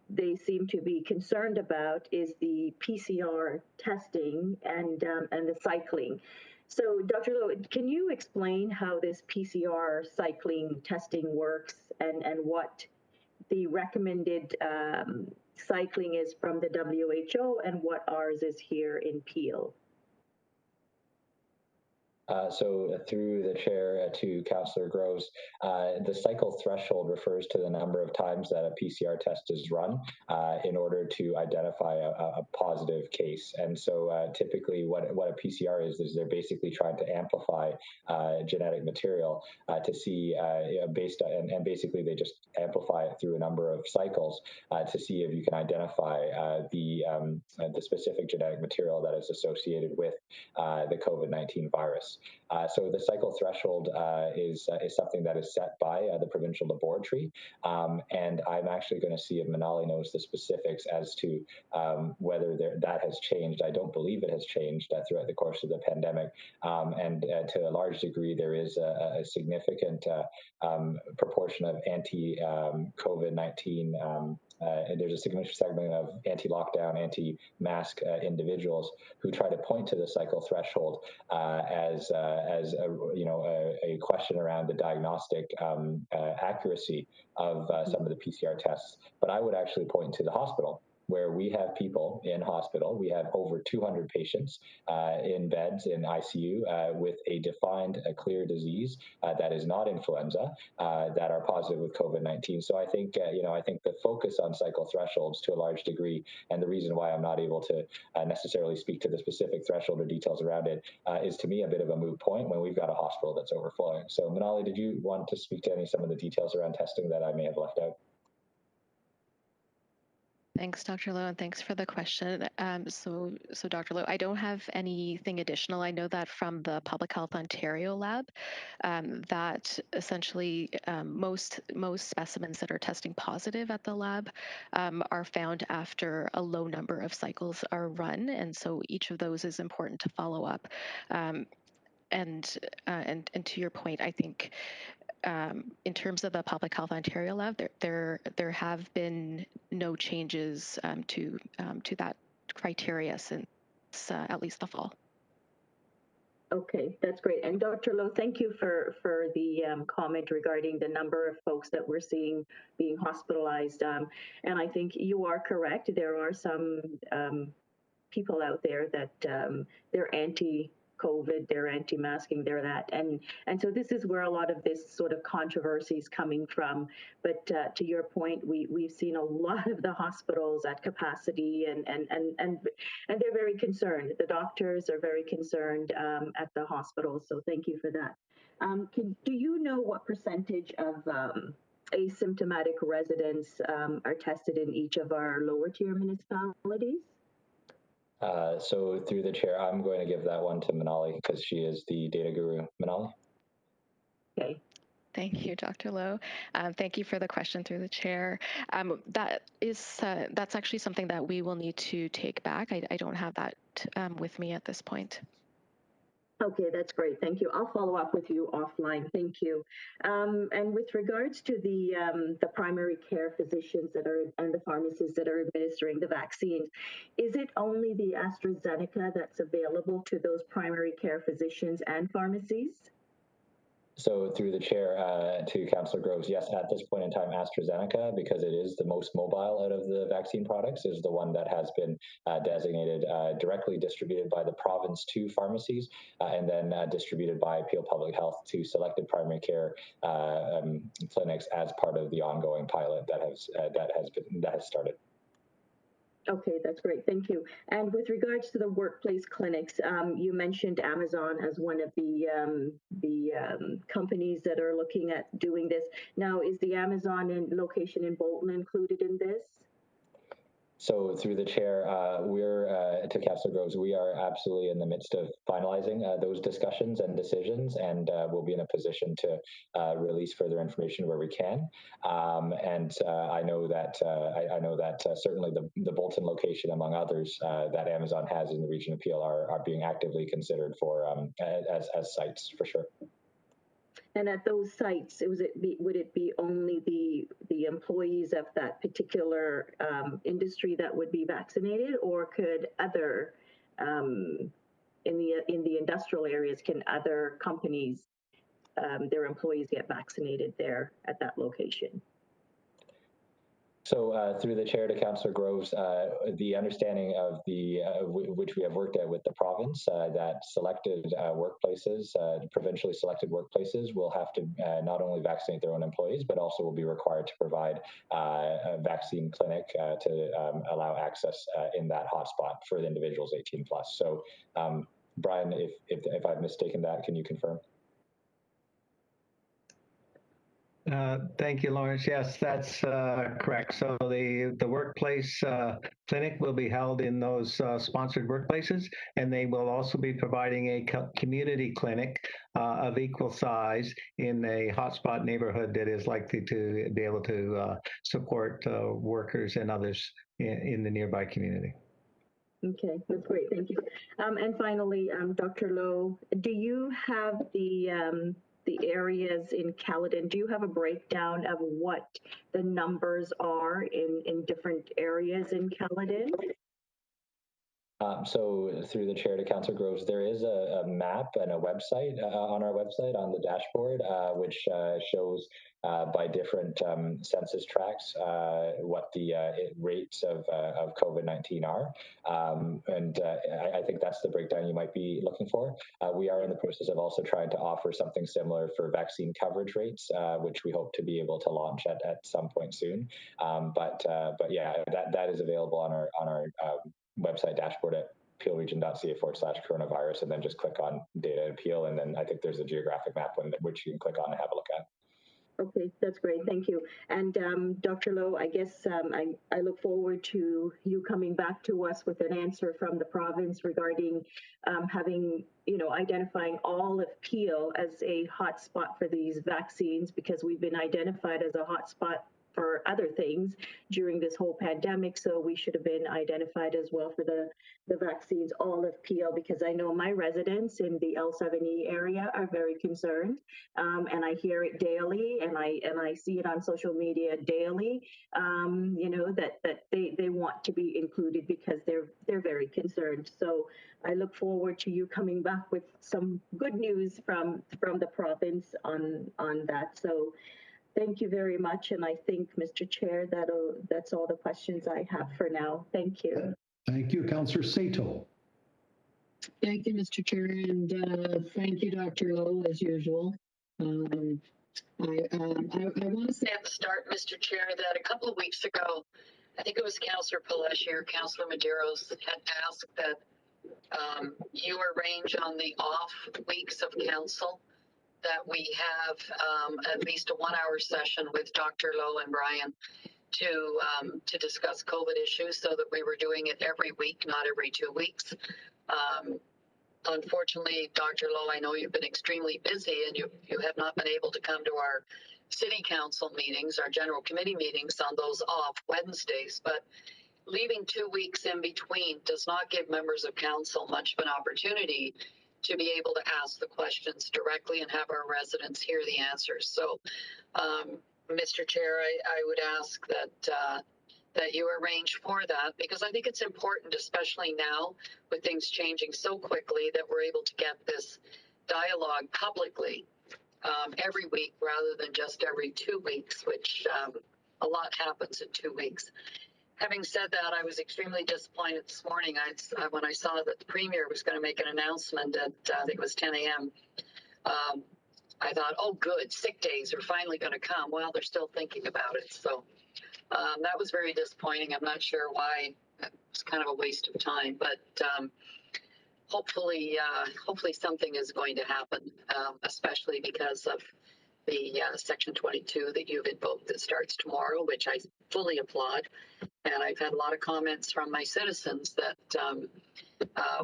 they seem to be concerned about is the PCR testing and the cycling. So, Dr. Lowe, can you explain how this PCR cycling testing works and what the recommended cycling is from the WHO and what ours is here in Peel? So through the chair to Councillor Groves, the cycle threshold refers to the number of times that a PCR test is run in order to identify a positive case. And so typically what a PCR is they're basically trying to amplify genetic material to see based on, and basically they just amplify it through a number of cycles to see if you can identify the specific genetic material that is associated with the COVID-19 virus. So the cycle threshold is something that is set by the provincial laboratory, and I'm actually going to see if Manali knows the specifics as to whether that has changed. I don't believe it has changed throughout the course of the pandemic, and to a large degree there is a significant proportion of anti-COVID-19 there's a significant segment of anti-lockdown, anti-mask individuals who try to point to the cycle threshold as a question around the diagnostic accuracy of some of the PCR tests. But I would actually point to the hospital, where we have people in hospital. We have over 200 patients in beds in ICU with a defined, clear disease that is not influenza that are positive with COVID-19. So I think, I think the focus on cycle thresholds to a large degree, and the reason why I'm not able to necessarily speak to the specific threshold or details around it is to me a bit of a moot point when we've got a hospital that's overflowing. So Manali, did you want to speak to some of the details around testing that I may have left out? Thanks, Dr. Lowe, and thanks for the question. So Dr. Lowe, I don't have anything additional. I know that from the Public Health Ontario lab, that essentially most specimens that are testing positive at the lab are found after a low number of cycles are run, and so each of those is important to follow up. And to your point, I think in terms of the Public Health Ontario lab, there have been no changes to that criteria since at least the fall. Okay, that's great. And Dr. Lowe, thank you for the comment regarding the number of folks that we're seeing being hospitalized. And I think you are correct. There are some people out there that they're anti-COVID, they're anti-masking, they're that. And so this is where a lot of this sort of controversy is coming from. But to your point, we've seen a lot of the hospitals at capacity and they're very concerned. The doctors are very concerned at the hospitals. So thank you for that. Do you know what percentage of asymptomatic residents are tested in each of our lower tier municipalities? So through the chair, I'm going to give that one to Manali because she is the data guru. Manali? Okay. Thank you, Dr. Lowe. Thank you for the question through the chair. That's actually something that we will need to take back. I don't have that with me at this point. Okay, that's great. Thank you. I'll follow up with you offline. Thank you. And with regards to the primary care physicians that are and the pharmacists that are administering the vaccines, is it only the AstraZeneca that's available to those primary care physicians and pharmacies? So through the chair to Councillor Groves, yes, at this point in time, AstraZeneca, because it is the most mobile out of the vaccine products, is the one that has been designated directly distributed by the province to pharmacies and then distributed by Peel Public Health to selected primary care clinics as part of the ongoing pilot that has started. Okay, that's great. Thank you. And with regards to the workplace clinics, you mentioned Amazon as one of the companies that are looking at doing this. Now, is the Amazon location in Bolton included in this? So through the chair, we're to Councillor Groves, we are absolutely in the midst of finalizing those discussions and decisions, and we'll be in a position to release further information where we can. And I know that certainly the Bolton location, among others, that Amazon has in the region of Peel are being actively considered for as sites for sure. And at those sites, would it be only the employees of that particular industry that would be vaccinated, or could other in the industrial areas, can other companies their employees get vaccinated there at that location? So through the chair to Councillor Groves, the understanding of which we have worked at with the province, that selected workplaces, provincially selected workplaces, will have to not only vaccinate their own employees, but also will be required to provide a vaccine clinic to allow access in that hotspot for the individuals 18 plus. So Brian, if I've mistaken that, can you confirm? Thank you, Lawrence. Yes, that's correct. So the workplace clinic will be held in those sponsored workplaces, and they will also be providing a community clinic of equal size in a hotspot neighborhood that is likely to be able to support workers and others in the nearby community. Okay, that's great. Thank you. And finally, Dr. Lowe, do you have the areas in Caledon? Do you have a breakdown of what the numbers are in different areas in Caledon? So through the chair to Councillor Groves, there is a map and a website on our website on the dashboard, which shows by different census tracts what the rates of COVID-19 are. And I think that's the breakdown you might be looking for. We are in the process of also trying to offer something similar for vaccine coverage rates, which we hope to be able to launch at some point soon. But yeah, that is available on our website dashboard at peelregion.ca/coronavirus, and then just click on data and Peel, and then I think there's a geographic map which you can click on and have a look at. Okay, that's great. Thank you. And Dr. Lowe, I guess I look forward to you coming back to us with an answer from the province regarding having, identifying all of Peel as a hotspot for these vaccines, because we've been identified as a hotspot for other things during this whole pandemic. So we should have been identified as well for the vaccines, all of Peel, because I know my residents in the L7E area are very concerned. And I hear it daily, and I see it on social media daily. That they want to be included because they're very concerned. So I look forward to you coming back with some good news from the province on that. So thank you very much, and I think, Mr. Chair, that's all the questions I have for now. Thank you. Thank you, Councillor Sato. Thank you, Mr. Chair, and thank you, Dr. Lowe, as usual. I want to say At the start, Mr. Chair, that a couple of weeks ago, I think it was Councillor Paleshi or Councillor Medeiros had asked that you arrange on the off weeks of council that we have at least a 1-hour session with Dr. Lowe and Brian to discuss COVID issues, so that we were doing it every week, not every 2 weeks. Unfortunately, Dr. Lowe, I know you've been extremely busy and you have not been able to come to our city council meetings, our general committee meetings on those off Wednesdays, but leaving 2 weeks in between does not give members of council much of an opportunity to be able to ask the questions directly and have our residents hear the answers. So, Mr. Chair, I would ask that you arrange for that, because I think it's important, especially now with things changing so quickly, that we're able to get this dialogue publicly every week rather than just every 2 weeks, which a lot happens in 2 weeks. Having said that, I was extremely disappointed this morning when I saw that the Premier was going to make an announcement at, I think it was 10 a.m. I thought, oh, good, sick days are finally going to come. Well, they're still thinking about it. So that was very disappointing. I'm not sure why. It's kind of a waste of time, but hopefully something is going to happen, especially because of the Section 22 that you've invoked that starts tomorrow, which I fully applaud. And I've had a lot of comments from my citizens that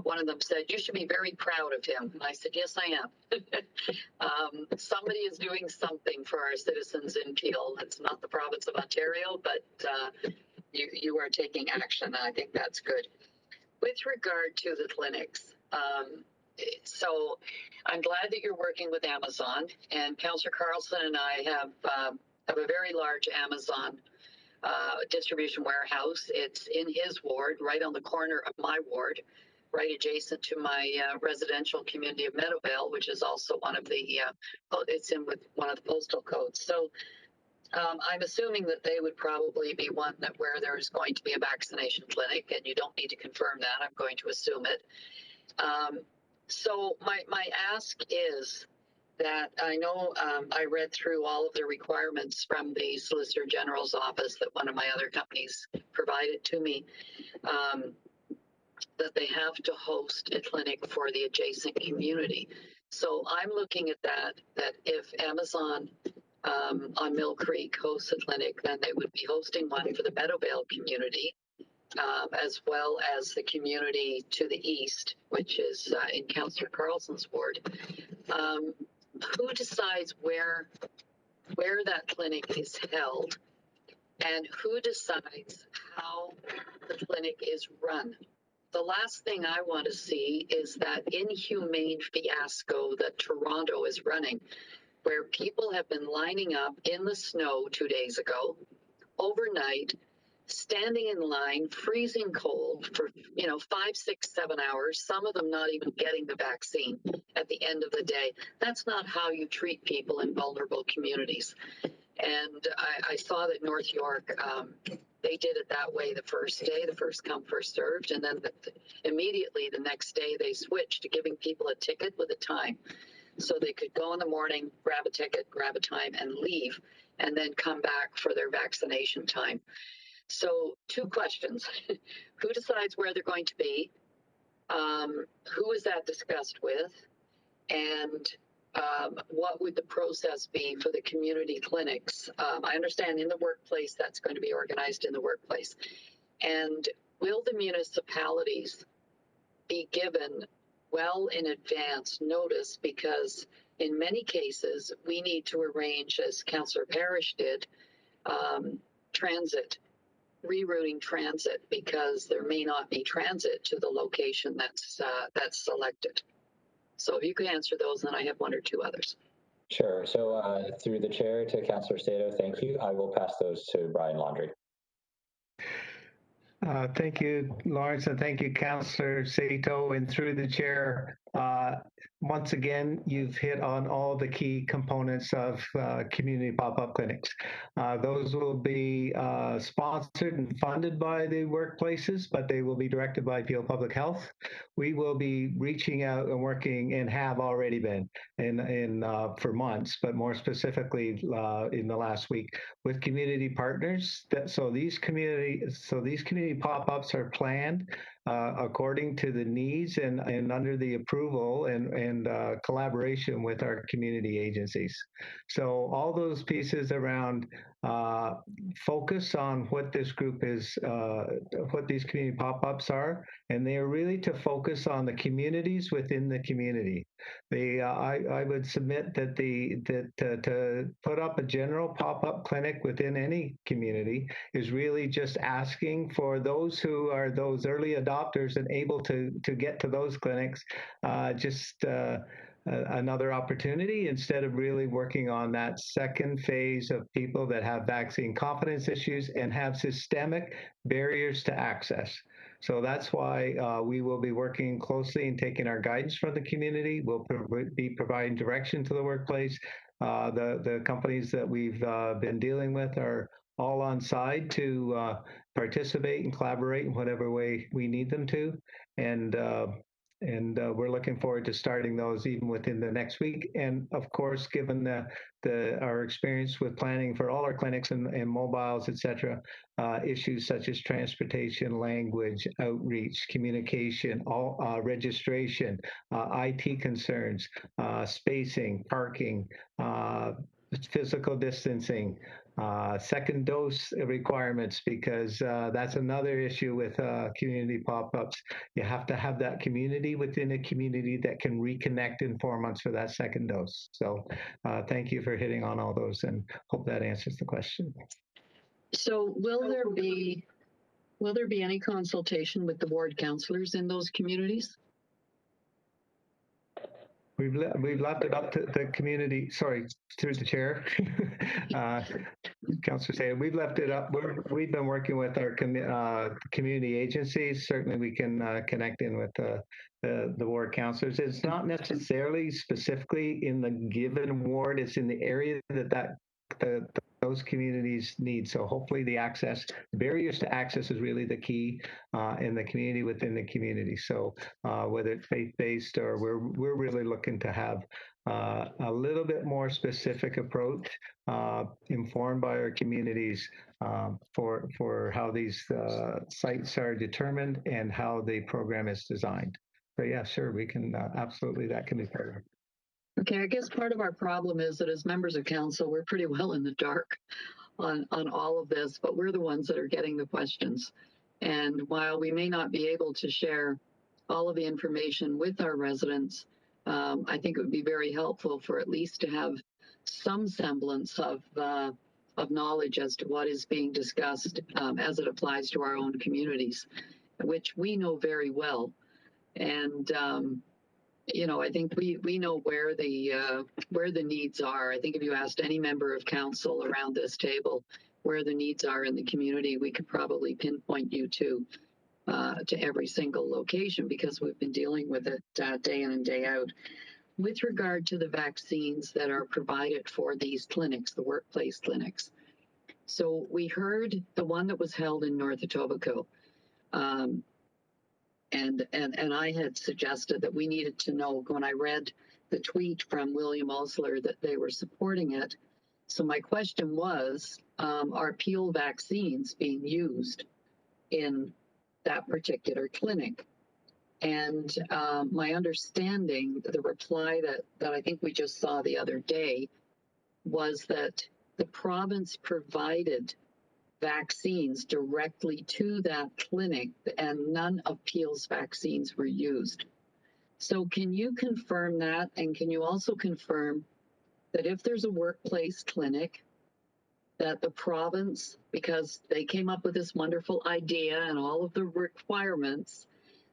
one of them said, you should be very proud of him. And I said, yes, I am. Somebody is doing something for our citizens in Peel. It's not the province of Ontario, but you are taking action, and I think that's good. With regard to the clinics, so I'm glad that you're working with Amazon, and Councillor Carlson and I have a very large Amazon distribution warehouse. It's in his ward, right on the corner of my ward, right adjacent to my residential community of Meadowvale, which is also one of the, it's in with one of the postal codes. So I'm assuming that they would probably be one where there's going to be a vaccination clinic, and you don't need to confirm that. I'm going to assume it. So my ask is that I know I read through all of the requirements from the Solicitor General's office that one of my other companies provided to me, that they have to host a clinic for the adjacent community. So I'm looking at that if Amazon on Mill Creek hosts a clinic, then they would be hosting one for the Meadowvale community, as well as the community to the east, which is in Councillor Carlson's ward. Who decides where that clinic is held, and who decides how the clinic is run? The last thing I want to see is that inhumane fiasco that Toronto is running, where people have been lining up in the snow 2 days ago, overnight, standing in line, freezing cold for 5, 6, 7 hours, some of them not even getting the vaccine at the end of the day. That's not how you treat people in vulnerable communities. And I saw that North York, they did it that way the first day, the first come, first served, and then immediately the next day they switched to giving people a ticket with a time. So they could go in the morning, grab a ticket, grab a time, and leave, and then come back for their vaccination time. So 2 questions. Who decides where they're going to be? Who is that discussed with? And what would the process be for the community clinics? I understand in the workplace, that's going to be organized in the workplace. And will the municipalities be given well in advance notice? Because in many cases, we need to arrange, as Councillor Parrish did, transit, rerouting transit, because there may not be transit to the location that's selected. So if you could answer those, then I have one or two others. Sure. So through the chair to Councillor Stato, thank you. I will pass those to Brian Laundrie. Thank you, Lawrence, and thank you, Councillor Sato. And through the chair, once again, you've hit on all the key components of community pop-up clinics. Those will be sponsored and funded by the workplaces, but they will be directed by Peel Public Health. We will be reaching out and working, and have already been for months, but more specifically in the last week, with community partners. So these community pop-ups are planned according to the needs and under the approval and collaboration with our community agencies. So all those pieces around focus on what this group is, what these community pop-ups are, and they are really to focus on the communities within the community. I would submit that to put up a general pop-up clinic within any community is really just asking for those who are those early adopters and able to get to those clinics, another opportunity, instead of really working on that second phase of people that have vaccine confidence issues and have systemic barriers to access. So that's why we will be working closely and taking our guidance from the community. We'll be providing direction to the workplace. The companies that we've been dealing with are all on side to participate and collaborate in whatever way we need them to. And we're looking forward to starting those even within the next week. And of course, given our experience with planning for all our clinics and mobiles, et cetera, issues such as transportation, language, outreach, communication, registration, IT concerns, spacing, parking, physical distancing, second dose requirements, because that's another issue with community pop-ups. You have to have that community within a community that can reconnect in 4 months for that second dose. So thank you for hitting on all those, and hope that answers the question. So will there be any consultation with the ward councillors in those communities? We've left it up to the community. Sorry, through the chair, Councillor Sato. We've left it up. We've been working with our community agencies. Certainly, we can connect in with the ward councillors. It's not necessarily specifically in the given ward. It's in the area that those communities need. So hopefully the barriers to access is really the key in the community within the community. So whether it's faith-based, or we're really looking to have a little bit more specific approach informed by our communities for how these sites are determined and how the program is designed. So yeah, sure, we can absolutely, that can be part of it. Okay, I guess part of our problem is that as members of council, we're pretty well in the dark on all of this, but we're the ones that are getting the questions. And while we may not be able to share all of the information with our residents, I think it would be very helpful for at least to have some semblance of knowledge as to what is being discussed as it applies to our own communities, which we know very well. And you know, I think we know where the needs are. I think if you asked any member of council around this table where the needs are in the community, we could probably pinpoint you to every single location, because we've been dealing with it day in and day out. With regard to the vaccines that are provided for these clinics, the workplace clinics. So we heard the one that was held in North Etobicoke. And I had suggested that we needed to know, when I read the tweet from William Osler, that they were supporting it. So my question was, are Peel vaccines being used in that particular clinic? And my understanding, the reply that I think we just saw the other day, was that the province provided vaccines directly to that clinic and none of Peel's vaccines were used. So can you confirm that? And can you also confirm that if there's a workplace clinic, that the province, because they came up with this wonderful idea and all of the requirements,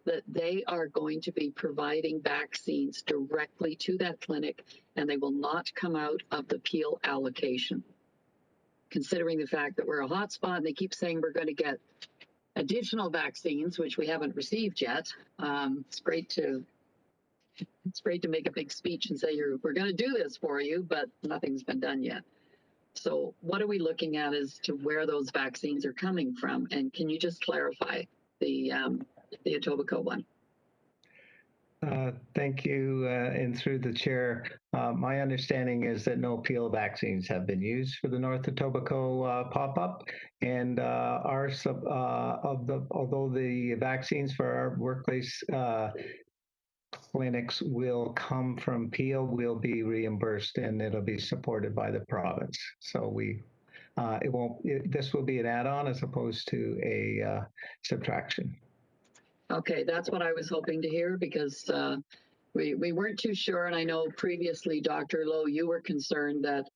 that they are going to be providing vaccines directly to that clinic and they will not come out of the Peel allocation? Considering the fact that we're a hotspot and they keep saying we're going to get additional vaccines, which we haven't received yet. It's great to make a big speech and say we're going to do this for you, but nothing's been done yet. So what are we looking at as to where those vaccines are coming from? And can you just clarify the Etobicoke one? Thank you, and through the chair, my understanding is that no Peel vaccines have been used for the North Etobicoke pop-up, and although the vaccines for our workplace clinics will come from Peel, will be reimbursed and it'll be supported by the province. So this will be an add-on as opposed to a subtraction. Okay, that's what I was hoping to hear, because we weren't too sure. And I know previously, Dr. Lowe, you were concerned that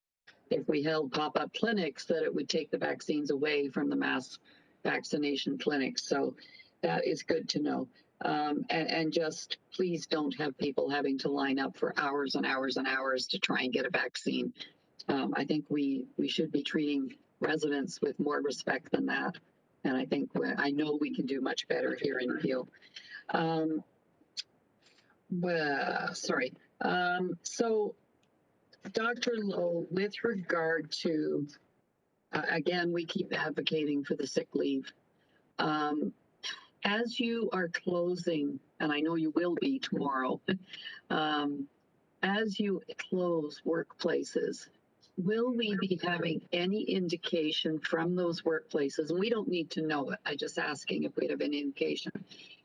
if we held pop-up clinics, that it would take the vaccines away from the mass vaccination clinics. So that is good to know. And just please don't have people having to line up for hours and hours and hours to try and get a vaccine. I think we should be treating residents with more respect than that. And I know we can do much better here in Peel. So Dr. Lowe, with regard to, again, we keep advocating for the sick leave. As you are closing, and I know you will be tomorrow, as you close workplaces, will we be having any indication from those workplaces? And we don't need to know it. I'm just asking if we have any indication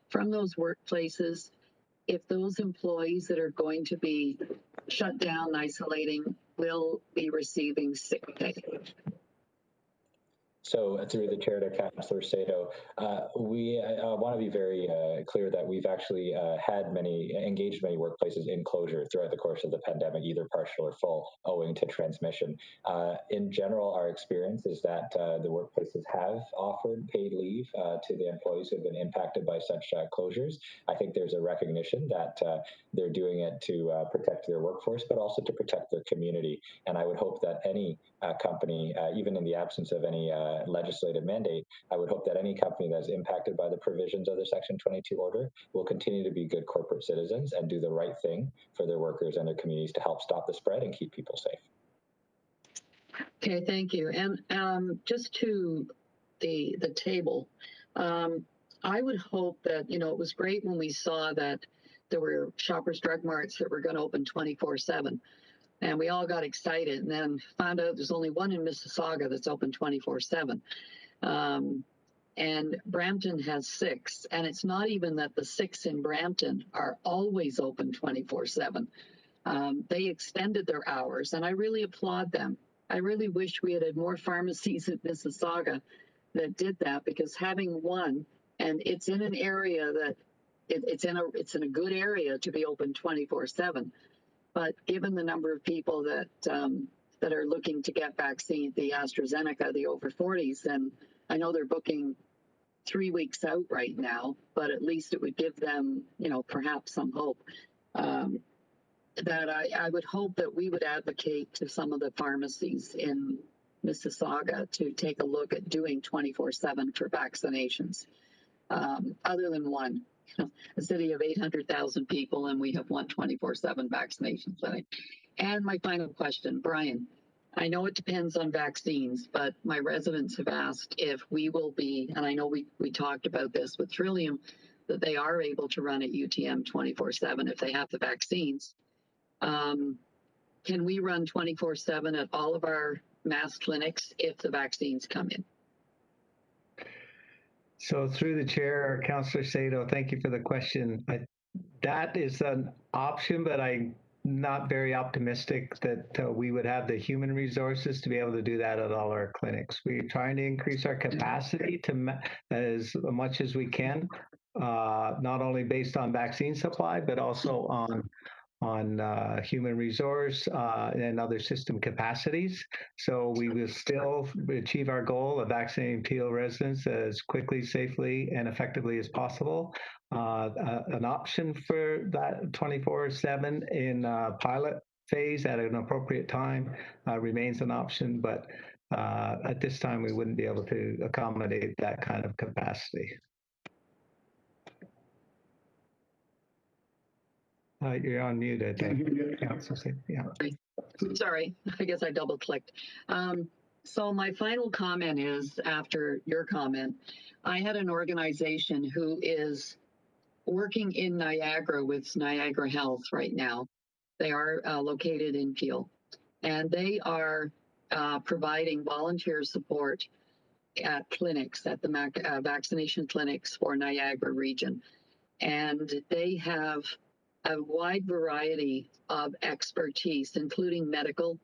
from those workplaces, if those employees that are going to be shut down, isolating, will be receiving sick pay. So through the chair to Councillor Sato, we want to be very clear that we've actually engaged many workplaces in closure throughout the course of the pandemic, either partial or full, owing to transmission. In general, our experience is that the workplaces have offered paid leave to the employees who have been impacted by such closures. I think there's a recognition that they're doing it to protect their workforce, but also to protect their community. And I would hope that any company, even in the absence of any legislative mandate, I would hope that any company that is impacted by the provisions of the Section 22 order will continue to be good corporate citizens and do the right thing for their workers and their communities to help stop the spread and keep people safe. Okay, thank you. And just to the table, I would hope that, it was great when we saw that there were Shoppers Drug Marts that were going to open 24/7. And we all got excited and then found out there's only one in Mississauga that's open 24/7. And Brampton has 6. And it's not even that the 6 in Brampton are always open 24/7. They extended their hours, and I really applaud them. I really wish we had more pharmacies in Mississauga that did that, because having one, and it's in an area that it's in a good area to be open 24/7. But given the number of people that are looking to get vaccine, the AstraZeneca, the over 40s, and I know they're booking 3 weeks out right now, but at least it would give them, perhaps some hope. That I would hope that we would advocate to some of the pharmacies in Mississauga to take a look at doing 24/7 for vaccinations, other than one. A city of 800,000 people, and we have 24/7 vaccination clinic. And my final question, Brian, I know it depends on vaccines, but my residents have asked if we will be, and I know we talked about this with Trillium, that they are able to run at UTM 24/7 if they have the vaccines. Can we run 24/7 at all of our mass clinics if the vaccines come in? So through the chair, Councillor Sato, thank you for the question. That is an option, but I'm not very optimistic that we would have the human resources to be able to do that at all our clinics. We're trying to increase our capacity to as much as we can, not only based on vaccine supply, but also on human resource and other system capacities. So we will still achieve our goal of vaccinating Peel residents as quickly, safely, and effectively as possible. An option for that 24/7 in pilot phase at an appropriate time remains an option, but at this time we wouldn't be able to accommodate that kind of capacity. You're on mute, I think. Yeah. Sorry, I guess I double clicked. So my final comment is, after your comment, I had an organization who is working in Niagara with Niagara Health right now. They are located in Peel, and they are providing volunteer support at clinics, at the vaccination clinics for Niagara region. And they have a wide variety of expertise, including medical.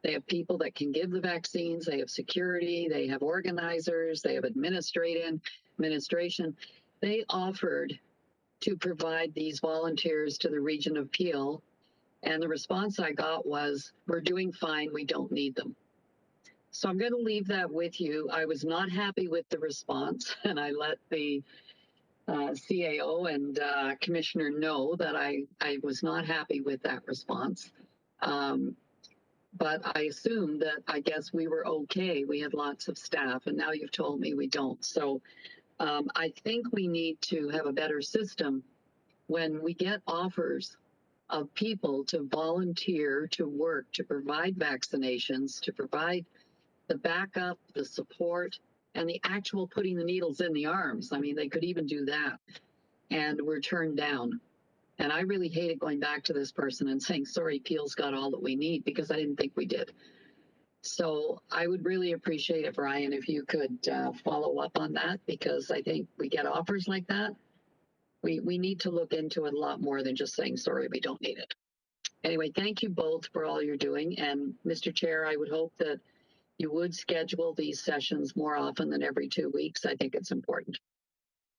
They have people that can give the vaccines, they have security, they have organizers, they have administration. They offered to provide these volunteers to the region of Peel, and the response I got was, we're doing fine, we don't need them. So I'm going to leave that with you. I was not happy with the response, and I let the CAO and Commissioner know that I was not happy with that response. But I assumed that, I guess we were okay. We had lots of staff, and now you've told me we don't. So I think we need to have a better system when we get offers of people to volunteer to work, to provide vaccinations, to provide the backup, the support, and the actual putting the needles in the arms. I mean, they could even do that. And we're turned down. And I really hated going back to this person and saying, sorry, Peel's got all that we need, because I didn't think we did. So I would really appreciate it, Brian, if you could follow up on that, because I think we get offers like that. We need to look into it a lot more than just saying, sorry, we don't need it. Anyway, thank you both for all you're doing. And Mr. Chair, I would hope that you would schedule these sessions more often than every 2 weeks. I think it's important.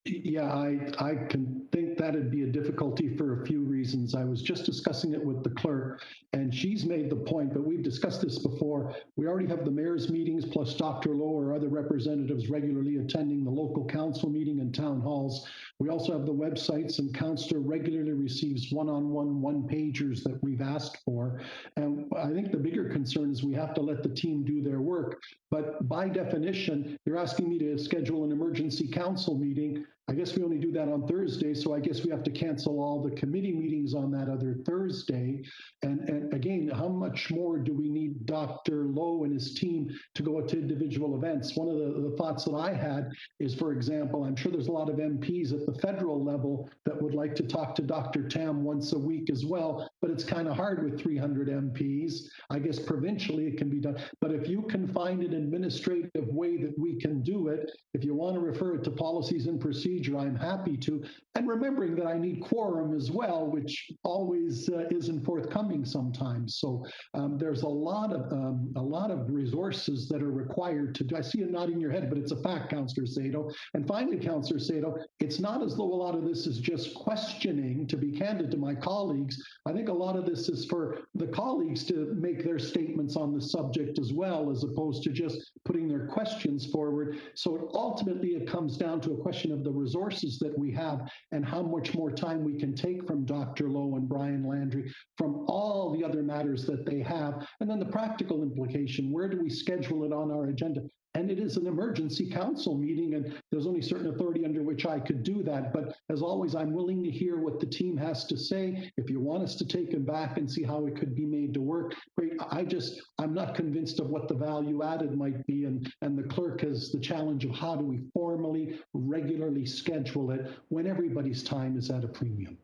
Yeah, I can think that'd be a difficulty for a few reasons. I was just discussing it with the clerk, and she's made the point, but we've discussed this before. We already have the mayor's meetings, plus Dr. Lowe or other representatives regularly attending the local council meeting and town halls. We also have the websites, and Councillor regularly receives one-on-one one-pagers that we've asked for. And I think the bigger concern is we have to let the team do their work. But by definition, you're asking me to schedule an emergency council meeting. I guess we only do that on Thursday, so I guess we have to cancel all the committee meetings on that other Thursday. And again, how much more do we need Dr. Lowe and his team to go to individual events? One of the thoughts that I had is, for example, I'm sure there's a lot of MPs at the federal level that would like to talk to Dr. Tam once a week as well, but it's kind of hard with 300 MPs. I guess provincially it can be done. But if you can find an administrative way that we can do it, if you want to refer it to policies and procedures, I'm happy to. And remembering that I need quorum as well, which always isn't forthcoming sometimes. So there's a lot of resources that are required to do. I see you nodding your head, but it's a fact, Councillor Sato. And finally, Councillor Sato, it's not as though a lot of this is just questioning, to be candid to my colleagues. I think a lot of this is for the colleagues to make their statements on the subject as well, as opposed to just putting their questions forward. So ultimately, it comes down to a question of the resources that we have and how much more time we can take from Dr. Lowe and Brian Landry from all the other matters that they have. And then the practical implication, where do we schedule it on our agenda? And it is an emergency council meeting, and there's only certain authority under which I could do that. But as always, I'm willing to hear what the team has to say. If you want us to take them back and see how it could be made to work, great. I'm not convinced of what the value added might be. And the clerk has the challenge of how do we formally, regularly schedule it when everybody's time is at a premium.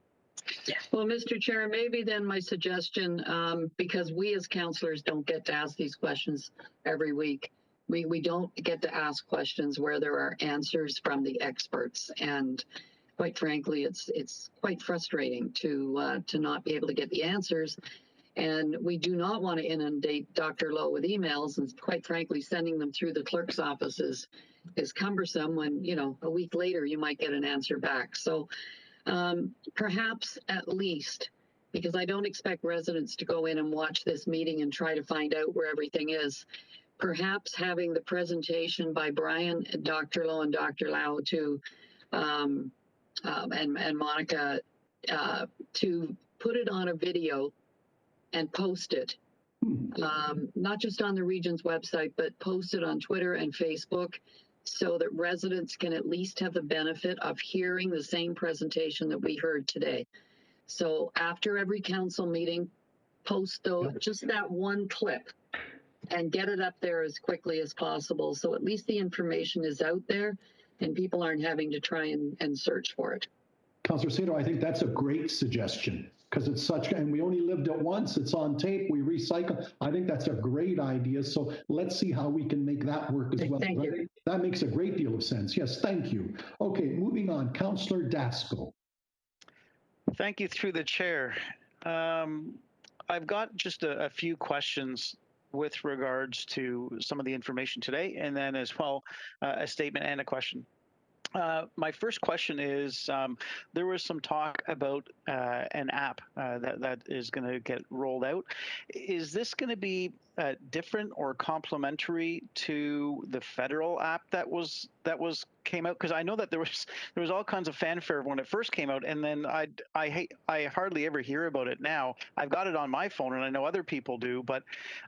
Well, Mr. Chair, maybe then my suggestion, because we as councillors don't get to ask these questions every week, We don't get to ask questions where there are answers from the experts, and quite frankly, it's quite frustrating to not be able to get the answers. And we do not want to inundate Dr. Lowe with emails, and quite frankly, sending them through the clerk's office is cumbersome when, you know, a week later you might get an answer back. So perhaps at least, because I don't expect residents to go in and watch this meeting and try to find out where everything is, perhaps having the presentation by Brian, Dr. Lowe, and Dr. Lau to and Monica to put it on a video and post it, not just on the region's website, but post it on Twitter and Facebook, so that residents can at least have the benefit of hearing the same presentation that we heard today. So after every council meeting, post just that one clip and get it up there as quickly as possible, so at least the information is out there and people aren't having to try and search for it. Councillor Sato, I think that's a great suggestion, because it's such, and we only lived it once, it's on tape, we recycle. I think that's a great idea. So let's see how we can make that work as well. Thank you. That makes a great deal of sense. Yes, thank you. Okay, moving on. Councillor Dasko. Thank you, through the chair. I've got just a few questions with regards to some of the information today, and then as well a statement and a question. My first question is, there was some talk about an app that is going to get rolled out. Is this going to be different or complementary to the federal app that came out? Because I know that there was all kinds of fanfare when it first came out, and then I hardly ever hear about it now. I've got it on my phone, and I know other people do, but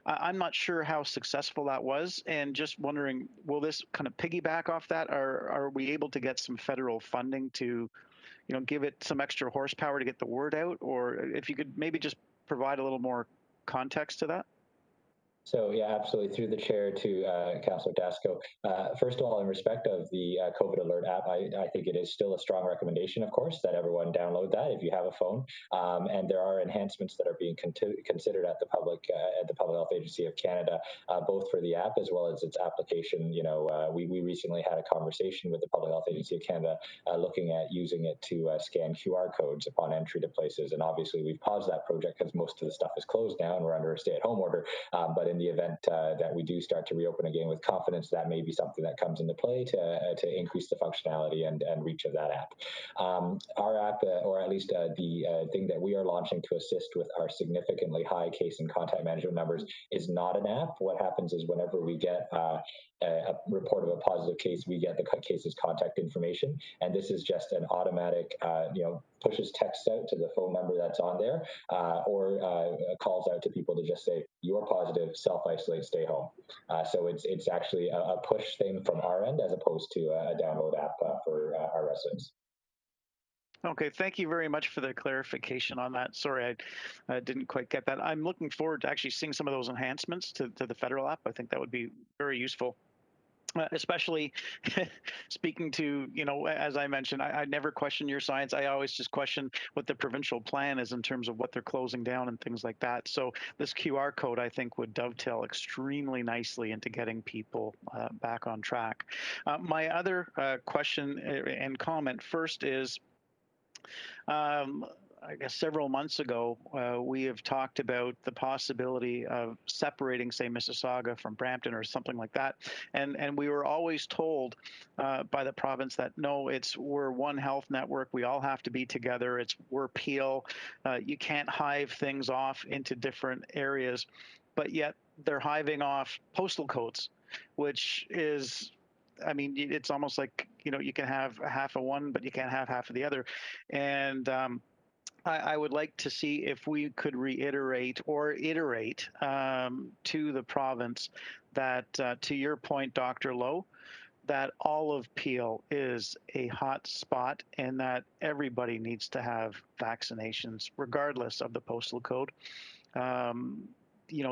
I'm not sure how successful that was, and just wondering, will this kind of piggyback off that, or are we able to get some federal funding to, you know, give it some extra horsepower to get the word out? Or if you could maybe just provide a little more context to that. So yeah, absolutely. Through the chair to Councillor Dasko. First of all, in respect of the COVID Alert app, I think it is still a strong recommendation, of course, that everyone download that if you have a phone. And there are enhancements that are being considered at the Public Health Agency of Canada, both for the app as well as its application. You know, we recently had a conversation with the Public Health Agency of Canada looking at using it to scan QR codes upon entry to places. And obviously, we've paused that project because most of the stuff is closed now and we're under a stay-at-home order. But in the event that we do start to reopen again with confidence, that may be something that comes into play to increase the functionality and reach of that app. Our app, or at least the thing that we are launching to assist with our significantly high case and contact management numbers, is not an app. What happens is whenever we get a report of a positive case, we get the case's contact information, and this is just an automatic, pushes text out to the phone number that's on there, or calls out to people to just say, "You're positive, self-isolate, stay home." So it's actually a push thing from our end as opposed to a download app for our residents. Okay, thank you very much for the clarification on that. Sorry, I didn't quite get that. I'm looking forward to actually seeing some of those enhancements to the federal app. I think that would be very useful. Especially speaking to, as I mentioned, I never question your science. I always just question what the provincial plan is in terms of what they're closing down and things like that. So this QR code, I think, would dovetail extremely nicely into getting people back on track. My other question and comment first is, I guess several months ago, we have talked about the possibility of separating, say, Mississauga from Brampton or something like that. And we were always told by the province that, no, we're one health network. We all have to be together. We're Peel. You can't hive things off into different areas. But yet they're hiving off postal codes, which is, I mean, it's almost like, you can have half of one, but you can't have half of the other. And I would like to see if we could reiterate or iterate to the province that, to your point, Dr. Lowe, that all of Peel is a hot spot and that everybody needs to have vaccinations, regardless of the postal code.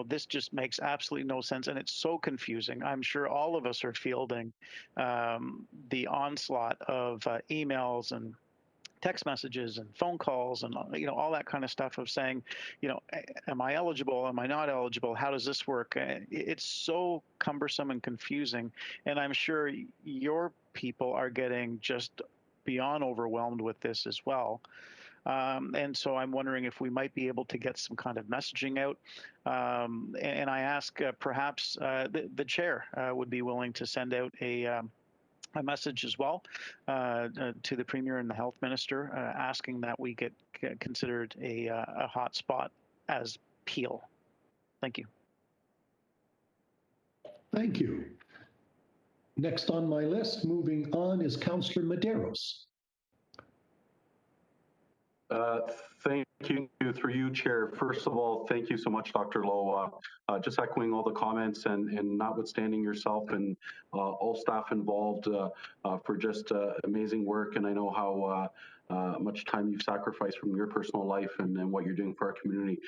This just makes absolutely no sense, and it's so confusing. I'm sure all of us are fielding the onslaught of emails and text messages and phone calls and all that kind of stuff of saying, am I eligible? Am I not eligible? How does this work? It's so cumbersome and confusing, and I'm sure your people are getting just beyond overwhelmed with this as well. And so I'm wondering if we might be able to get some kind of messaging out. And I ask perhaps the chair would be willing to send out a message as well to the Premier and the Health Minister, asking that we get considered a hot spot as Peel. Thank you. Thank you. Next on my list, moving on, is Councillor Medeiros. Thank you. Through you, Chair. First of all, thank you so much, Dr. Lowe. Just echoing all the comments and notwithstanding yourself and all staff involved for just amazing work. And I know how much time you've sacrificed from your personal life and what you're doing for our community.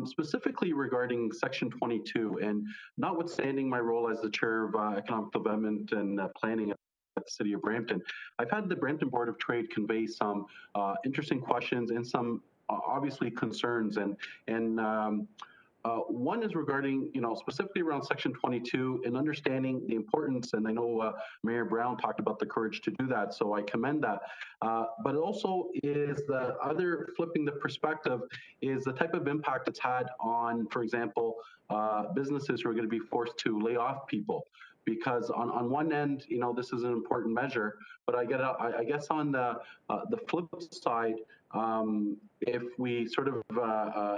Specifically regarding Section 22, and notwithstanding my role as the Chair of Economic Development and Planning at the City of Brampton, I've had the Brampton Board of Trade convey some interesting questions and some obviously concerns, and one is regarding, specifically around Section 22 and understanding the importance, and I know Mayor Brown talked about the courage to do that, so I commend that. But also is the other, flipping the perspective, is the type of impact it's had on, for example, businesses who are going to be forced to lay off people. Because on one end, this is an important measure, but I guess on the flip side, if we sort of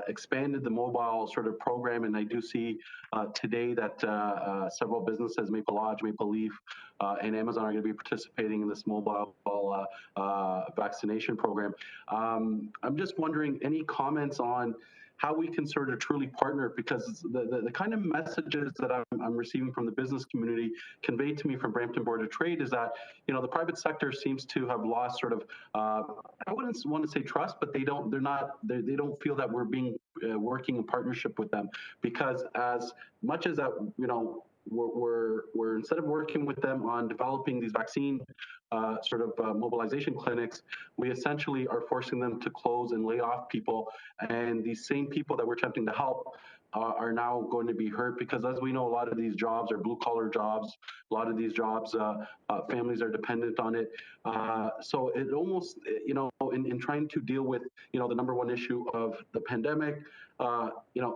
expanded the mobile sort of program, and I do see today that several businesses, Maple Lodge, Maple Leaf, and Amazon are going to be participating in this mobile vaccination program. I'm just wondering, any comments on how we can sort of truly partner, because the kind of messages that I'm receiving from the business community conveyed to me from Brampton Board of Trade is that, the private sector seems to have lost sort of, I wouldn't want to say trust, but they don't feel that we're working in partnership with them, because as much as that, we're instead of working with them on developing these vaccine mobilization clinics, we essentially are forcing them to close and lay off people. And these same people that we're attempting to help are now going to be hurt, because as we know, a lot of these jobs are blue collar jobs. A lot of these jobs, families are dependent on it. So it almost, in trying to deal with, the number one issue of the pandemic,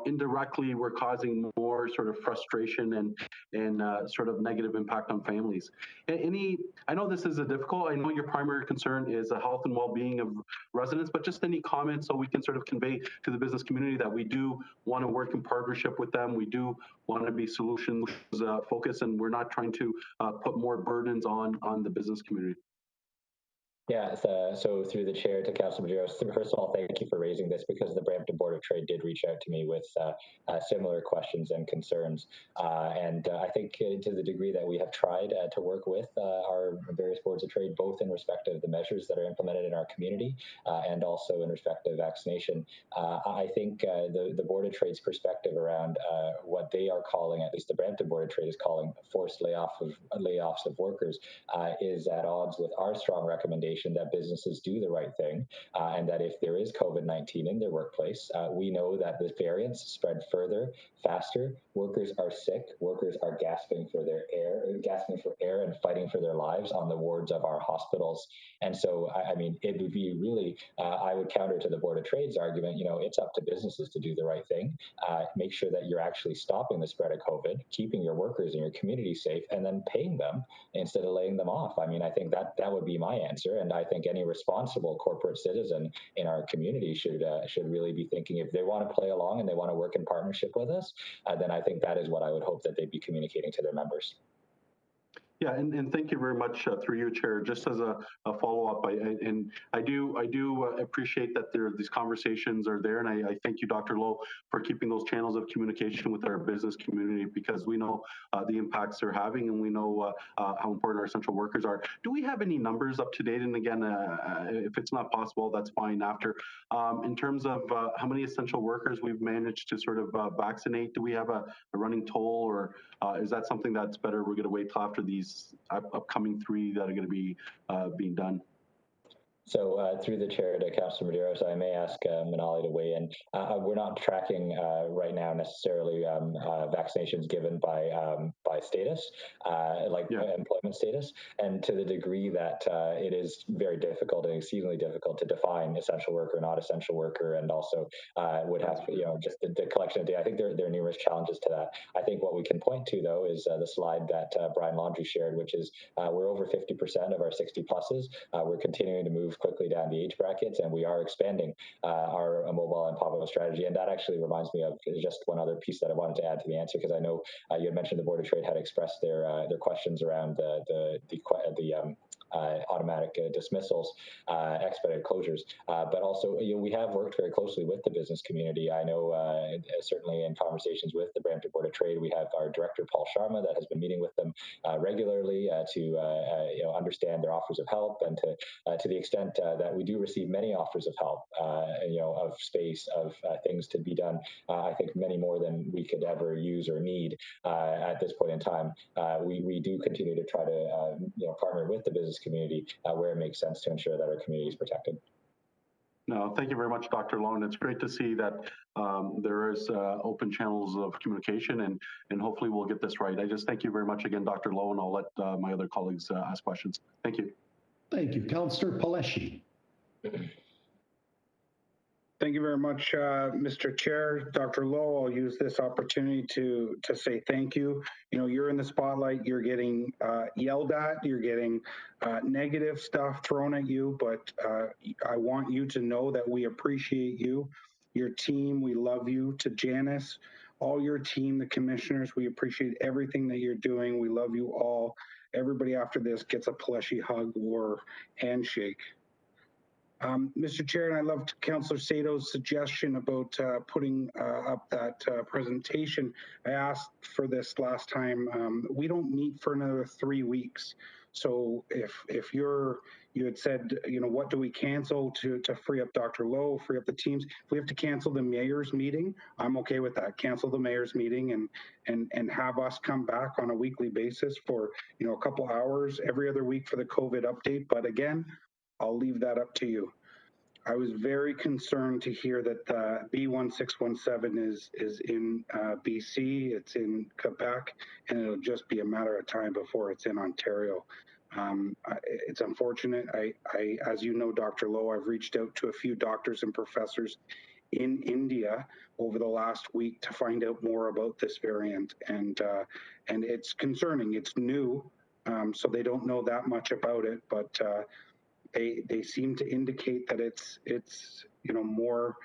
indirectly we're causing more sort of frustration and sort of negative impact on families. I know this is difficult. I know your primary concern is the health and well-being of residents, but just any comments so we can sort of convey to the business community that we do want to work in partnership with them. We do want to be solutions focused, and we're not trying to put more burdens on the business community. Yeah, so through the chair to Councilor Medeiros, first of all, thank you for raising this, because the Brampton Board of Trade did reach out to me with similar questions and concerns. And I think to the degree that we have tried to work with our various boards of trade, both in respect of the measures that are implemented in our community and also in respect of vaccination, I think the Board of Trade's perspective around what they are calling, at least the Brampton Board of Trade is calling, forced layoffs of workers is at odds with our strong recommendation that businesses do the right thing, and that if there is COVID-19 in their workplace, we know that the variants spread further, faster. Workers are sick. Workers are gasping for air and fighting for their lives on the wards of our hospitals. And so, I mean, it would be really, I would counter to the Board of Trade's argument, it's up to businesses to do the right thing. Make sure that you're actually stopping the spread of COVID, keeping your workers and your community safe, and then paying them instead of laying them off. I mean, I think that would be my answer. And I think any responsible corporate citizen in our community should really be thinking, if they want to play along and they want to work in partnership with us, then I think that is what I would hope that they'd be communicating to their members. Yeah, and thank you very much through you, Chair. Just as a follow-up, I do appreciate that these conversations are there, and I thank you, Dr. Lowe, for keeping those channels of communication with our business community, because we know the impacts they're having, and we know how important our essential workers are. Do we have any numbers up to date? And again, if it's not possible, that's fine after. In terms of how many essential workers we've managed to sort of vaccinate, do we have a running toll, or is that something that's better we're going to wait till after these upcoming 3 that are going to be being done? So through the chair to Councillor Medeiros, I may ask Manali to weigh in. We're not tracking right now necessarily vaccinations given by status, employment status, and to the degree that it is very difficult and exceedingly difficult to define essential worker, not essential worker, and also would have just the collection of data. I think there are numerous challenges to that. I think what we can point to though is the slide that Brian Laundrie shared, which is we're over 50% of our 60 pluses. We're continuing to move quickly down the age brackets, and we are expanding our mobile and pop-up strategy. And that actually reminds me of just one other piece that I wanted to add to the answer, because I know you had mentioned the Board of Trade had expressed their questions around the automatic dismissals, expedited closures, but also we have worked very closely with the business community. I know certainly in conversations with the Brampton Board of Trade, we have our director Paul Sharma that has been meeting with them regularly to understand their offers of help, and to the extent that we do receive many offers of help, of space, of things to be done. I think many more than we could ever use or need at this point in time. We do continue to try to partner with the business community where it makes sense to ensure that our community is protected. No, thank you very much, Dr. Lowen. It's great to see that there is open channels of communication, and hopefully we'll get this right. I just thank you very much again, Dr. Lowen. I'll let my other colleagues ask questions. Thank you. Thank you. Councillor Palleschi. Thank you very much, Mr. Chair. Dr. Lowe, I'll use this opportunity to say thank you. You're in the spotlight, you're getting yelled at, you're getting negative stuff thrown at you, but I want you to know that we appreciate you, your team, we love you. To Janice, all your team, the commissioners, we appreciate everything that you're doing. We love you all. Everybody after this gets a Palleschi hug or handshake. Mr. Chair, and I loved Councillor Sato's suggestion about putting up that presentation. I asked for this last time. We don't meet for another 3 weeks. So if you had said, what do we cancel to free up Dr. Lowe, free up the teams? If we have to cancel the mayor's meeting, I'm okay with that. Cancel the mayor's meeting and have us come back on a weekly basis for a couple hours every other week for the COVID update. But again, I'll leave that up to you. I was very concerned to hear that B1617 is in BC, it's in Quebec, and it'll just be a matter of time before it's in Ontario. It's unfortunate. As you know, Dr. Lowe, I've reached out to a few doctors and professors in India over the last week to find out more about this variant, and it's concerning. It's new, so they don't know that much about it, but they seem to indicate that it's more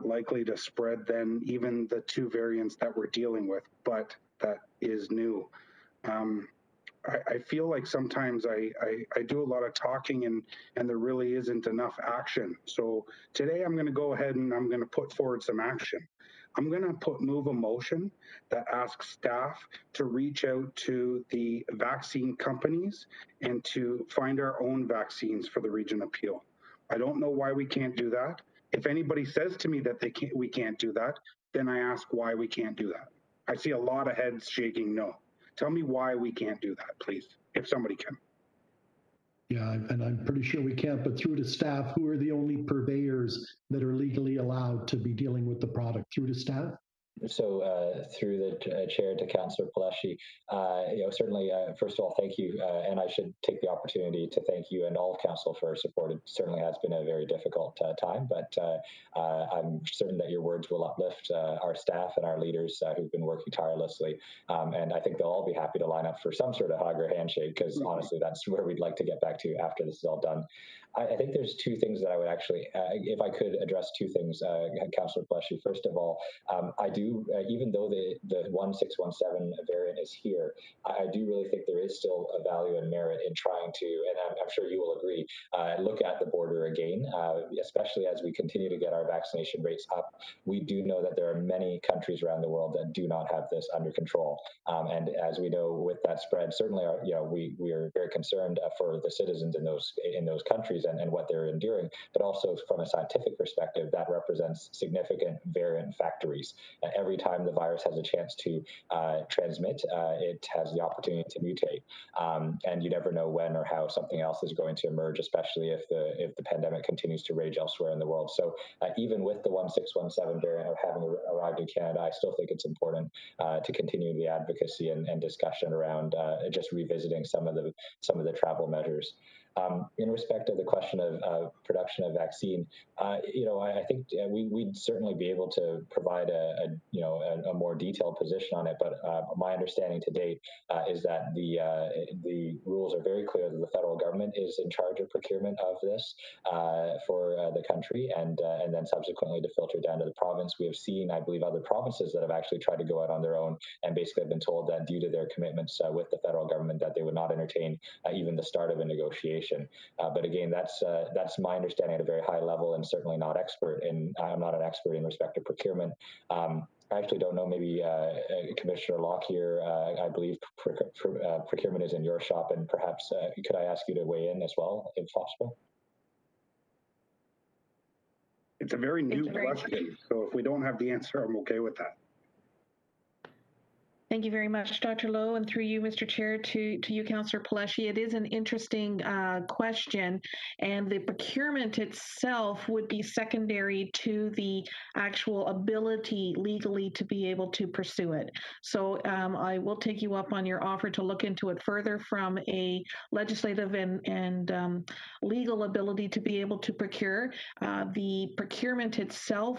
likely to spread than even the 2 variants that we're dealing with, but that is new. I feel like sometimes I do a lot of talking and there really isn't enough action. So today I'm going to go ahead and I'm going to put forward some action. I'm going to move a motion that asks staff to reach out to the vaccine companies and to find our own vaccines for the region of Peel. I don't know why we can't do that. If anybody says to me that we can't do that, then I ask why we can't do that. I see a lot of heads shaking no. Tell me why we can't do that, please, if somebody can. Yeah, and I'm pretty sure we can't, but through to staff, who are the only purveyors that are legally allowed to be dealing with the product? Through to staff? So through the chair to Councillor Palleschi, certainly, first of all, thank you. And I should take the opportunity to thank you and all council for support. It certainly has been a very difficult time, but I'm certain that your words will uplift our staff and our leaders who've been working tirelessly. And I think they'll all be happy to line up for some sort of hug or handshake, because honestly, that's where we'd like to get back to after this is all done. I think there's 2 things that I would actually, if I could address 2 things, Councillor Palleschi. First of all, I do, even though the 1617 variant is here, I do really think there is still a value and merit in trying to, and I'm sure you will agree, look at the border again, especially as we continue to get our vaccination rates up. We do know that there are many countries around the world that do not have this under control. And as we know, with that spread, certainly we are very concerned for the citizens in those countries countries and what they're enduring, but also from a scientific perspective, that represents significant variant factories. Every time the virus has a chance to transmit, it has the opportunity to mutate. And you never know when or how something else is going to emerge, especially if the pandemic continues to rage elsewhere in the world. So even with the 1617 variant having arrived in Canada, I still think it's important to continue the advocacy and discussion around just revisiting some of the travel measures. In respect of the question of production of vaccine, I think we'd certainly be able to provide a more detailed position on it. But my understanding to date is that the rules are very clear that the federal government is in charge of procurement of this for the country, and then subsequently to filter down to the province. We have seen, I believe, other provinces that have actually tried to go out on their own and basically have been told that due to their commitments with the federal government that they would not entertain even the start of a negotiation. But again, that's my understanding at a very high level, and certainly not expert. And I'm not an expert in respect to procurement. I actually don't know. Maybe Commissioner Lockyer, I believe procurement is in your shop, and perhaps could I ask you to weigh in as well, if possible? It's a very new question, so if we don't have the answer, I'm okay with that. Thank you very much, Dr. Lowe, and through you, Mr. Chair, to you, Councillor Pelletier. It is an interesting question, and the procurement itself would be secondary to the actual ability legally to be able to pursue it. So I will take you up on your offer to look into it further from a legislative and legal ability to be able to procure. The procurement itself,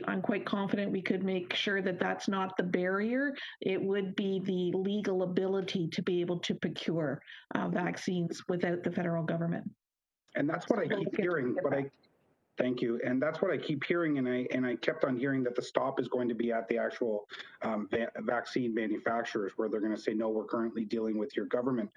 I'm quite confident we could make sure that that's not the barrier. It would be the legal ability to be able to procure vaccines without the federal government. And that's what I keep hearing, thank you. And that's what I keep hearing, and I kept on hearing that the stop is going to be at the actual vaccine manufacturers, where they're going to say, no, we're currently dealing with your government.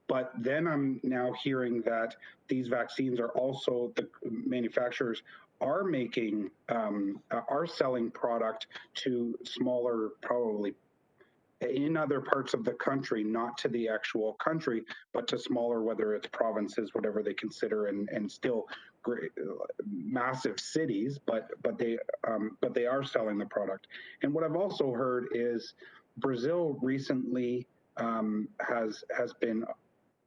But then I'm now hearing that these vaccines are also, the manufacturers are making, are selling product to smaller, probably in other parts of the country, not to the actual country, but to smaller, whether it's provinces, whatever they consider, and still great, massive cities, but they are selling the product. And what I've also heard is Brazil recently has been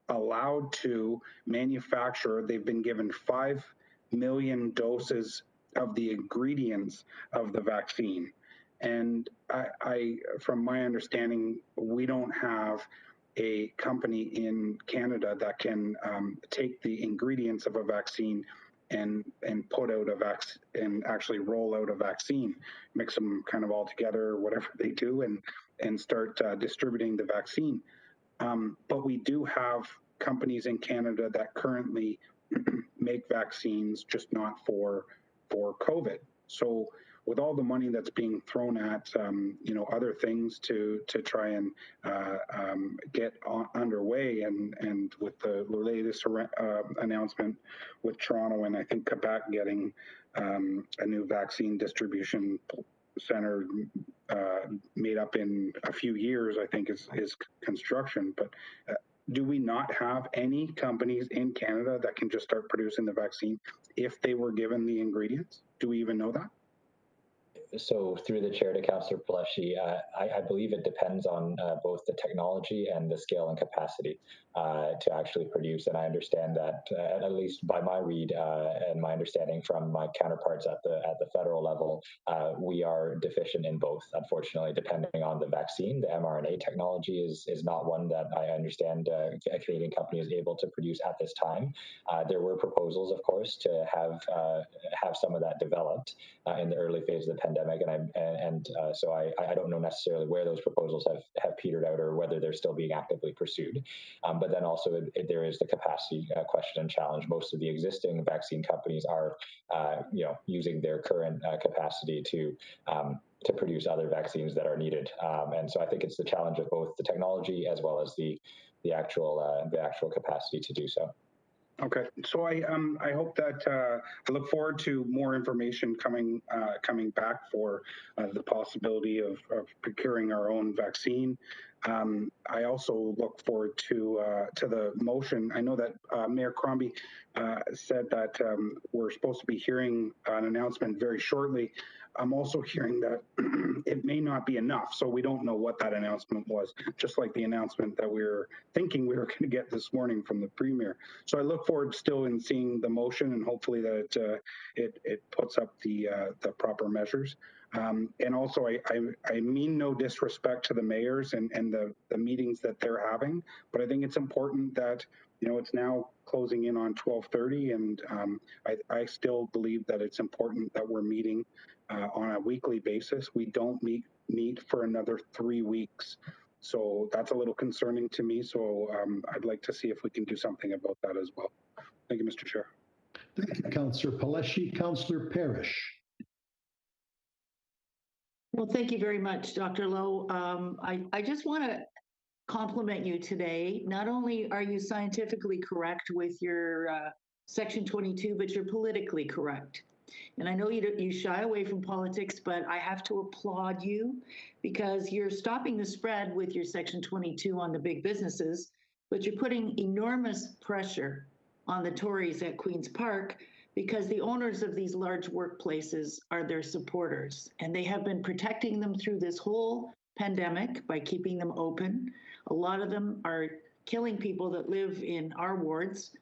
allowed to manufacture. They've been given 5 million doses of the ingredients of the vaccine. And I, from my understanding, we don't have a company in Canada that can take the ingredients of a vaccine and put out a vaccine and actually roll out a vaccine, mix them kind of all together, whatever they do, and start distributing the vaccine. But we do have companies in Canada that currently make vaccines, just not for COVID. So with all the money that's being thrown at other things to try and get underway, and with the latest announcement with Toronto and I think Quebec getting a new vaccine distribution center made up in a few years, I think is construction. But do we not have any companies in Canada that can just start producing the vaccine if they were given the ingredients? Do we even know that? So through the chair to Councillor Pelletier, I believe it depends on both the technology and the scale and capacity to actually produce. And I understand that, at least by my read and my understanding from my counterparts at the federal level, we are deficient in both, unfortunately, depending on the vaccine. The mRNA technology is not one that I understand a Canadian company is able to produce at this time. There were proposals, of course, to have some of that developed in the early phase of the pandemic. So I don't know necessarily where those proposals have petered out or whether they're still being actively pursued. But then also there is the capacity question and challenge. Most of the existing vaccine companies are, using their current capacity to produce other vaccines that are needed. And so I think it's the challenge of both the technology as well as the actual capacity to do so. Okay, so I hope that I look forward to more information coming back for the possibility of procuring our own vaccine. I also look forward to the motion. I know that Mayor Crombie said that we're supposed to be hearing an announcement very shortly. I'm also hearing that it may not be enough, so we don't know what that announcement was, just like the announcement that we were thinking we were going to get this morning from the Premier. So I look forward still in seeing the motion, and hopefully that it puts up the proper measures. And also, I mean no disrespect to the mayors and the meetings that they're having, but I think it's important that, you know, it's now closing in on 12:30, and I still believe that it's important that we're meeting on a weekly basis. We don't meet for another 3 weeks. So that's a little concerning to me. So I'd like to see if we can do something about that as well. Thank you, Mr. Chair. Thank you, Councillor Paleshi. Councillor Parrish. Well, thank you very much, Dr. Lowe. I just want to compliment you today. Not only are you scientifically correct with your Section 22, but you're politically correct. And I know you shy away from politics, but I have to applaud you because you're stopping the spread with your Section 22 on the big businesses, but you're putting enormous pressure on the Tories at Queen's Park because the owners of these large workplaces are their supporters, and they have been protecting them through this whole pandemic by keeping them open. A lot of them are killing people that live in our wards,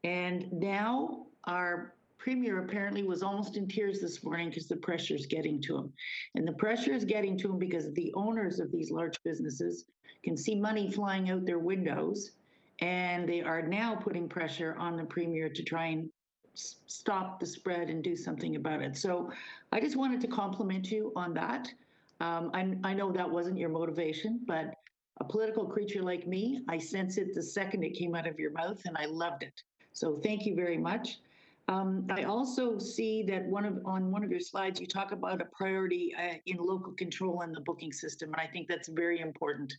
and now our Premier apparently was almost in tears this morning because the pressure is getting to him. And the pressure is getting to him because the owners of these large businesses can see money flying out their windows, and they are now putting pressure on the Premier to try and stop the spread and do something about it. So I just wanted to compliment you on that. I know that wasn't your motivation, but a political creature like me, I sense it the second it came out of your mouth, and I loved it. So thank you very much. I also see that on one of your slides, you talk about a priority in local control in the booking system, and I think that's very important.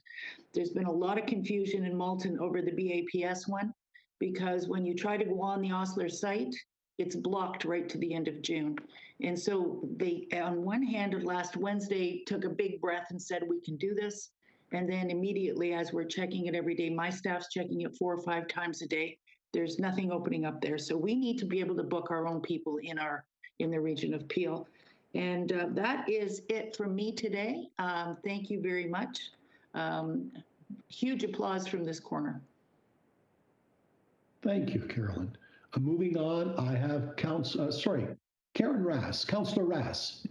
There's been a lot of confusion in Malton over the BAPS one, because when you try to go on the Osler site, it's blocked right to the end of June. And so they, on one hand, last Wednesday, took a big breath and said, we can do this. And then immediately, as we're checking it every day, my staff's checking it 4 or 5 times a day, there's nothing opening up there. So we need to be able to book our own people in the region of Peel. And that is it from me today. Thank you very much. Huge applause from this corner. Thank you, Carolyn. Moving on, I have Karen Rass, Councillor Rass.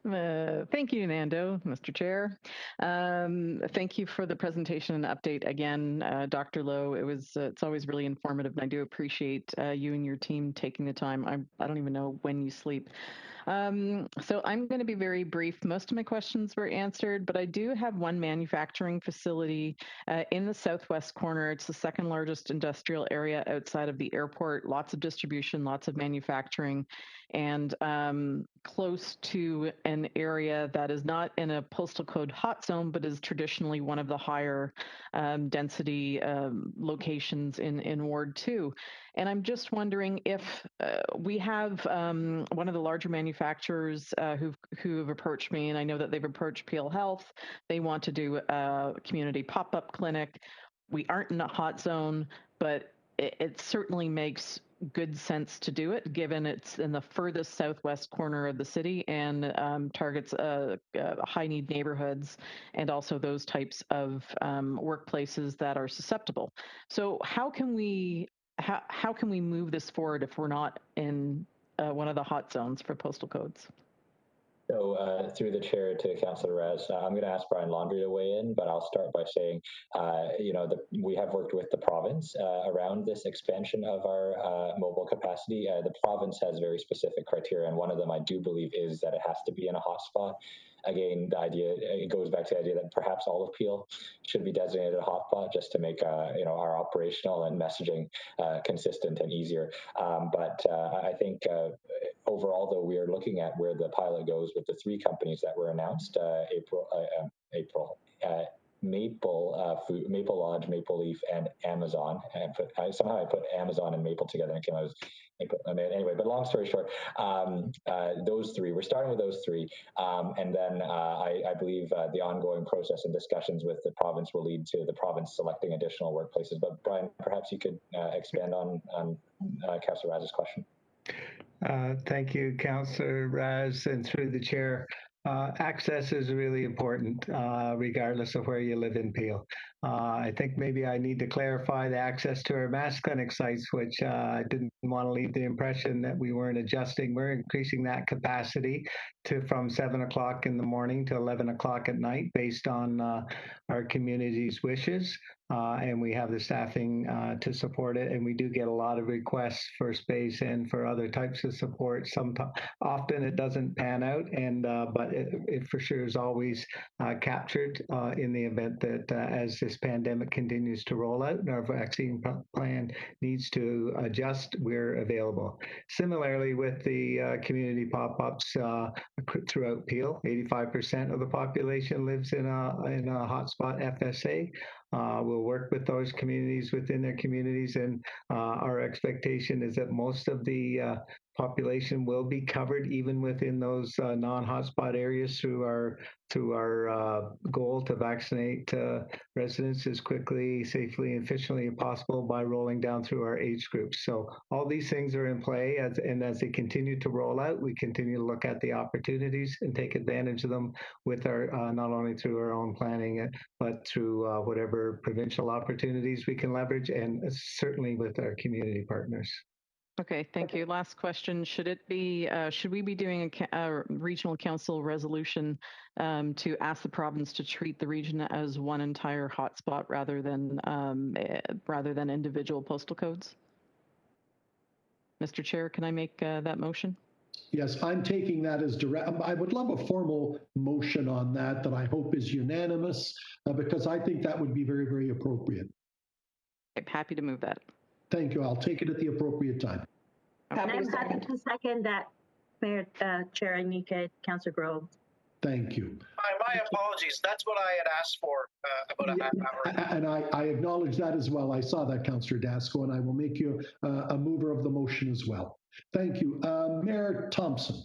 Thank you, Nando, Mr. Chair. Thank you for the presentation and update again, Dr. Lowe. It's always really informative, and I do appreciate you and your team taking the time. I don't even know when you sleep. So I'm going to be very brief. Most of my questions were answered, but I do have one manufacturing facility in the southwest corner. It's the second largest industrial area outside of the airport. Lots of distribution, lots of manufacturing, and close to an area that is not in a postal code hot zone, but is traditionally one of the higher density locations in Ward 2. And I'm just wondering if we have one of the larger manufacturers who have approached me, and I know that they've approached Peel Health. They want to do a community pop-up clinic. We aren't in a hot zone, but it certainly makes good sense to do it, given it's in the furthest southwest corner of the city and targets high-need neighborhoods and also those types of workplaces that are susceptible. So how can we move this forward if we're not in one of the hot zones for postal codes? So through the chair to Councillor Raz, I'm going to ask Brian Laundrie to weigh in, but I'll start by saying, we have worked with the province around this expansion of our mobile capacity. The province has very specific criteria, and one of them I do believe is that it has to be in a hotspot. Again, it goes back to the idea that perhaps all of Peel should be designated a hotspot just to make our operational and messaging consistent and easier. But I think overall, though, we are looking at where the pilot goes with the 3 companies that were announced April Maple Maple Lodge, Maple Leaf, and Amazon. And somehow I put Amazon and Maple together and came out as Maple. Anyway, but long story short, those three. We're starting with those three, and then I believe the ongoing process and discussions with the province will lead to the province selecting additional workplaces. But Brian, perhaps you could expand on Councillor Raz's question. Thank you, Councillor Raz, and through the chair. Access is really important, regardless of where you live in Peel. I think maybe I need to clarify the access to our mass clinic sites, which I didn't want to leave the impression that we weren't adjusting. We're increasing that capacity from 7 o'clock in the morning to 11 o'clock at night based on our community's wishes. And we have the staffing to support it. And we do get a lot of requests for space and for other types of support. Often it doesn't pan out, but it for sure is always captured in the event that as this pandemic continues to roll out and our vaccine plan needs to adjust, we're available. Similarly, with the community pop-ups throughout Peel, 85% of the population lives in a hotspot FSA. We'll work with those communities within their communities, and our expectation is that most of the population will be covered even within those non-hotspot areas through our goal to vaccinate residents as quickly, safely, and efficiently as possible by rolling down through our age groups. So all these things are in play, and as they continue to roll out, we continue to look at the opportunities and take advantage of them with our not only through our own planning, but through whatever provincial opportunities we can leverage, and certainly with our community partners. Okay, thank you. Last question. Should we be doing a regional council resolution to ask the province to treat the region as one entire hotspot rather than individual postal codes? Mr. Chair, can I make that motion? Yes, I'm taking that as direct. I would love a formal motion on that I hope is unanimous, because I think that would be very, very appropriate. I'm happy to move that. Thank you. I'll take it at the appropriate time. And I'm happy to second that, Mayor Chair Anika, Councillor Grove. Thank you. My apologies. That's what I had asked for about a half hour. And I acknowledge that as well. I saw that, Councillor Dasco, and I will make you a mover of the motion as well. Thank you. Mayor Thompson.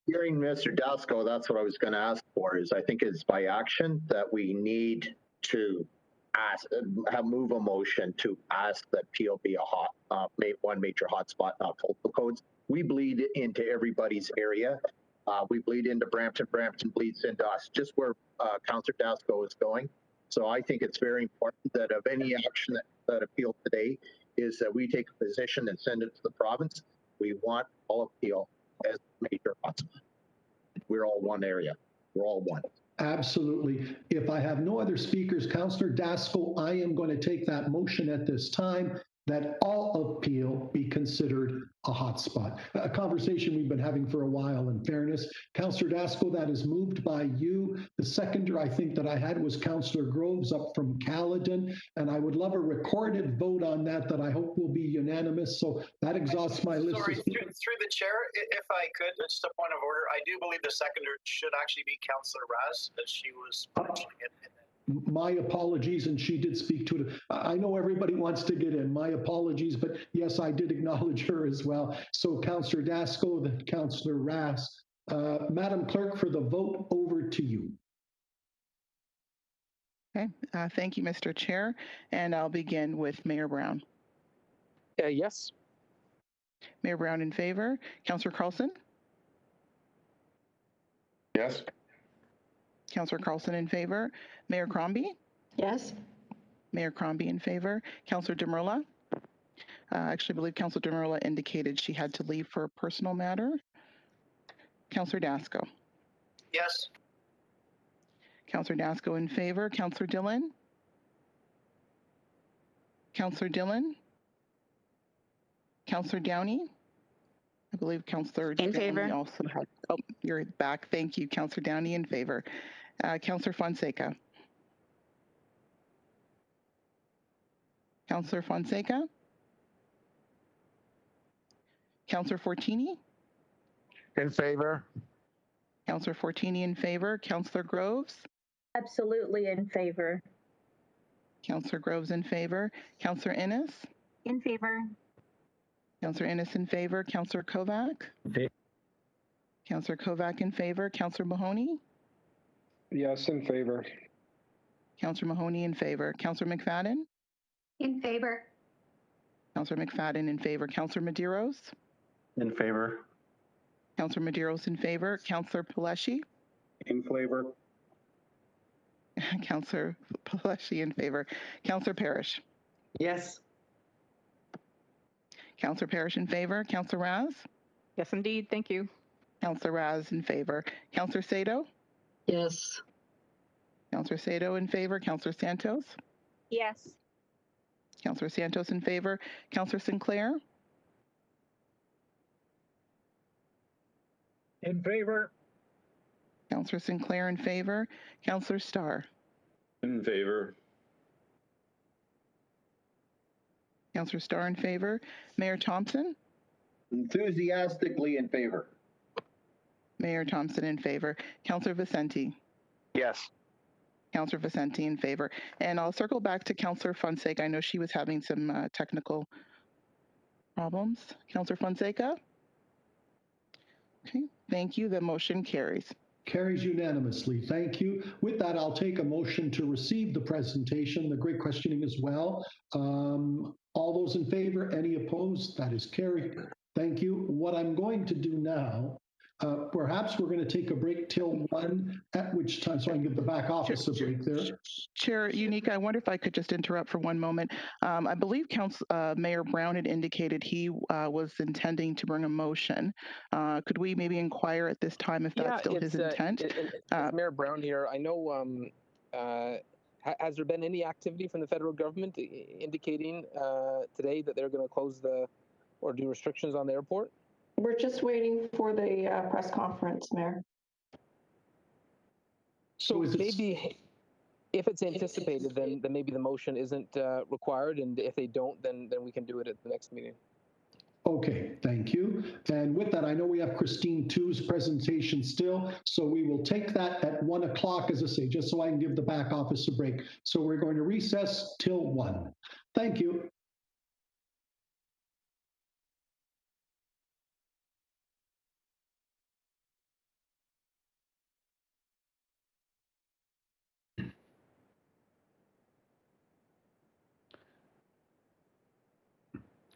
Hearing Mr. Dasco, that's what I was going to ask for, is I think it's by action that we need to move a motion to ask that Peel be one major hotspot, not postal codes. We bleed into everybody's area. We bleed into Brampton. Brampton bleeds into us, just where Councillor Dasco is going. So I think it's very important that of any action that appeal today is that we take a position and send it to the province. We want all of Peel as major hotspot. We're all one area. We're all one. Absolutely. If I have no other speakers, Councillor Dasco, I am going to take that motion at this time that all of Peel be considered a hotspot. A conversation we've been having for a while, in fairness. Councillor Dasco, that is moved by you. The seconder I think that I had was Councillor Groves up from Caledon, and I would love a recorded vote on that I hope will be unanimous. So that exhausts my list. Sorry, through the chair, if I could, just a point of order. I do believe the seconder should actually be Councillor Raz, as she was mentioning it. My apologies, and she did speak to it. I know everybody wants to get in. My apologies, but yes, I did acknowledge her as well. So Councillor Dasco, then Councillor Raz. Madam Clerk, for the vote, over to you. Okay, thank you, Mr. Chair, and I'll begin with Mayor Brown. Yes. Mayor Brown in favor. Councillor Carlson? Yes. Councillor Carlson in favor. Mayor Crombie? Yes. Mayor Crombie in favor. Councillor Demerla? Actually, I believe Councillor Demerla indicated she had to leave for a personal matter. Councillor Dasco? Yes. Councillor Dasco in favor. Councillor Dillon? Councillor Dillon? Councillor Downey? I believe Councillor Downey also had. Oh, you're back. Thank you. Councillor Downey in favor. Councillor Fonseca? Councillor Fonseca? Councillor Fortini? In favor. Councillor Fortini in favor. Councillor Groves? Absolutely in favor. Councillor Groves in favor. Councillor Innes? In favor. Councillor Innes in favor. Councillor Kovac? Councillor Kovac in favor. Councillor Mahoney? Yes, in favor. Councillor Mahoney in favor. Councillor McFadden? In favor. Councillor McFadden in favor. Councillor Medeiros? In favor. Councillor Medeiros in favor. Councillor Paleshi? In favor. Councillor Paleshi in favor. Councillor Parrish? Yes. Councillor Parrish in favor. Councillor Raz? Yes, indeed. Thank you. Councillor Raz in favor. Councillor Sado? Yes. Councillor Sado in favor. Councillor Santos? Yes. Councillor Santos in favor. Councillor Sinclair? In favor. Councillor Sinclair in favor. Councillor Starr? In favor. Councillor Starr in favor. Mayor Thompson? Enthusiastically in favor. Mayor Thompson in favor. Councillor Vicente? Yes. Councillor Vicente in favor. And I'll circle back to Councillor Fonseca. I know she was having some technical problems. Councillor Fonseca? Okay, thank you. The motion carries. Carries unanimously. Thank you. With that, I'll take a motion to receive the presentation, the great questioning as well. All those in favor, any opposed? That is carried. Thank you. What I'm going to do now, perhaps we're going to take a break till 1, at which time, so I can give the back office a break there. Chair Unica, I wonder if I could just interrupt for one moment. I believe Mayor Brown had indicated he was intending to bring a motion. Could we maybe inquire at this time if that's still his intent? It's Mayor Brown here. I know, has there been any activity from the federal government indicating today that they're going to close or do restrictions on the airport? We're just waiting for the press conference, Mayor. So maybe if it's anticipated, then maybe the motion isn't required, and if they don't, then we can do it at the next meeting. Okay, thank you. And with that, I know we have Christine Tu's presentation still, so we will take that at 1 o'clock, as I say, just so I can give the back office a break. So we're going to recess till 1. Thank you.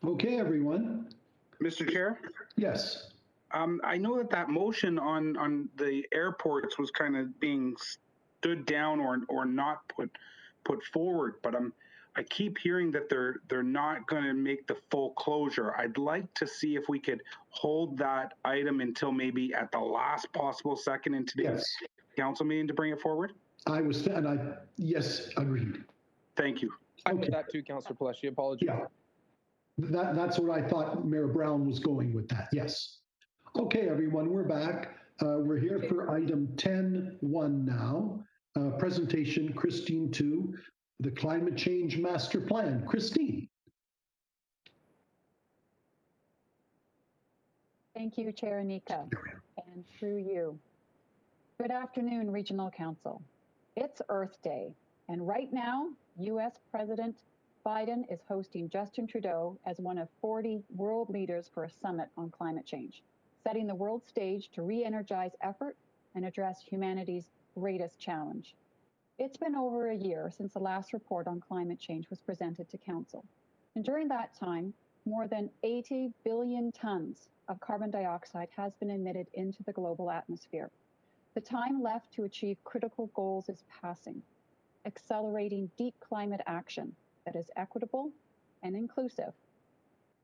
Okay, everyone. Mr. Chair? Yes. I know that motion on the airports was kind of being stood down or not put forward, but I keep hearing that they're not going to make the full closure. I'd like to see if we could hold that item until maybe at the last possible second in today's council meeting to bring it forward. Yes, agreed. Thank you. I did that too, Councillor Paleshi. Apologies. Yeah. That's what I thought Mayor Brown was going with that. Yes. Okay, everyone, we're back. We're here for item 10.1 now. Presentation, Christine Tu, the Climate Change Master Plan. Christine. Thank you, Chair Anika, and through you. Good afternoon, Regional Council. It's Earth Day, and right now, U.S. President Biden is hosting Justin Trudeau as one of 40 world leaders for a summit on climate change, setting the world stage to re-energize effort and address humanity's greatest challenge. It's been over a year since the last report on climate change was presented to Council. And during that time, more than 80 billion tons of carbon dioxide has been emitted into the global atmosphere. The time left to achieve critical goals is passing. Accelerating deep climate action that is equitable and inclusive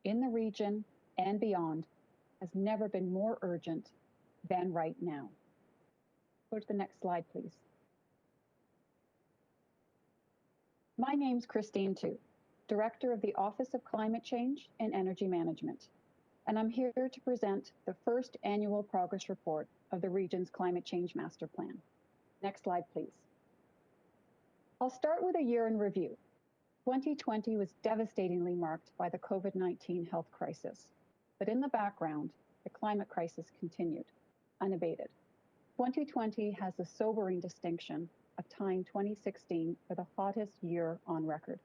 in the region and beyond has never been more urgent than right now. Go to the next slide, please. My name's Christine Tu, Director of the Office of Climate Change and Energy Management, and I'm here to present the first annual progress report of the region's Climate Change Master Plan. Next slide, please. I'll start with a year in review. 2020 was devastatingly marked by the COVID-19 health crisis, but in the background, the climate crisis continued, unabated. 2020 has the sobering distinction of tying 2016 for the hottest year on record.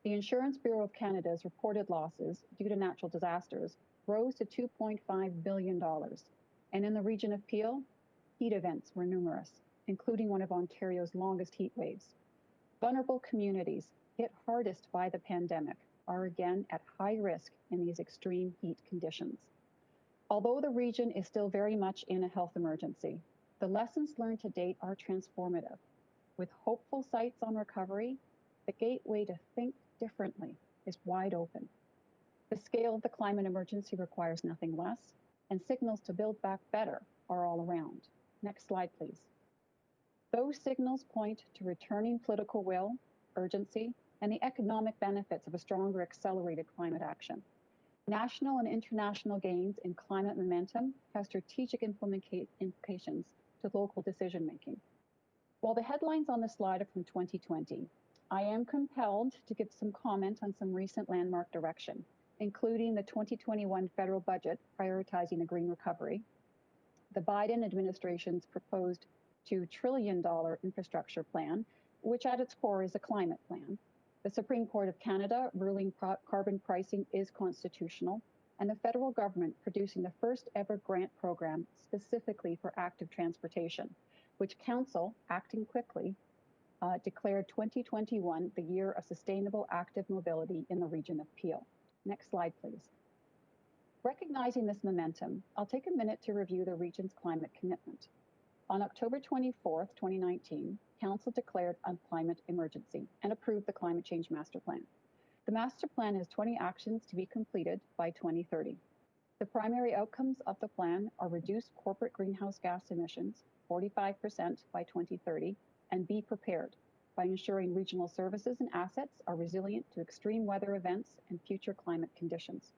The Insurance Bureau of Canada's reported losses due to natural disasters rose to $2.5 billion. And in the region of Peel, heat events were numerous, including one of Ontario's longest heat waves. Vulnerable communities hit hardest by the pandemic are again at high risk in these extreme heat conditions. Although the region is still very much in a health emergency, the lessons learned to date are transformative. With hopeful sights on recovery, the gateway to think differently is wide open. The scale of the climate emergency requires nothing less, and signals to build back better are all around. Next slide, please. Those signals point to returning political will, urgency, and the economic benefits of a stronger accelerated climate action. National and international gains in climate momentum have strategic implications to local decision-making. While the headlines on the slide are from 2020, I am compelled to give some comment on some recent landmark direction, including the 2021 federal budget prioritizing a green recovery, the Biden administration's proposed $2 trillion infrastructure plan, which at its core is a climate plan, the Supreme Court of Canada ruling carbon pricing is constitutional, and the federal government producing the first ever grant program specifically for active transportation, which Council, acting quickly, declared 2021 the year of sustainable active mobility in the region of Peel. Next slide, please. Recognizing this momentum, I'll take a minute to review the region's climate commitment. On October 24th, 2019, Council declared a climate emergency and approved the Climate Change Master Plan. The Master Plan has 20 actions to be completed by 2030. The primary outcomes of the plan are reduce corporate greenhouse gas emissions 45% by 2030 and be prepared by ensuring regional services and assets are resilient to extreme weather events and future climate conditions.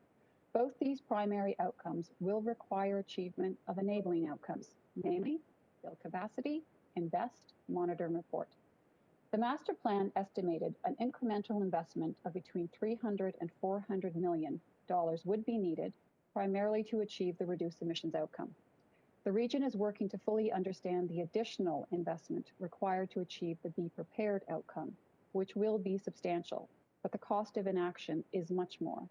Both these primary outcomes will require achievement of enabling outcomes, namely build capacity, invest, monitor, and report. The master plan estimated an incremental investment of between $300 and $400 million would be needed, primarily to achieve the reduced emissions outcome. The region is working to fully understand the additional investment required to achieve the Be Prepared outcome, which will be substantial, but the cost of inaction is much more.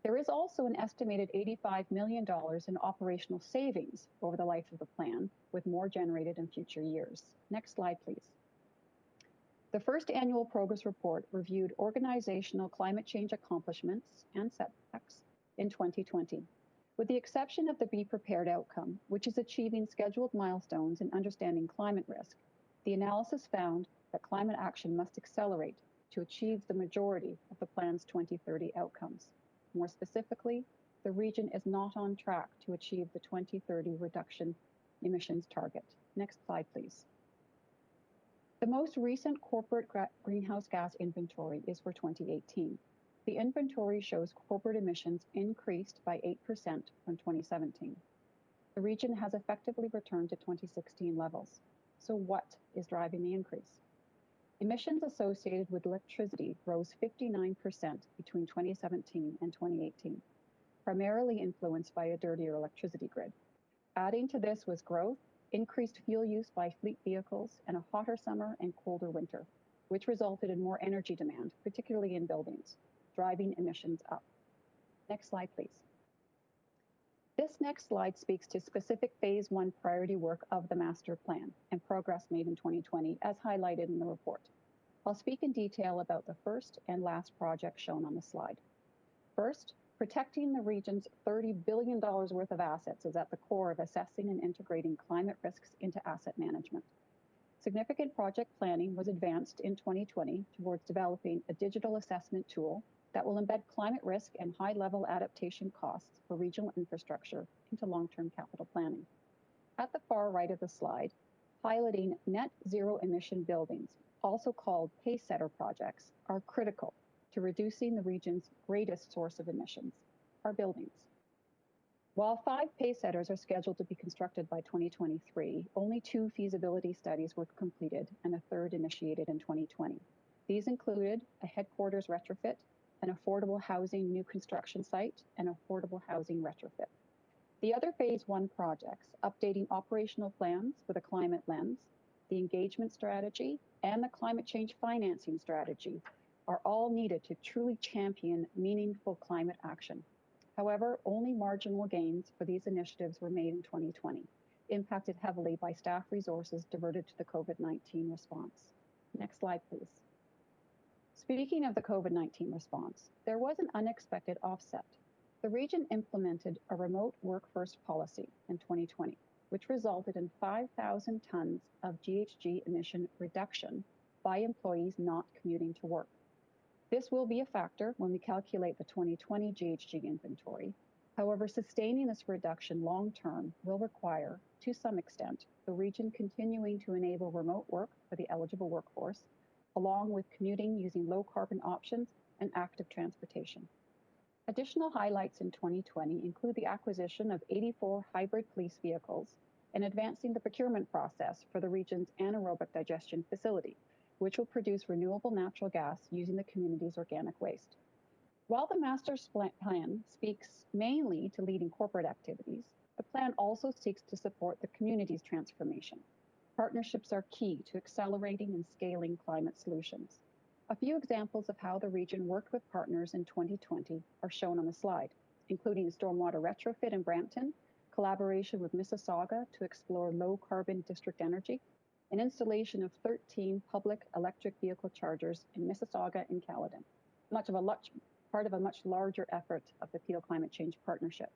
There is also an estimated $85 million in operational savings over the life of the plan, with more generated in future years. Next slide, please. The first annual progress report reviewed organizational climate change accomplishments and setbacks in 2020. With the exception of the Be Prepared outcome, which is achieving scheduled milestones in understanding climate risk, the analysis found that climate action must accelerate to achieve the majority of the plan's 2030 outcomes. More specifically, the region is not on track to achieve the 2030 reduction emissions target. Next slide, please. The most recent corporate greenhouse gas inventory is for 2018. The inventory shows corporate emissions increased by 8% from 2017. The region has effectively returned to 2016 levels. So what is driving the increase? Emissions associated with electricity rose 59% between 2017 and 2018, primarily influenced by a dirtier electricity grid. Adding to this was growth, increased fuel use by fleet vehicles, and a hotter summer and colder winter, which resulted in more energy demand, particularly in buildings, driving emissions up. Next slide, please. This next slide speaks to specific Phase 1 priority work of the master plan and progress made in 2020, as highlighted in the report. I'll speak in detail about the first and last project shown on the slide. First, protecting the region's $30 billion worth of assets is at the core of assessing and integrating climate risks into asset management. Significant project planning was advanced in 2020 towards developing a digital assessment tool that will embed climate risk and high-level adaptation costs for regional infrastructure into long-term capital planning. At the far right of the slide, piloting net zero emission buildings, also called pacesetter projects, are critical to reducing the region's greatest source of emissions, our buildings. While 5 pacesetters are scheduled to be constructed by 2023, only 2 feasibility studies were completed and a third initiated in 2020. These included a headquarters retrofit, an affordable housing new construction site, and affordable housing retrofit. The other Phase 1 projects, updating operational plans with a climate lens, the engagement strategy, and the climate change financing strategy, are all needed to truly champion meaningful climate action. However, only marginal gains for these initiatives were made in 2020, impacted heavily by staff resources diverted to the COVID-19 response. Next slide, please. Speaking of the COVID-19 response, there was an unexpected offset. The region implemented a remote work-first policy in 2020, which resulted in 5,000 tons of GHG emission reduction by employees not commuting to work. This will be a factor when we calculate the 2020 GHG inventory. However, sustaining this reduction long-term will require, to some extent, the region continuing to enable remote work for the eligible workforce, along with commuting using low-carbon options and active transportation. Additional highlights in 2020 include the acquisition of 84 hybrid police vehicles and advancing the procurement process for the region's anaerobic digestion facility, which will produce renewable natural gas using the community's organic waste. While the master plan speaks mainly to leading corporate activities, the plan also seeks to support the community's transformation. Partnerships are key to accelerating and scaling climate solutions. A few examples of how the region worked with partners in 2020 are shown on the slide, including stormwater retrofit in Brampton, collaboration with Mississauga to explore low-carbon district energy, and installation of 13 public electric vehicle chargers in Mississauga and Caledon, part of a much larger effort of the Peel Climate Change Partnership.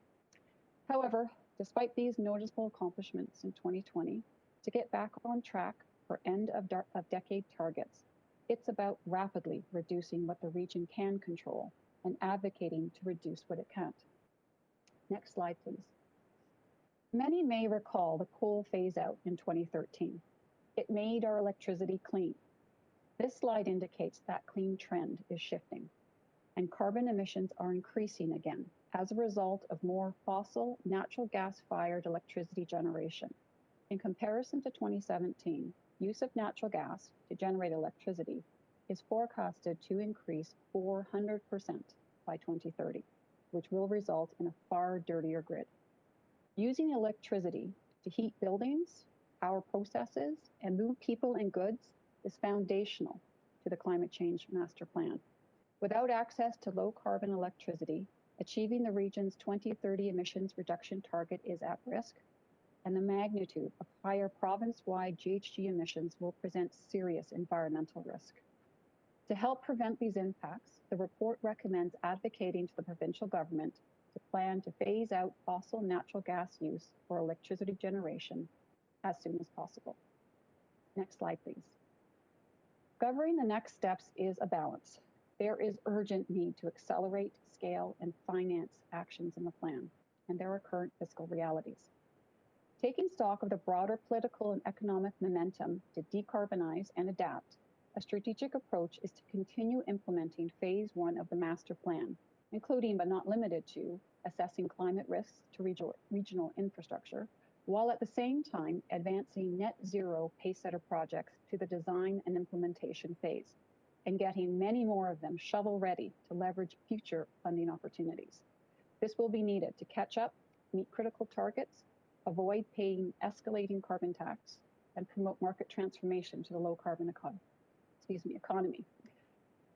However, despite these noticeable accomplishments in 2020, to get back on track for end of decade targets, it's about rapidly reducing what the region can control and advocating to reduce what it can't. Next slide, please. Many may recall the coal phase out in 2013. It made our electricity clean. This slide indicates that clean trend is shifting, and carbon emissions are increasing again as a result of more fossil natural gas-fired electricity generation. In comparison to 2017, use of natural gas to generate electricity is forecasted to increase 400% by 2030, which will result in a far dirtier grid. Using electricity to heat buildings, power processes, and move people and goods is foundational to the Climate Change Master Plan. Without access to low-carbon electricity, achieving the region's 2030 emissions reduction target is at risk, and the magnitude of higher province-wide GHG emissions will present serious environmental risk. To help prevent these impacts, the report recommends advocating to the provincial government to plan to phase out fossil natural gas use for electricity generation as soon as possible. Next slide, please. Governing the next steps is a balance. There is urgent need to accelerate, scale, and finance actions in the plan, and there are current fiscal realities. Taking stock of the broader political and economic momentum to decarbonize and adapt, a strategic approach is to continue implementing Phase 1 of the master plan, including but not limited to assessing climate risks to regional infrastructure, while at the same time advancing net zero pacesetter projects to the design and implementation phase, and getting many more of them shovel-ready to leverage future funding opportunities. This will be needed to catch up, meet critical targets, avoid paying escalating carbon tax, and promote market transformation to the low-carbon economy.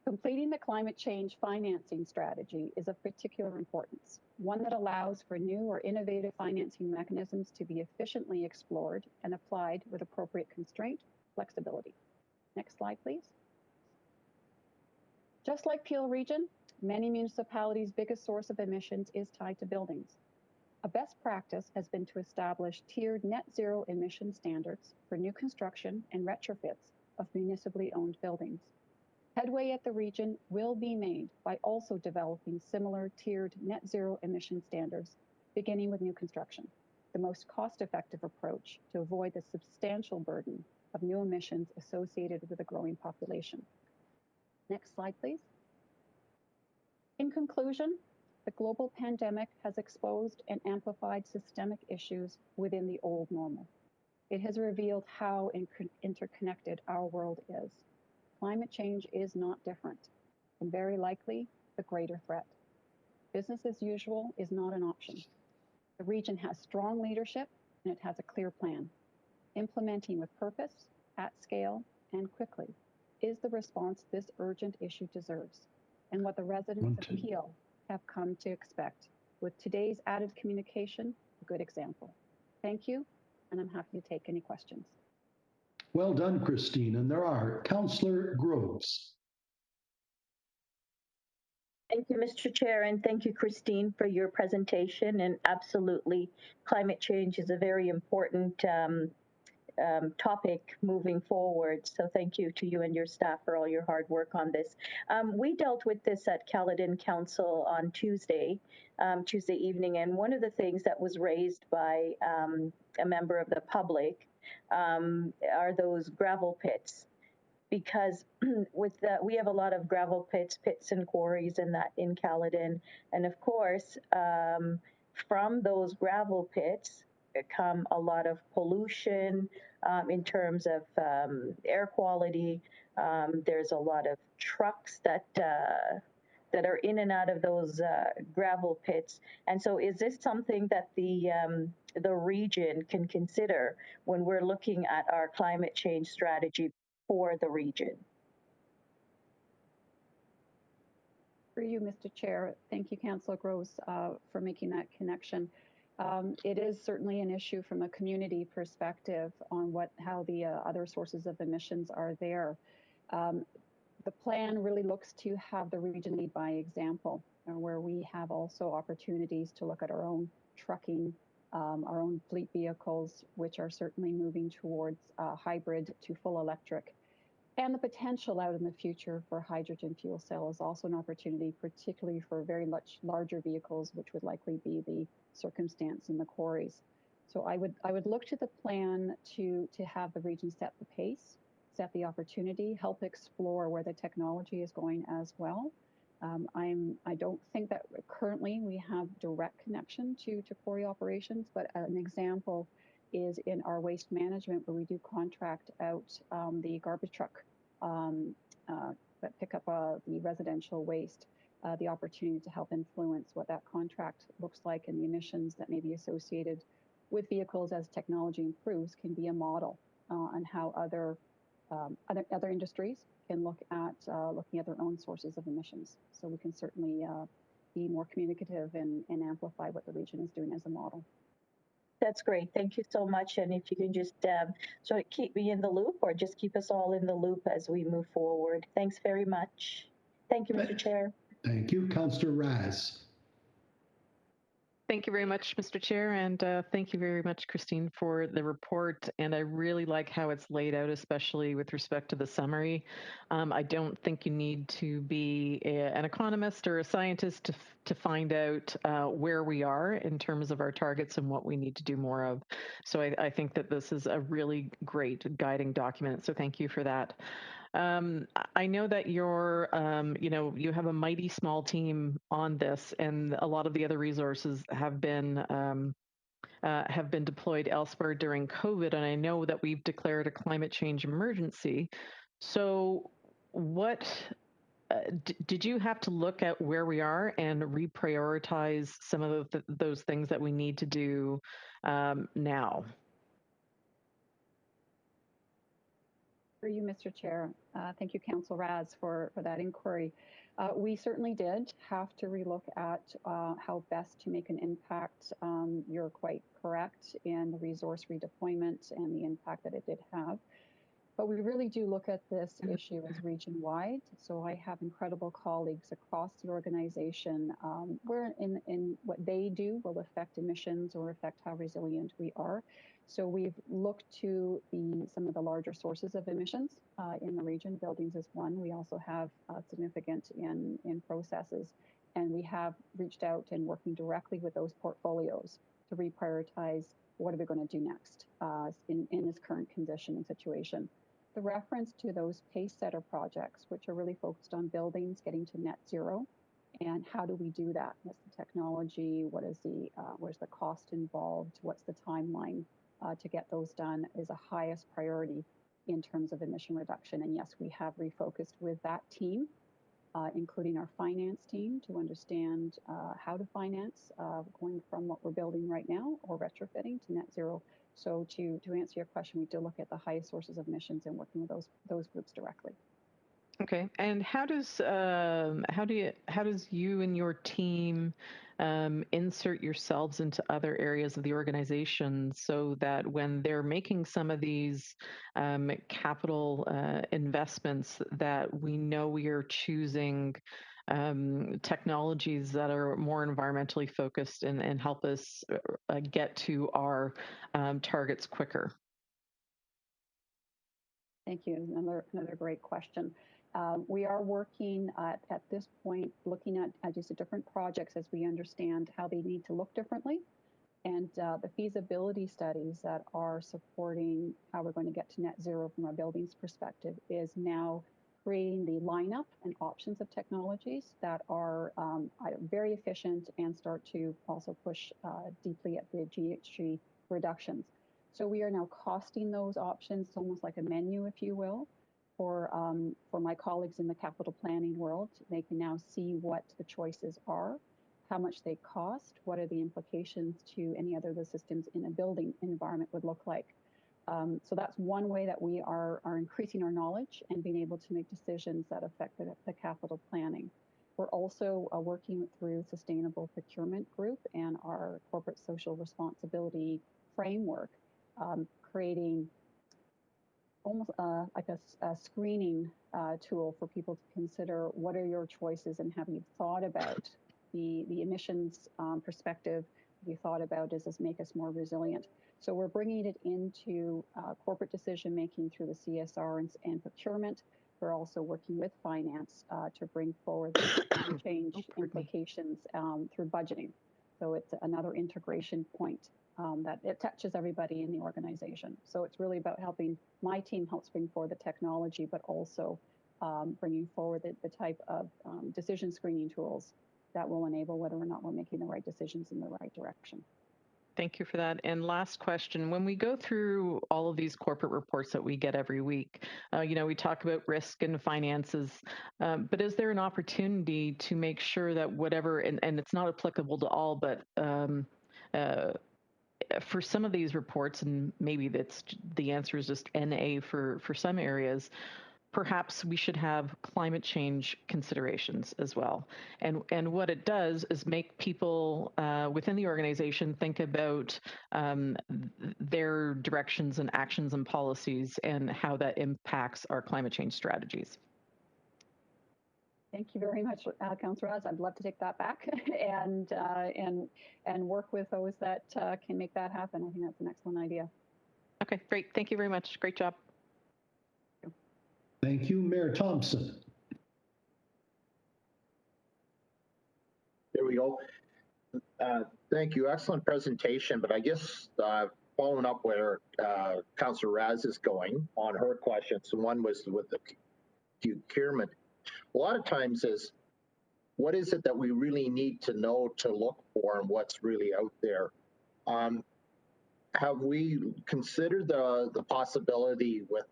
Completing the climate change financing strategy is of particular importance, one that allows for new or innovative financing mechanisms to be efficiently explored and applied with appropriate constraint, flexibility. Next slide, please. Just like Peel Region, many municipalities' biggest source of emissions is tied to buildings. A best practice has been to establish tiered net zero emission standards for new construction and retrofits of municipally owned buildings. Headway at the region will be made by also developing similar tiered net zero emission standards, beginning with new construction, the most cost-effective approach to avoid the substantial burden of new emissions associated with a growing population. Next slide, please. In conclusion, the global pandemic has exposed and amplified systemic issues within the old normal. It has revealed how interconnected our world is. Climate change is not different, and very likely the greater threat. Business as usual is not an option. The region has strong leadership and it has a clear plan. Implementing with purpose, at scale, and quickly is the response this urgent issue deserves, and what the residents of Peel have come to expect. With today's added communication, a good example. Thank you, and I'm happy to take any questions. Well done, Christine. And there are. Councillor Groves. Thank you, Mr. Chair, and thank you, Christine, for your presentation. And absolutely, climate change is a very important topic moving forward. So thank you to you and your staff for all your hard work on this. We dealt with this at Caledon Council on Tuesday evening, and one of the things that was raised by a member of the public are those gravel pits. Because we have a lot of gravel pits and quarries and that in Caledon, and of course, from those gravel pits come a lot of pollution in terms of air quality. There's a lot of trucks that are in and out of those gravel pits, and so is this something that the region can consider when we're looking at our climate change strategy for the region? For you, Mr. Chair, thank you, Councillor Groves, for making that connection. It is certainly an issue from a community perspective on how the other sources of emissions are there. The plan really looks to have the region lead by example, where we have also opportunities to look at our own trucking, our own fleet vehicles, which are certainly moving towards hybrid to full electric. And the potential out in the future for hydrogen fuel cell is also an opportunity, particularly for very much larger vehicles, which would likely be the circumstance in the quarries. So I would look to the plan to have the region set the pace, set the opportunity, help explore where the technology is going as well. I don't think that currently we have direct connection to quarry operations, but an example is in our waste management, where we do contract out the garbage truck that pick up the residential waste, the opportunity to help influence what that contract looks like and the emissions that may be associated with vehicles as technology improves can be a model on how other industries can look at looking at their own sources of emissions. So we can certainly be more communicative and amplify what the region is doing as a model. That's great. Thank you so much. And if you can just sort of keep me in the loop, or just keep us all in the loop as we move forward. Thanks very much. Thank you, Mr. Chair. Thank you. Councillor Raz. Thank you very much, Mr. Chair, and thank you very much, Christine, for the report. And I really like how it's laid out, especially with respect to the summary. I don't think you need to be an economist or a scientist to find out where we are in terms of our targets and what we need to do more of. So I think that this is a really great guiding document. So thank you for that. I know that you're, you have a mighty small team on this, and a lot of the other resources have been deployed elsewhere during COVID. And I know that we've declared a climate change emergency. So, what did you have to look at where we are and reprioritize some of those things that we need to do now? For you, Mr. Chair. Thank you, Councillor Raz, for that inquiry. We certainly did have to relook at how best to make an impact. You're quite correct in the resource redeployment and the impact that it did have. But we really do look at this issue as region-wide. So I have incredible colleagues across the organization where in what they do will affect emissions or affect how resilient we are. So we've looked to some of the larger sources of emissions in the region. Buildings is one. We also have significant in processes. And we have reached out and working directly with those portfolios to reprioritize what are we going to do next in this current condition and situation. The reference to those pace setter projects, which are really focused on buildings getting to net zero, and how do we do that? What's the technology? Where's the cost involved? What's the timeline to get those done is a highest priority in terms of emission reduction. And yes, we have refocused with that team including our finance team to understand how to finance going from what we're building right now or retrofitting to net zero. So to answer your question, we do look at the highest sources of emissions and working with those groups directly. Okay, and how does you and your team insert yourselves into other areas of the organization so that when they're making some of these capital investments, that we know we are choosing technologies that are more environmentally focused and help us get to our targets quicker? Thank you. Another great question. We are working at this point, looking at just different projects as we understand how they need to look differently. And the feasibility studies that are supporting how we're going to get to net zero from our buildings perspective is now creating the lineup and options of technologies that are very efficient and start to also push deeply at the GHG reductions. So we are now costing those options, almost like a menu, if you will, for my colleagues in the capital planning world. They can now see what the choices are, how much they cost, what are the implications to any other of the systems in a building environment would look like. So that's one way that we are increasing our knowledge and being able to make decisions that affect the capital planning. We're also working through Sustainable Procurement Group and our corporate social responsibility framework, creating almost like a screening tool for people to consider what are your choices and have you thought about the emissions perspective? Have you thought about, does this make us more resilient? So we're bringing it into corporate decision making through the CSR and procurement. We're also working with finance to bring forward the change implications through budgeting. So it's another integration point that it touches everybody in the organization. So it's really about helping, my team helps bring forward the technology, but also bringing forward the type of decision screening tools that will enable whether or not we're making the right decisions in the right direction. Thank you for that. And last question, when we go through all of these corporate reports that we get every week, we talk about risk and finances, but is there an opportunity to make sure that whatever, and it's not applicable to all, but for some of these reports, and maybe the answer is just NA for some areas, perhaps we should have climate change considerations as well. And what it does is make people within the organization think about their directions and actions and policies and how that impacts our climate change strategies. Thank you very much, Councillor Raz. I'd love to take that back and work with those that can make that happen. I think that's an excellent idea. Okay, great. Thank you very much. Great job. Thank you, Mayor Thompson. There we go. Thank you. Excellent presentation. But I guess following up where Councillor Raz is going on her questions, one was with the procurement. A lot of times is, what is it that we really need to know to look for and what's really out there? Have we considered the possibility with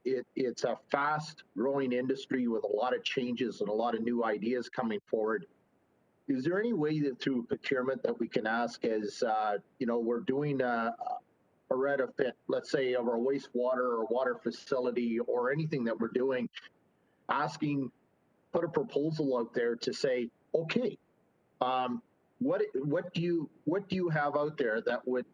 it's a fast growing industry with a lot of changes and a lot of new ideas coming forward. Is there any way that through procurement that we can ask as, we're doing a retrofit, let's say of our wastewater or water facility or anything that we're doing, put a proposal out there to say, okay, what do you have out there that would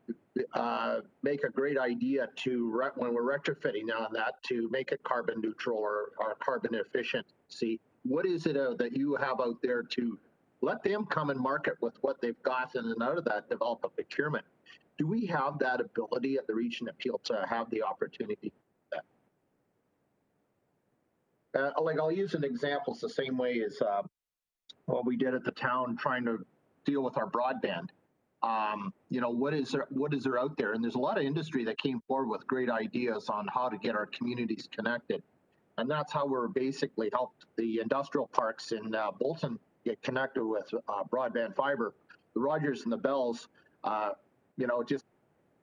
make a great idea to when we're retrofitting on that to make it carbon neutral or carbon efficiency? What is it that you have out there to let them come and market with what they've got, and then out of that develop a procurement? Do we have that ability at the Region of Peel to have the opportunity to do that? I'll use an example. It's the same way as what we did at the town trying to deal with our broadband. What is there out there? And there's a lot of industry that came forward with great ideas on how to get our communities connected. And that's how we're basically helped the industrial parks in Bolton get connected with broadband fiber. The Rogers and the Bells, just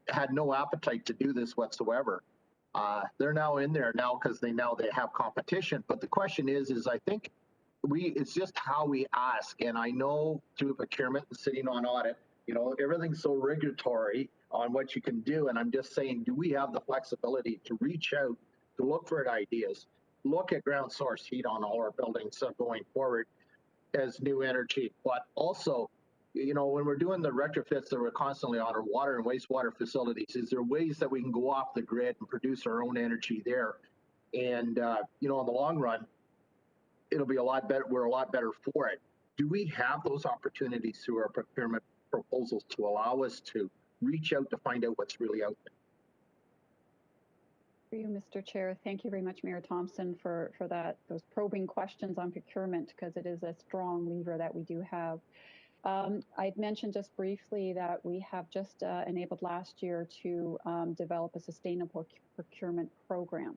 had no appetite to do this whatsoever. They're now in there now because they have competition. But the question is I think it's just how we ask. And I know through procurement and sitting on audit, everything's so regulatory on what you can do. And I'm just saying, do we have the flexibility to reach out, to look for ideas, look at ground source heat on all our buildings going forward as new energy, but also, when we're doing the retrofits that we're constantly on our water and wastewater facilities, is there ways that we can go off the grid and produce our own energy there? And, in the long run, it'll be a lot better. We're a lot better for it. Do we have those opportunities through our procurement proposals to allow us to reach out to find out what's really out there? For you, Mr. Chair, thank you very much, Mayor Thompson, for those probing questions on procurement, because it is a strong lever that we do have. I'd mentioned just briefly that we have just enabled last year to develop a sustainable procurement program.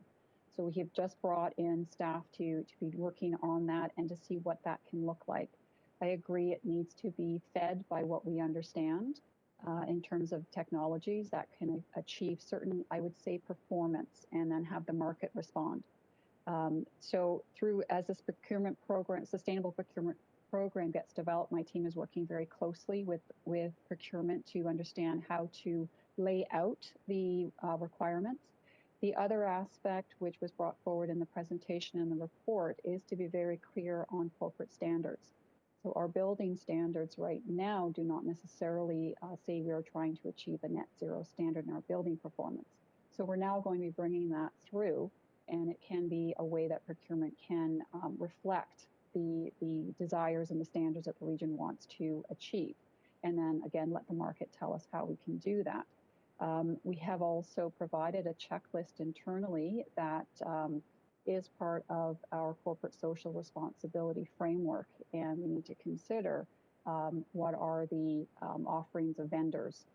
So we have just brought in staff to be working on that and to see what that can look like. I agree it needs to be fed by what we understand in terms of technologies that can achieve certain, I would say, performance, and then have the market respond. So as this procurement program, sustainable procurement program gets developed, my team is working very closely with procurement to understand how to lay out the requirements. The other aspect, which was brought forward in the presentation and the report, is to be very clear on corporate standards. So our building standards right now do not necessarily say we are trying to achieve a net zero standard in our building performance. So we're now going to be bringing that through, and it can be a way that procurement can reflect the desires and the standards that the region wants to achieve. And then again, let the market tell us how we can do that. We have also provided a checklist internally that is part of our corporate social responsibility framework, and we need to consider what are the offerings of vendors.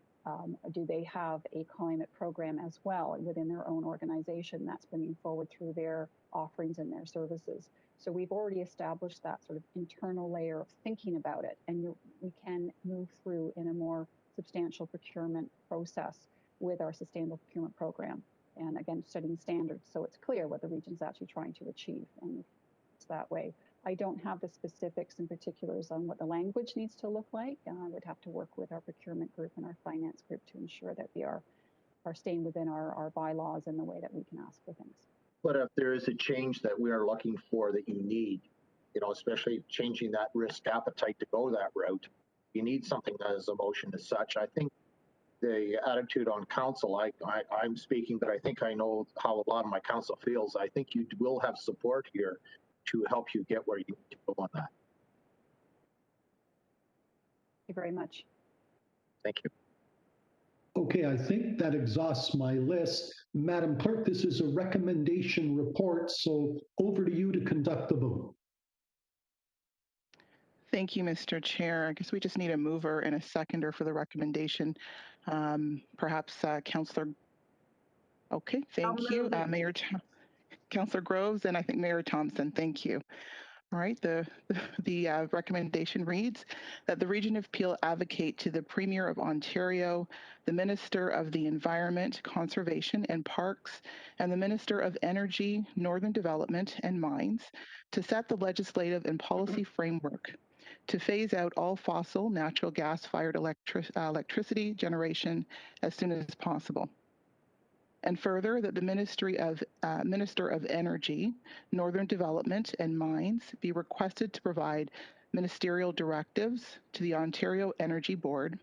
Do they have a climate program as well within their own organization that's bringing forward through their offerings and their services? So we've already established that sort of internal layer of thinking about it, and we can move through in a more substantial procurement process with our sustainable procurement program. And again, setting standards so it's clear what the region's actually trying to achieve, and it's that way. I don't have the specifics and particulars on what the language needs to look like. I would have to work with our procurement group and our finance group to ensure that we are staying within our bylaws and the way that we can ask for things. But if there is a change that we are looking for that you need, especially changing that risk appetite to go that route, you need something that is a motion as such. I think the attitude on council, I'm speaking, but I think I know how a lot of my council feels. I think you will have support here to help you get where you need to go on that. Thank you very much. Thank you. Okay, I think that exhausts my list. Madam Clerk, this is a recommendation report, so over to you to conduct the vote. Thank you, Mr. Chair. I guess we just need a mover and a seconder for the recommendation. Perhaps Councillor. Okay, thank you, Councillor Groves, and I think Mayor Thompson. Thank you. All right, the recommendation reads that the Region of Peel advocate to the Premier of Ontario, the Minister of the Environment, Conservation and Parks, and the Minister of Energy, Northern Development and Mines to set the legislative and policy framework to phase out all fossil natural gas-fired electricity generation as soon as possible. And further, that the Minister of Energy, Northern Development and Mines be requested to provide ministerial directives to the Ontario Energy Board,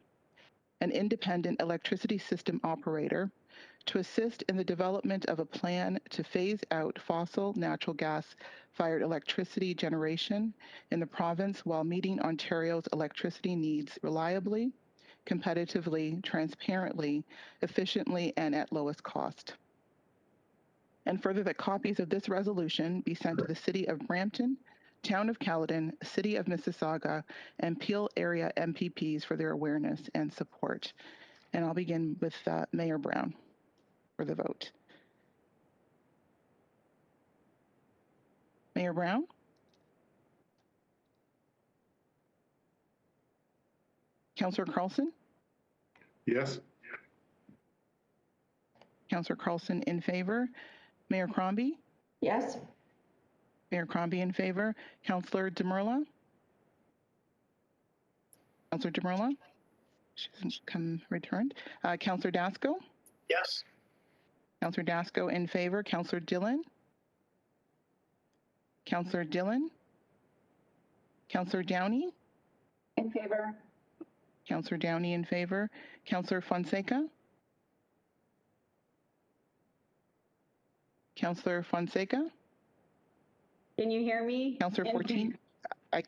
an independent electricity system operator, to assist in the development of a plan to phase out fossil natural gas-fired electricity generation in the province while meeting Ontario's electricity needs reliably, competitively, transparently, efficiently, and at lowest cost. And further, that copies of this resolution be sent to the City of Brampton, Town of Caledon, City of Mississauga, and Peel area MPPs for their awareness and support. And I'll begin with Mayor Brown for the vote. Mayor Brown? Councillor Carlson? Yes. Councillor Carlson in favor. Mayor Crombie? Yes. Mayor Crombie in favor. Councillor Demurla? Councillor Demurla? She hasn't come returned. Councillor Dasco? Yes. Councillor Dasco in favor. Councillor Dillon? Councillor Dillon? Councillor Downey? In favor. Councillor Downey in favor. Councillor Fonseca? Councillor Fonseca? Can you hear me? Councillor 14? I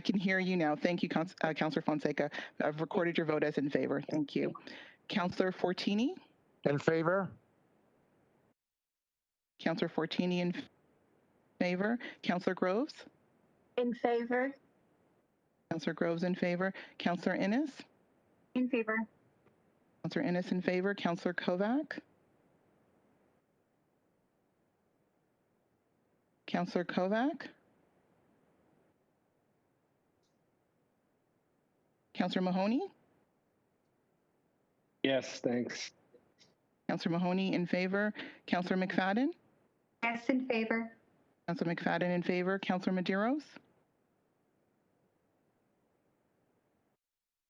can hear you now. Thank you, Councillor Fonseca. I've recorded your vote as in favor. Thank you. Councillor Fortini? In favor. Councillor Fortini in favor. Councillor Groves? In favor. Councillor Groves in favor. Councillor Innes? In favor. Councillor Innes in favor. Councillor Kovac? Councillor Kovac? Councillor Mahoney? Yes, thanks. Councillor Mahoney in favor. Councillor McFadden? Yes, in favor. Councillor McFadden in favor. Councillor Medeiros?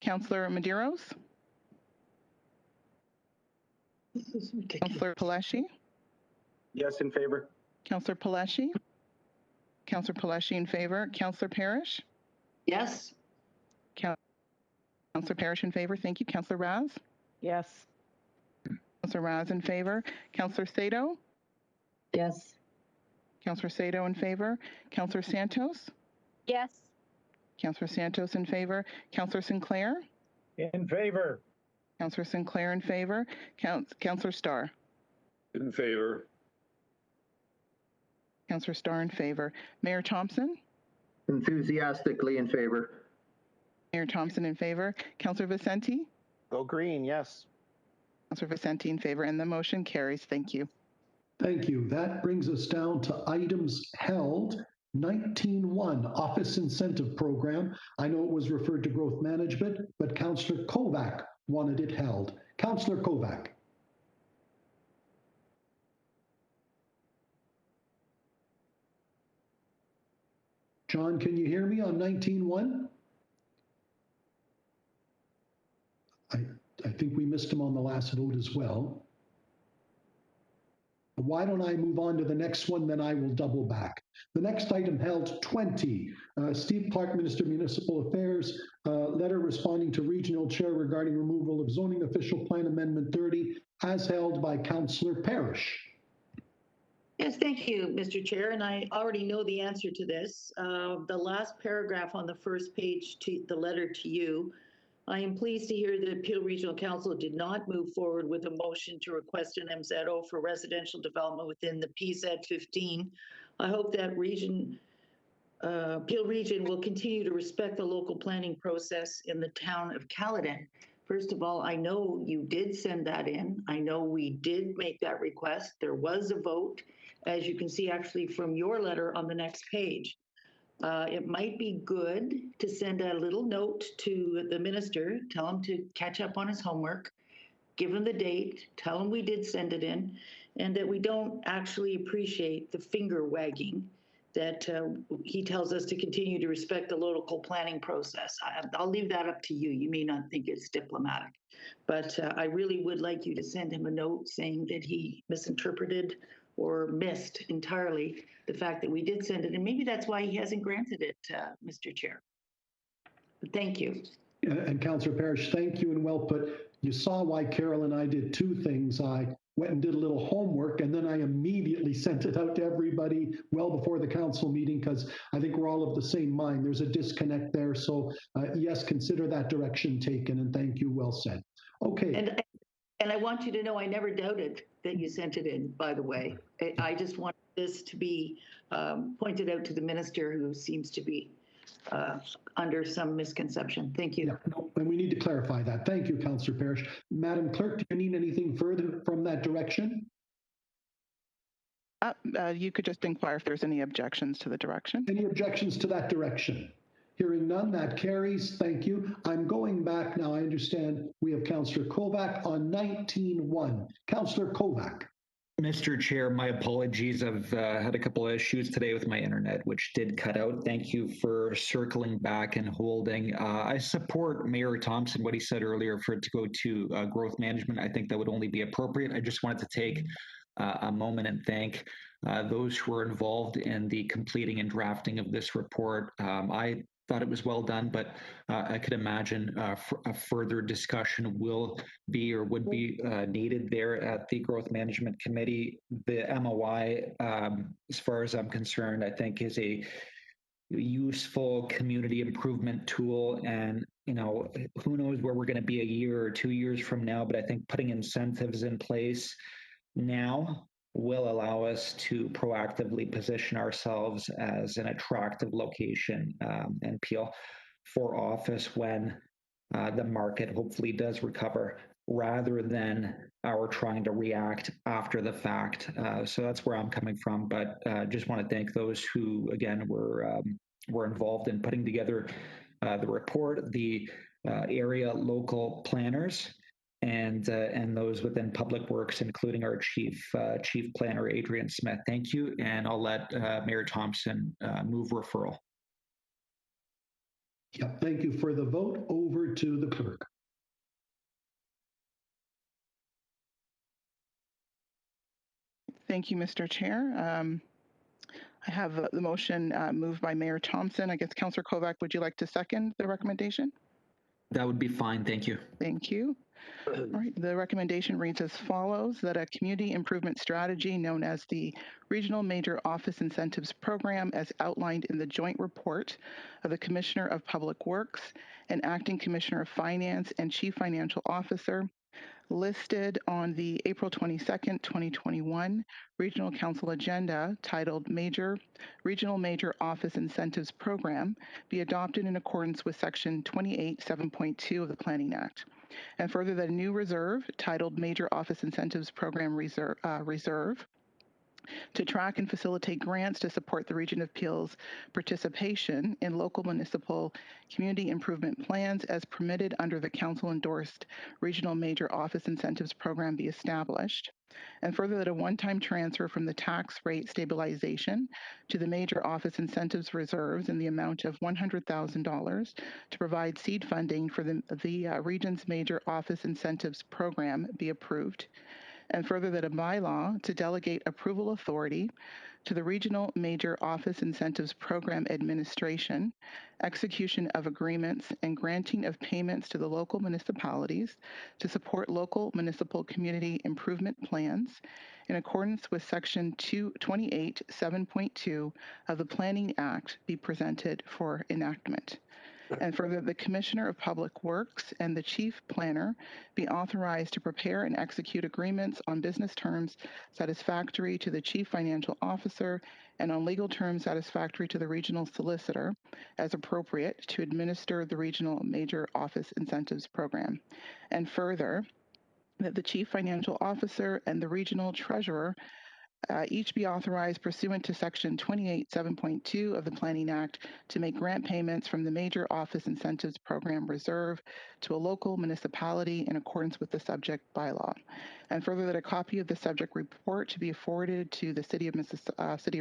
Councillor Medeiros? Councillor Palashi? Yes, in favor. Councillor Palashi? Councillor Palashi in favor. Councillor Parrish? Yes. Councillor Parrish in favor. Thank you. Councillor Raz? Yes. Councillor Raz in favor. Councillor Sato? Yes. Councillor Sato in favor. Councillor Santos? Yes. Councillor Santos in favor. Councillor Sinclair? In favor. Councillor Sinclair in favor. Councillor Starr? In favor. Councillor Starr in favor. Mayor Thompson? Enthusiastically in favor. Mayor Thompson in favor. Councillor Vicente? Go green, yes. Councillor Vicente in favor, and the motion carries. Thank you. Thank you. That brings us down to items held. 19.1, Office Incentive Program. I know it was referred to Growth Management, but Councillor Kovac wanted it held. Councillor Kovac. John, can you hear me on 19.1? I think we missed him on the last vote as well. Why don't I move on to the next one, then I will double back. The next item held 20, Steve Clark, Minister of Municipal Affairs, letter responding to Regional Chair regarding removal of Zoning Official Plan Amendment 30 as held by Councillor Parrish. Yes, thank you, Mr. Chair, and I already know the answer to this. The last paragraph on the first page to the letter to you, I am pleased to hear that Peel Regional Council did not move forward with a motion to request an MZO for residential development within the PZ 15. I hope that Peel Region will continue to respect the local planning process in the town of Caledon. First of all, I know you did send that in. I know we did make that request. There was a vote, as you can see actually from your letter on the next page. It might be good to send a little note to the minister, tell him to catch up on his homework, give him the date, tell him we did send it in, and that we don't actually appreciate the finger wagging that he tells us to continue to respect the local planning process. I'll leave that up to you. You may not think it's diplomatic, but I really would like you to send him a note saying that he misinterpreted or missed entirely the fact that we did send it. And maybe that's why he hasn't granted it, Mr. Chair. But thank you. And Councillor Parrish, thank you and well put. You saw why Carol and I did two things. I went and did a little homework, and then I immediately sent it out to everybody well before the council meeting, because I think we're all of the same mind. There's a disconnect there. So yes, consider that direction taken, and thank you. Well said. Okay. And I want you to know I never doubted that you sent it in, by the way. I just want this to be pointed out to the minister, who seems to be under some misconception. Thank you. Yeah, and we need to clarify that. Thank you, Councillor Parrish. Madam Clerk, do you need anything further from that direction? You could just inquire if there's any objections to the direction. Any objections to that direction? Hearing none, that carries. Thank you. I'm going back now. I understand we have Councillor Kovac on 19.1. Councillor Kovac. Mr. Chair, my apologies. I've had a couple of issues today with my internet, which did cut out. Thank you for circling back and holding. I support Mayor Thompson, what he said earlier, for it to go to growth management. I think that would only be appropriate. I just wanted to take a moment and thank those who were involved in the completing and drafting of this report. I thought it was well done, but I could imagine a further discussion will be or would be needed there at the Growth Management Committee. The MOI, as far as I'm concerned, I think is a useful community improvement tool. And, you know, who knows where we're going to be a year or 2 years from now, but I think putting incentives in place now will allow us to proactively position ourselves as an attractive location and Peel for office when the market hopefully does recover, rather than our trying to react after the fact. So that's where I'm coming from, but just want to thank those who, again, were involved in putting together the report, the area local planners, and those within Public Works, including our chief planner, Adrian Smith. Thank you, and I'll let Mayor Thompson move referral. Yeah, thank you for the vote. Over to the clerk. Thank you, Mr. Chair. I have the motion moved by Mayor Thompson. I guess Councillor Kovac, would you like to second the recommendation? That would be fine. Thank you. Thank you. All right, the recommendation reads as follows: that a community improvement strategy known as the Regional Major Office Incentives Program, as outlined in the joint report of the Commissioner of Public Works and Acting Commissioner of Finance and Chief Financial Officer, listed on the April 22nd, 2021 Regional Council agenda titled Regional Major Office Incentives Program, be adopted in accordance with Section 28(7.2) of the Planning Act. And further, that a new reserve titled Major Office Incentives Program Reserve to track and facilitate grants to support the Region of Peel's participation in local municipal community improvement plans as permitted under the council-endorsed Regional Major Office Incentives Program be established. And further, that a one-time transfer from the tax rate stabilization to the Major Office Incentives Reserves in the amount of $100,000 to provide seed funding for the Region's Major Office Incentives Program be approved. And further, that a bylaw to delegate approval authority to the Regional Major Office Incentives Program Administration, execution of agreements, and granting of payments to the local municipalities to support local municipal community improvement plans in accordance with Section 28(7.2) of the Planning Act be presented for enactment. And further, the Commissioner of Public Works and the Chief Planner be authorized to prepare and execute agreements on business terms satisfactory to the Chief Financial Officer and on legal terms satisfactory to the Regional Solicitor as appropriate to administer the Regional Major Office Incentives Program. And further, that the Chief Financial Officer and the Regional Treasurer each be authorized pursuant to Section 28(7.2) of the Planning Act to make grant payments from the Major Office Incentives Program Reserve to a local municipality in accordance with the subject bylaw. And further, that a copy of the subject report to be forwarded to the City of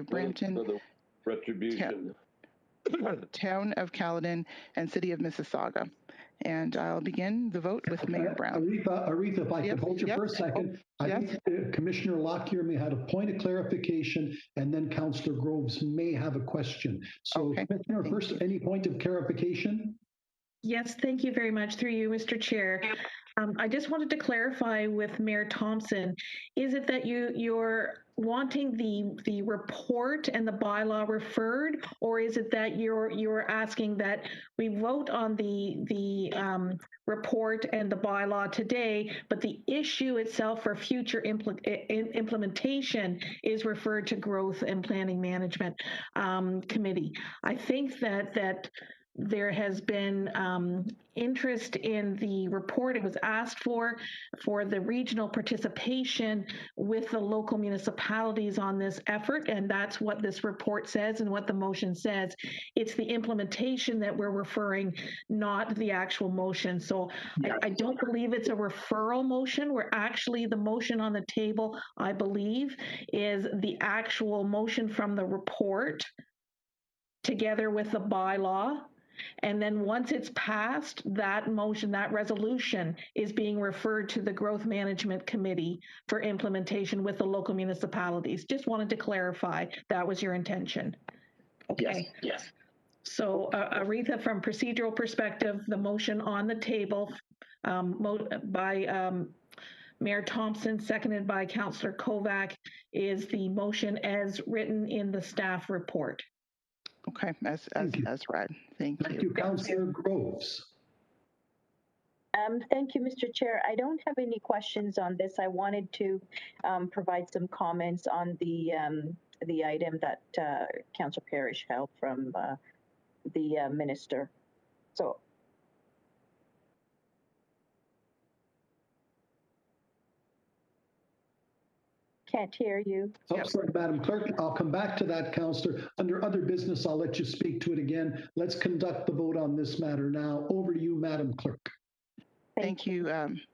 Brampton, For the retribution. Town of Caledon, and City of Mississauga. And I'll begin the vote with Mayor Brown. Aretha, if I could hold you for a second. I think Commissioner Lockyer may have a point of clarification, and then Councillor Groves may have a question. So, Commissioner, first, any point of clarification? Yes, thank you very much. Through you, Mr. Chair. I just wanted to clarify with Mayor Thompson, is it that you're wanting the report and the bylaw referred, or is it that you're asking that we vote on the report and the bylaw today, but the issue itself for future implementation is referred to Growth and Planning Management Committee? I think that there has been interest in the report. It was asked for the regional participation with the local municipalities on this effort, and that's what this report says and what the motion says. It's the implementation that we're referring, not the actual motion. So I don't believe it's a referral motion. We're actually, the motion on the table, I believe, is the actual motion from the report together with the bylaw. And then once it's passed, that motion, that resolution is being referred to the Growth Management Committee for implementation with the local municipalities. Just wanted to clarify that was your intention. Okay. Yes. So Aretha, from procedural perspective, the motion on the table by Mayor Thompson, seconded by Councillor Kovac, is the motion as written in the staff report. Okay, as read. Thank you. Thank you, Councillor Groves. Thank you, Mr. Chair. I don't have any questions on this. I wanted to provide some comments on the item that Councillor Parrish held from the minister. So. Can't hear you. Oh, sorry, Madam Clerk. I'll come back to that, Councillor. Under other business, I'll let you speak to it again. Let's conduct the vote on this matter now. Over to you, Madam Clerk. Thank you,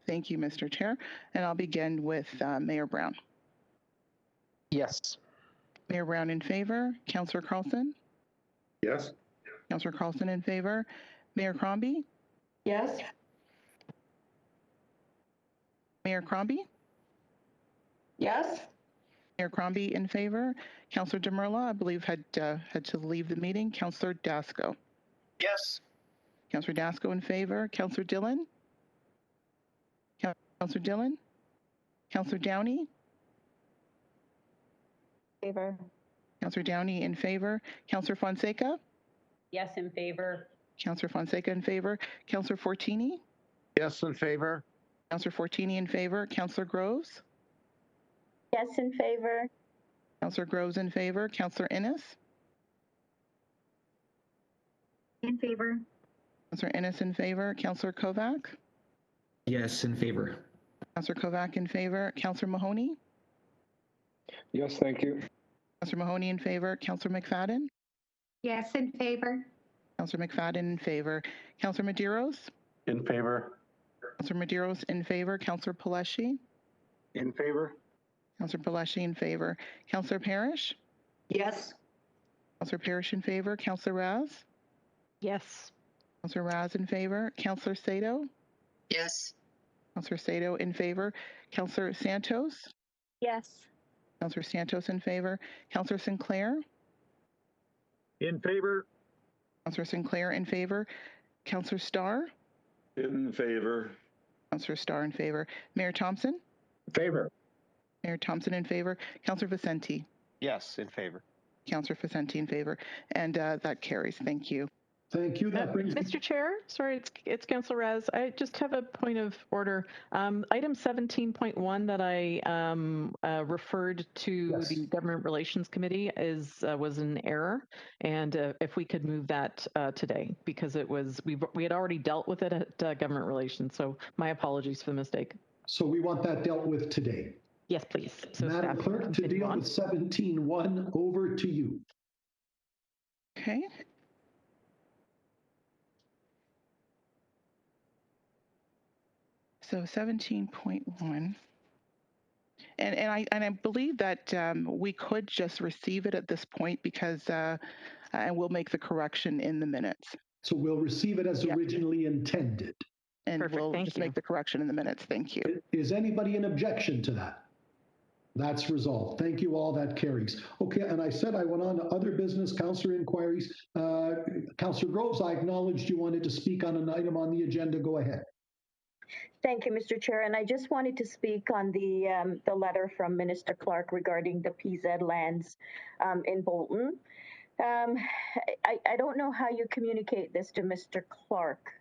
Mr. Chair. And I'll begin with Mayor Brown. Yes. Mayor Brown in favor. Councillor Carlson? Yes. Councillor Carlson in favor. Mayor Crombie? Yes. Mayor Crombie? Yes. Mayor Crombie in favor. Councillor Demurla, I believe, had to leave the meeting. Councillor Dasco. Yes. Councillor Dasco in favor. Councillor Dillon. Councillor Dillon. Councillor Downey. Favor. Councillor Downey in favor. Councillor Fonseca. Yes, in favor. Councillor Fonseca in favor. Councillor Fortini. Yes, in favor. Councillor Fortini in favor. Councillor Groves. Yes, in favor. Councillor Groves in favor. Councillor Innes. In favor. Councillor Innes in favor. Councillor Kovac. Yes, in favor. Councillor Kovac in favor. Councillor Mahoney. Yes, thank you. Councillor Mahoney in favor. Councillor McFadden. Yes, in favor. Councillor McFadden in favor. Councillor Medeiros. In favor. Councillor Medeiros in favor. Councillor Paleshi. In favor. Councillor Paleshi in favor. Councillor Parrish. Yes. Councillor Parrish in favor. Councillor Raz. Yes. Councillor Raz in favor. Councillor Sato. Yes. Councillor Sato in favor. Councillor Santos. Yes. Councillor Santos in favor. Councillor Sinclair. In favor. Councillor Sinclair in favor. Councillor Starr. In favor. Councillor Starr in favor. Mayor Thompson. In favor. Mayor Thompson in favor. Councillor Vicente. Yes, in favor. Councillor Vicente in favor. And that carries. Thank you. Thank you. That brings Mr. Chair, sorry, it's Councillor Raz. I just have a point of order. Item 17.1 that I referred to the Government Relations Committee was an error, and if we could move that today, because it was we had already dealt with it at Government Relations. So my apologies for the mistake. So we want that dealt with today. Yes, please. So Madam Clerk, to deal with 17.1, over to you. Okay. So 17.1. And I believe that we could just receive it at this point because and we'll make the correction in the minutes. So we'll receive it as originally intended. And Perfect, we'll thank just you. make the correction in the minutes. Thank you. Is anybody in objection to that? That's resolved. Thank you all. That carries. Okay, and I said I went on to other business, councillor inquiries. Councillor Groves, I acknowledged you wanted to speak on an item on the agenda. Go ahead. Thank you, Mr. Chair. And I just wanted to speak on the letter from Minister Clark regarding the PZ lands in Bolton. I don't know how you communicate this to Mr. Clark,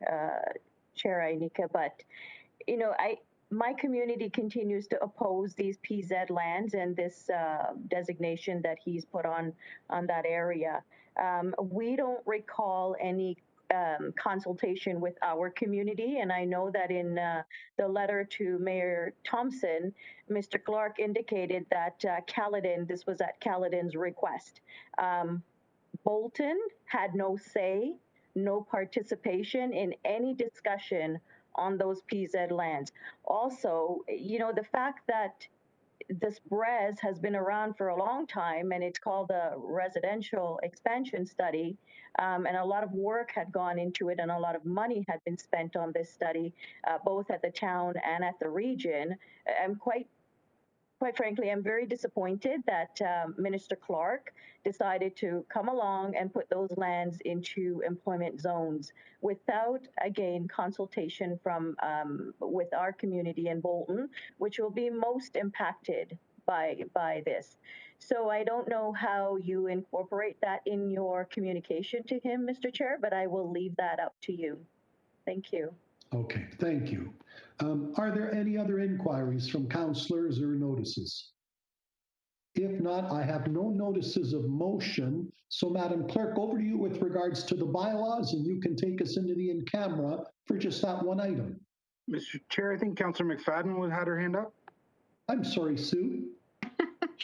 Chair Ainika, but you know, my community continues to oppose these PZ lands and this designation that he's put on that area. We don't recall any consultation with our community. And I know that in the letter to Mayor Thompson, Mr. Clark indicated that Caledon, this was at Caledon's request. Bolton had no say, no participation in any discussion on those PZ lands. Also, you know, the fact that this BREZ has been around for a long time, and it's called a residential expansion study, and a lot of work had gone into it, and a lot of money had been spent on this study, both at the town and at the region. I'm quite frankly, I'm very disappointed that Minister Clark decided to come along and put those lands into employment zones without, again, consultation from with our community in Bolton, which will be most impacted by this. So I don't know how you incorporate that in your communication to him, Mr. Chair, but I will leave that up to you. Thank you. Okay, thank you. Are there any other inquiries from councillors or notices? If not, I have no notices of motion. So Madam Clerk, over to you with regards to the bylaws, and you can take us into the in-camera for just that one item. Mr. Chair, I think Councillor McFadden had her hand up. I'm sorry, Sue.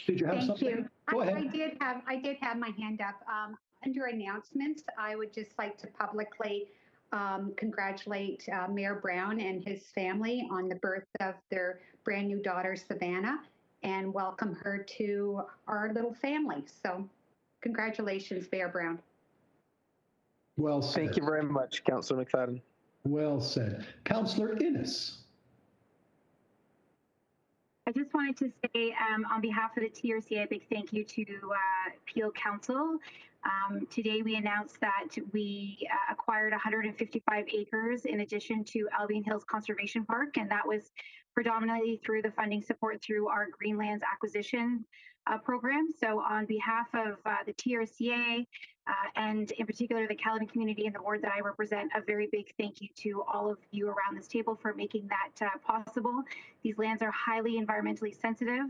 Did you have Thank something? you. Go ahead. I did have my hand up. Under announcements, I would just like to publicly congratulate Mayor Brown and his family on the birth of their brand new daughter, Savannah, and welcome her to our little family. So congratulations, Mayor Brown. Well said. Thank you very much, Councillor McFadden. Well said. Councillor Innes. I just wanted to say on behalf of the TRC, a big thank you to Peel Council. Today we announced that we acquired 155 acres in addition to Albion Hills Conservation Park, and that was predominantly through the funding support through our Greenlands acquisition program. So on behalf of the TRCA and in particular the Caledon community and the ward that I represent, a very big thank you to all of you around this table for making that possible. These lands are highly environmentally sensitive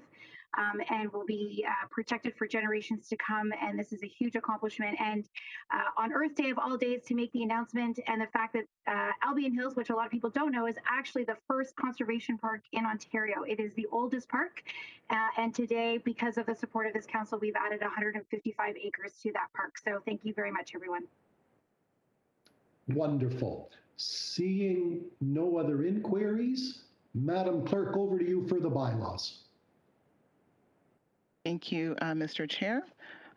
and will be protected for generations to come. And this is a huge accomplishment. And on Earth Day of all days, to make the announcement and the fact that Albion Hills, which a lot of people don't know, is actually the first conservation park in Ontario. It is the oldest park. And today, because of the support of this council, we've added 155 acres to that park. So thank you very much, everyone. Wonderful. Seeing no other inquiries, Madam Clerk, over to you for the bylaws. Thank you, Mr. Chair.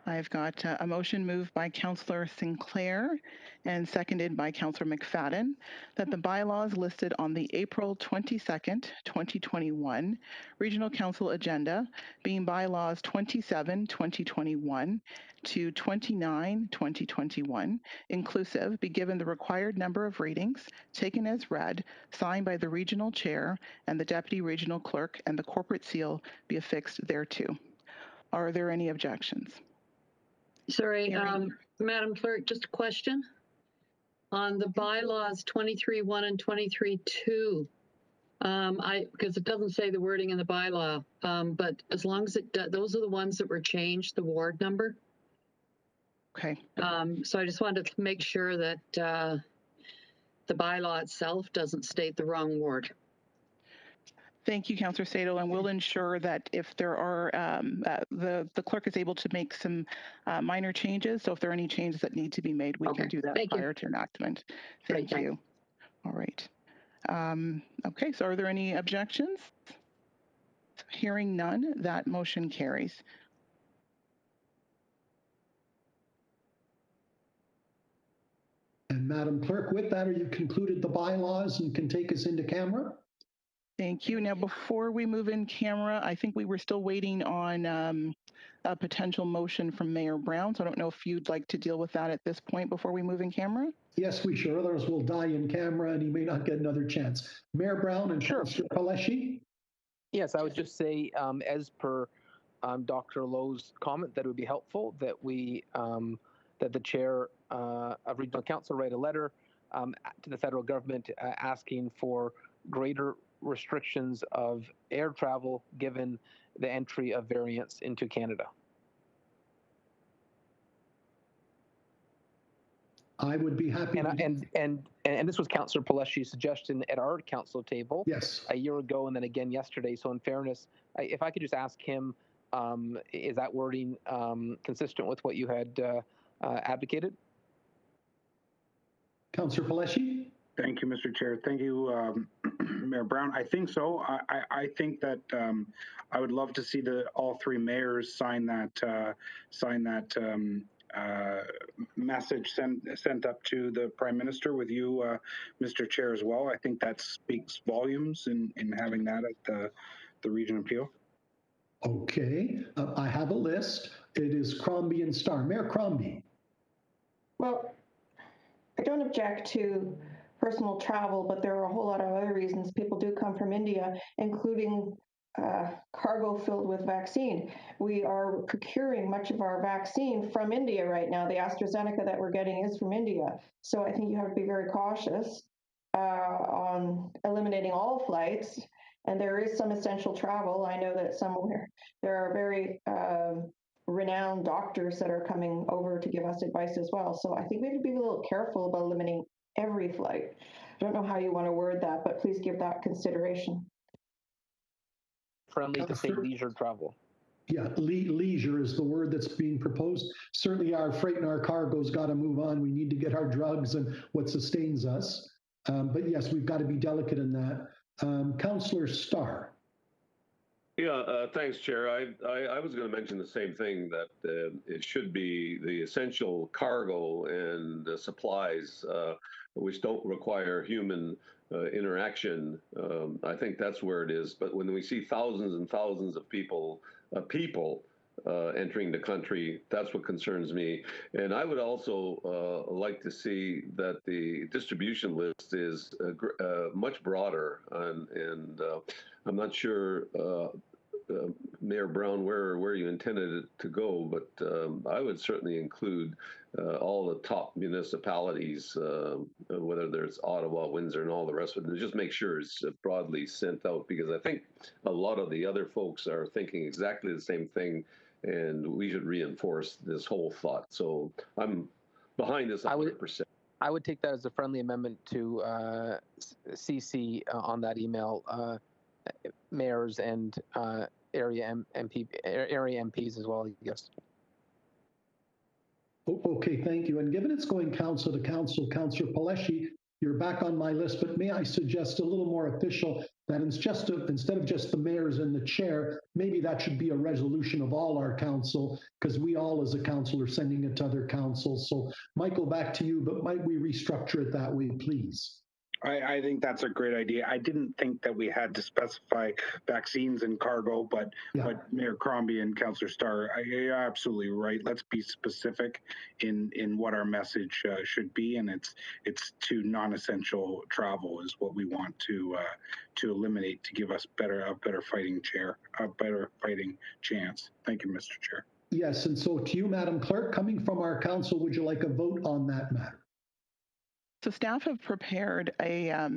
I've got a motion moved by Councillor Sinclair and seconded by Councillor McFadden that the bylaws listed on the April 22nd, 2021 Regional Council agenda, being bylaws 27, 2021 to 29, 2021, inclusive, be given the required number of readings, taken as read, signed by the regional chair and the deputy regional clerk, and the corporate seal be affixed thereto. Are there any objections? Sorry, Madam Clerk, just a question. On the bylaws 23.1 and 23.2, because it doesn't say the wording in the bylaw, but as long as it does, those are the ones that were changed, the ward number. Okay. So I just wanted to make sure that the bylaw itself doesn't state the wrong ward. Thank you, Councillor Sato, and we'll ensure that if there are, the clerk is able to make some minor changes. So if there are any changes that need to be made, we can do that prior to enactment. Thank you. All right. Okay, so are there any objections? Hearing none, that motion carries. And Madam Clerk, with that, are you concluded the bylaws and can take us into camera? Thank you. Now, before we move in camera, I think we were still waiting on a potential motion from Mayor Brown. So I don't know if you'd like to deal with that at this point before we move in camera. Yes, we should. Others will die in camera and he may not get another chance. Mayor Brown and Councillor Paleshi? Yes, I would just say, as per Dr. Lowe's comment, that it would be helpful that we, that the chair of Regional Council write a letter to the federal government asking for greater restrictions of air travel given the entry of variants into Canada. I would be happy. And this was Councillor Peleshi's suggestion at our council table. Yes. A year ago, and then again yesterday. So in fairness, if I could just ask him, is that wording consistent with what you had advocated? Councillor Peleshi? Thank you, Mr. Chair. Thank you, Mayor Brown. I think so. I think that I would love to see all three mayors sign that message sent up to the Prime Minister with you, Mr. Chair, as well. I think that speaks volumes in having that at the Region of Peel. Okay, I have a list. It is Crombie and Starr. Mayor Crombie. Well, I don't object to personal travel, but there are a whole lot of other reasons people do come from India, including cargo filled with vaccine. We are procuring much of our vaccine from India right now. The AstraZeneca that we're getting is from India. So I think you have to be very cautious on eliminating all flights. And there is some essential travel. I know that somewhere there are very renowned doctors that are coming over to give us advice as well. So I think we have to be a little careful about eliminating every flight. I don't know how you want to word that, but please give that consideration. Friendly to say leisure travel. Yeah, leisure is the word that's being proposed. Certainly our freight and our cargo's got to move on. We need to get our drugs and what sustains us. But yes, we've got to be delicate in that. Councillor Starr. Yeah, thanks, Chair. I was going to mention the same thing, that it should be the essential cargo and supplies which don't require human interaction. I think that's where it is. But when we see thousands and thousands of people entering the country, that's what concerns me. And I would also like to see that the distribution list is much broader. And I'm not sure, Mayor Brown, where you intended it to go, but I would certainly include all the top municipalities, whether there's Ottawa, Windsor, and all the rest of it, and just make sure it's broadly sent out, because I think a lot of the other folks are thinking exactly the same thing, and we should reinforce this whole thought. So I'm behind this 100%. I would take that as a friendly amendment to CC on that email mayors and area MPs as well, I guess. Okay, thank you. And given it's going council to council, Councillor Peleshi, you're back on my list, but may I suggest a little more official, that instead of just the mayors and the chair, maybe that should be a resolution of all our council, because we all as a council are sending it to other councils. So Michael, back to you, but might we restructure it that way, please? I think that's a great idea. I didn't think that we had to specify vaccines and cargo, but Mayor Crombie and Councillor Starr, you're absolutely right. Let's be specific in what our message should be, and it's to non-essential travel is what we want to eliminate, to give us a better fighting chance. Thank you, Mr. Chair. Yes, and so to you, Madam Clerk, coming from our council, would you like a vote on that matter? So staff have prepared a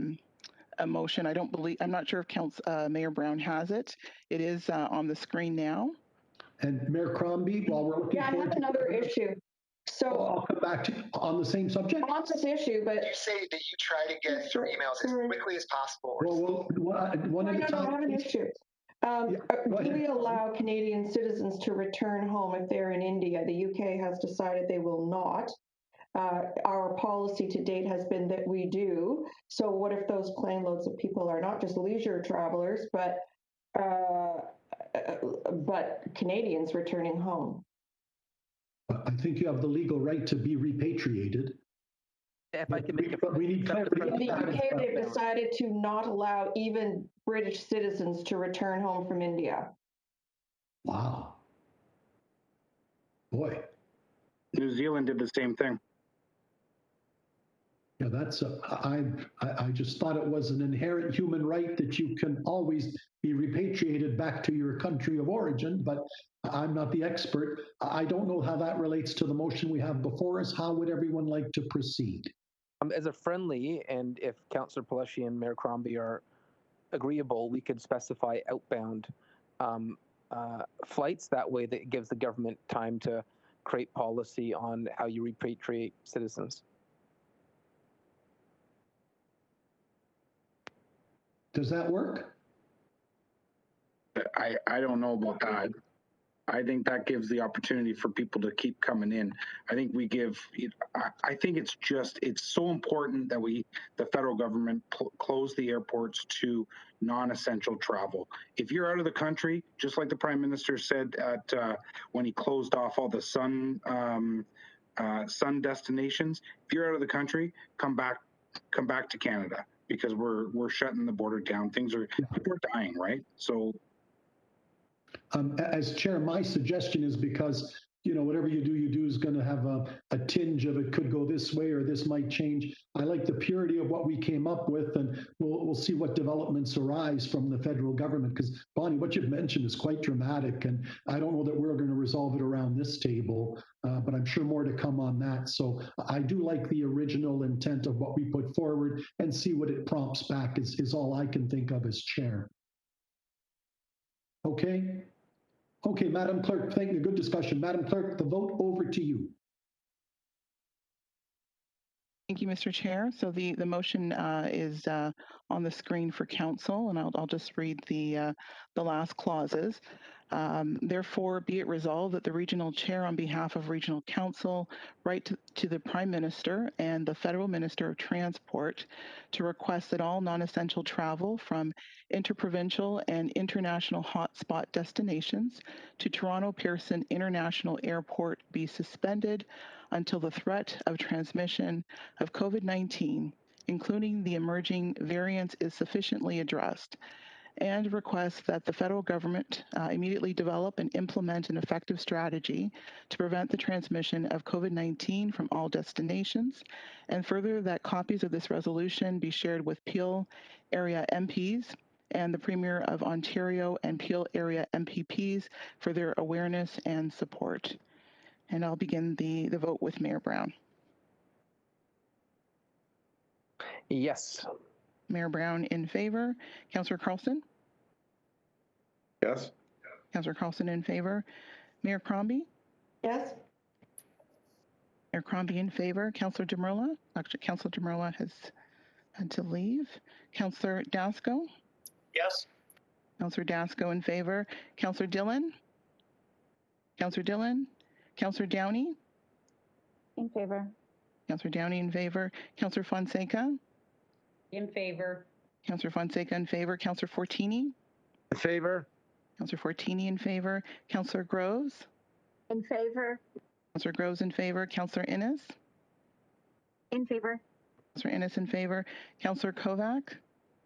motion. I'm not sure if Mayor Brown has it. It is on the screen now. And Mayor Crombie, while we're looking I have another issue. So I'll come back to on the same subject. On this issue, but you say that you try to get your emails as quickly as possible. Well, one at a time. I have an issue. Do we allow Canadian citizens to return home if they're in India? The UK has decided they will not. Our policy to date has been that we do. So what if those plane loads of people are not just leisure travelers, but Canadians returning home? I think you have the legal right to be repatriated. If I can make we need clarity. In the UK, they've decided to not allow even British citizens to return home from India. Wow. Boy. New Zealand did the same thing. Yeah, that's I just thought it was an inherent human right that you can always be repatriated back to your country of origin, but I'm not the expert. I don't know how that relates to the motion we have before us. How would everyone like to proceed? As a friendly, and if Councillor Peleshi and Mayor Crombie are agreeable, we could specify outbound flights. That way that gives the government time to create policy on how you repatriate citizens. Does that work? I don't know about that. I think that gives the opportunity for people to keep coming in. I think we give, I think it's so important that the federal government close the airports to non-essential travel. If you're out of the country, just like the Prime Minister said when he closed off all the sun destinations, if you're out of the country, come back to Canada, because we're shutting the border down. People are dying, right? So as chair, my suggestion is, because whatever you do is going to have a tinge of it could go this way or this might change. I like the purity of what we came up with, and we'll see what developments arise from the federal government. Because Bonnie, what you've mentioned is quite dramatic, and I don't know that we're going to resolve it around this table, but I'm sure more to come on that. So I do like the original intent of what we put forward, and see what it prompts back is all I can think of as chair. Okay. Okay, Madam Clerk, thank you. Good discussion. Madam Clerk, the vote over to you. Thank you, Mr. Chair. So the motion is on the screen for council, and I'll just read the last clauses. Therefore, be it resolved that the regional chair, on behalf of regional council, write to the Prime Minister and the Federal Minister of Transport to request that all non-essential travel from interprovincial and international hotspot destinations to Toronto Pearson International Airport be suspended until the threat of transmission of COVID-19, including the emerging variants, is sufficiently addressed, and requests that the federal government immediately develop and implement an effective strategy to prevent the transmission of COVID-19 from all destinations, and further that copies of this resolution be shared with Peel area MPs and the Premier of Ontario and Peel area MPPs for their awareness and support. And I'll begin the vote with Mayor Brown. Yes. Mayor Brown in favor. Councillor Carlson? Yes. Councillor Carlson in favor. Mayor Crombie? Yes. Mayor Crombie in favor. Councillor Demerla? Actually, Councillor Demerla has had to leave. Councillor Dasco? Yes. Councillor Dasco in favor. Councillor Dillon? Councillor Dillon? Councillor Downey? In favor. Councillor Downey in favor. Councillor Fonseca? In favor. Councillor Fonseca in favor. Councillor Fortini? In favor. Councillor Fortini in favor. Councillor Groves? In favor. Councillor Groves in favor. Councillor Innes? In favor. Councillor Innes in favor. Councillor Kovac?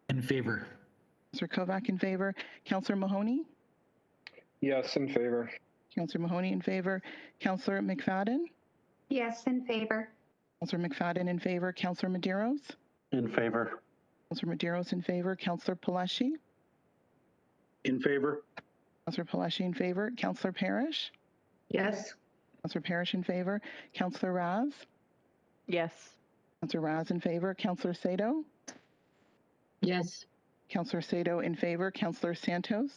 In favor. Councillor Kovac in favor. Councillor Mahoney? Yes, in favor. Councillor Mahoney in favor. Councillor McFadden? Yes, in favor. Councillor McFadden in favor. Councillor Medeiros? in favor. Councillor Medeiros in favor. Councillor Palashi? In favor. Councillor Palashi in favor. Councillor Parrish? Yes. Councillor Parrish in favor. Councillor Raz? Yes. Councillor Raz in favor. Councillor Sado? Yes. Councillor Sado in favor. Councillor Santos?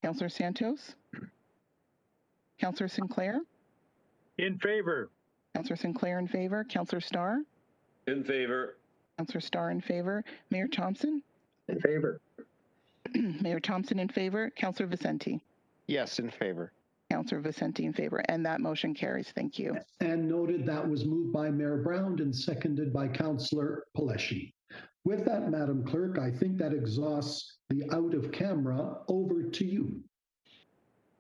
Councillor Santos? Councillor Sinclair? In favor. Councillor Sinclair in favor. Councillor Starr? In favor. Councillor Starr in favor. Mayor Thompson? In favor. Mayor Thompson in favor. Councillor Vicente? Yes, in favor. Councillor Vicente in favor. And that motion carries. Thank you. And noted, that was moved by Mayor Brown and seconded by Councillor Palashi. With that, Madam Clerk, I think that exhausts the out of camera. Over to you.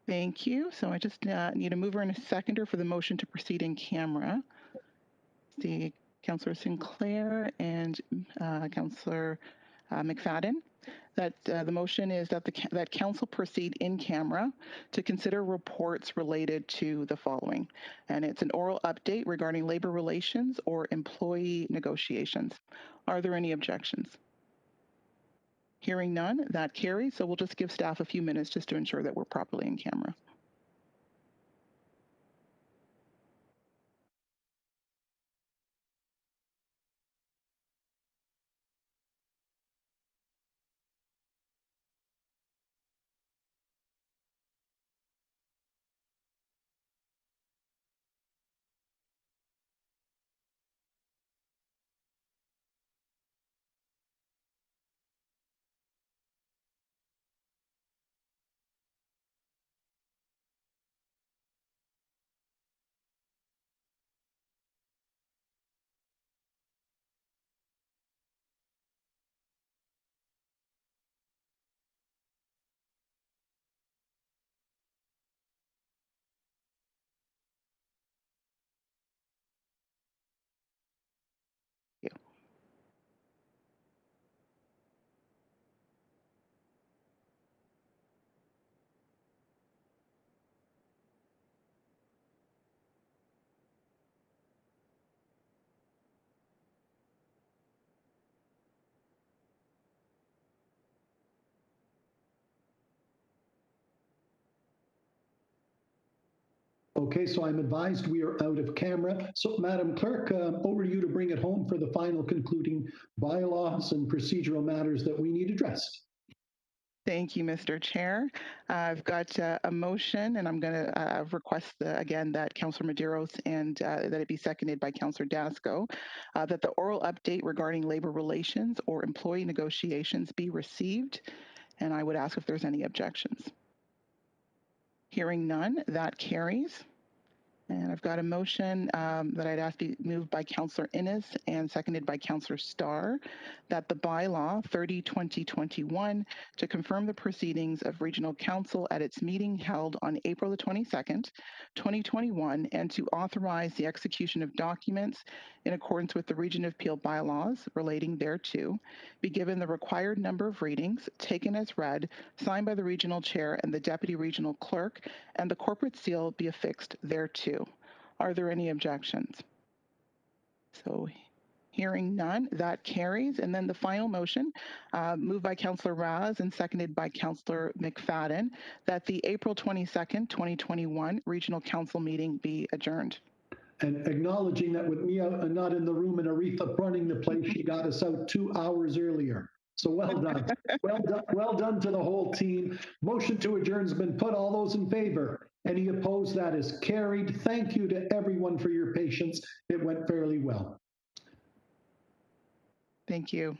Thank you. So I just need a mover and a seconder for the motion to proceed in camera. See Councillor Sinclair and Councillor McFadden. That the motion is that that council proceed in camera to consider reports related to the following. And it's an oral update regarding labor relations or employee negotiations. Are there any objections? Hearing none, that carries. So we'll just give staff a few minutes just to ensure that we're properly in camera. Okay, so I'm advised we are out of camera. So Madam Clerk, over to you to bring it home for the final concluding bylaws and procedural matters that we need addressed. Thank you, Mr. Chair. I've got a motion, and I'm going to request again that Councillor Medeiros and that it be seconded by Councillor Dasco, that the oral update regarding labor relations or employee negotiations be received, and I would ask if there's any objections. Hearing none, that carries. And I've got a motion that I'd ask be moved by Councillor Innes and seconded by Councillor Starr, that the bylaw 30-2021 to confirm the proceedings of Regional Council at its meeting held on April the 22nd, 2021, and to authorize the execution of documents in accordance with the Region of Peel bylaws relating thereto, be given the required number of readings, taken as read, signed by the Regional Chair and the Deputy Regional Clerk, and the corporate seal be affixed thereto. Are there any objections? So hearing none, that carries. And then the final motion, moved by Councillor Raz and seconded by Councillor McFadden, that the April 22nd, 2021 Regional Council meeting be adjourned. And acknowledging that with me not in the room and Aretha running the place, she got us out 2 hours earlier. So well done. Well done to the whole team. Motion to adjourn has been put. All those in favor? Any opposed? That is carried. Thank you to everyone for your patience. It went fairly well. Thank you.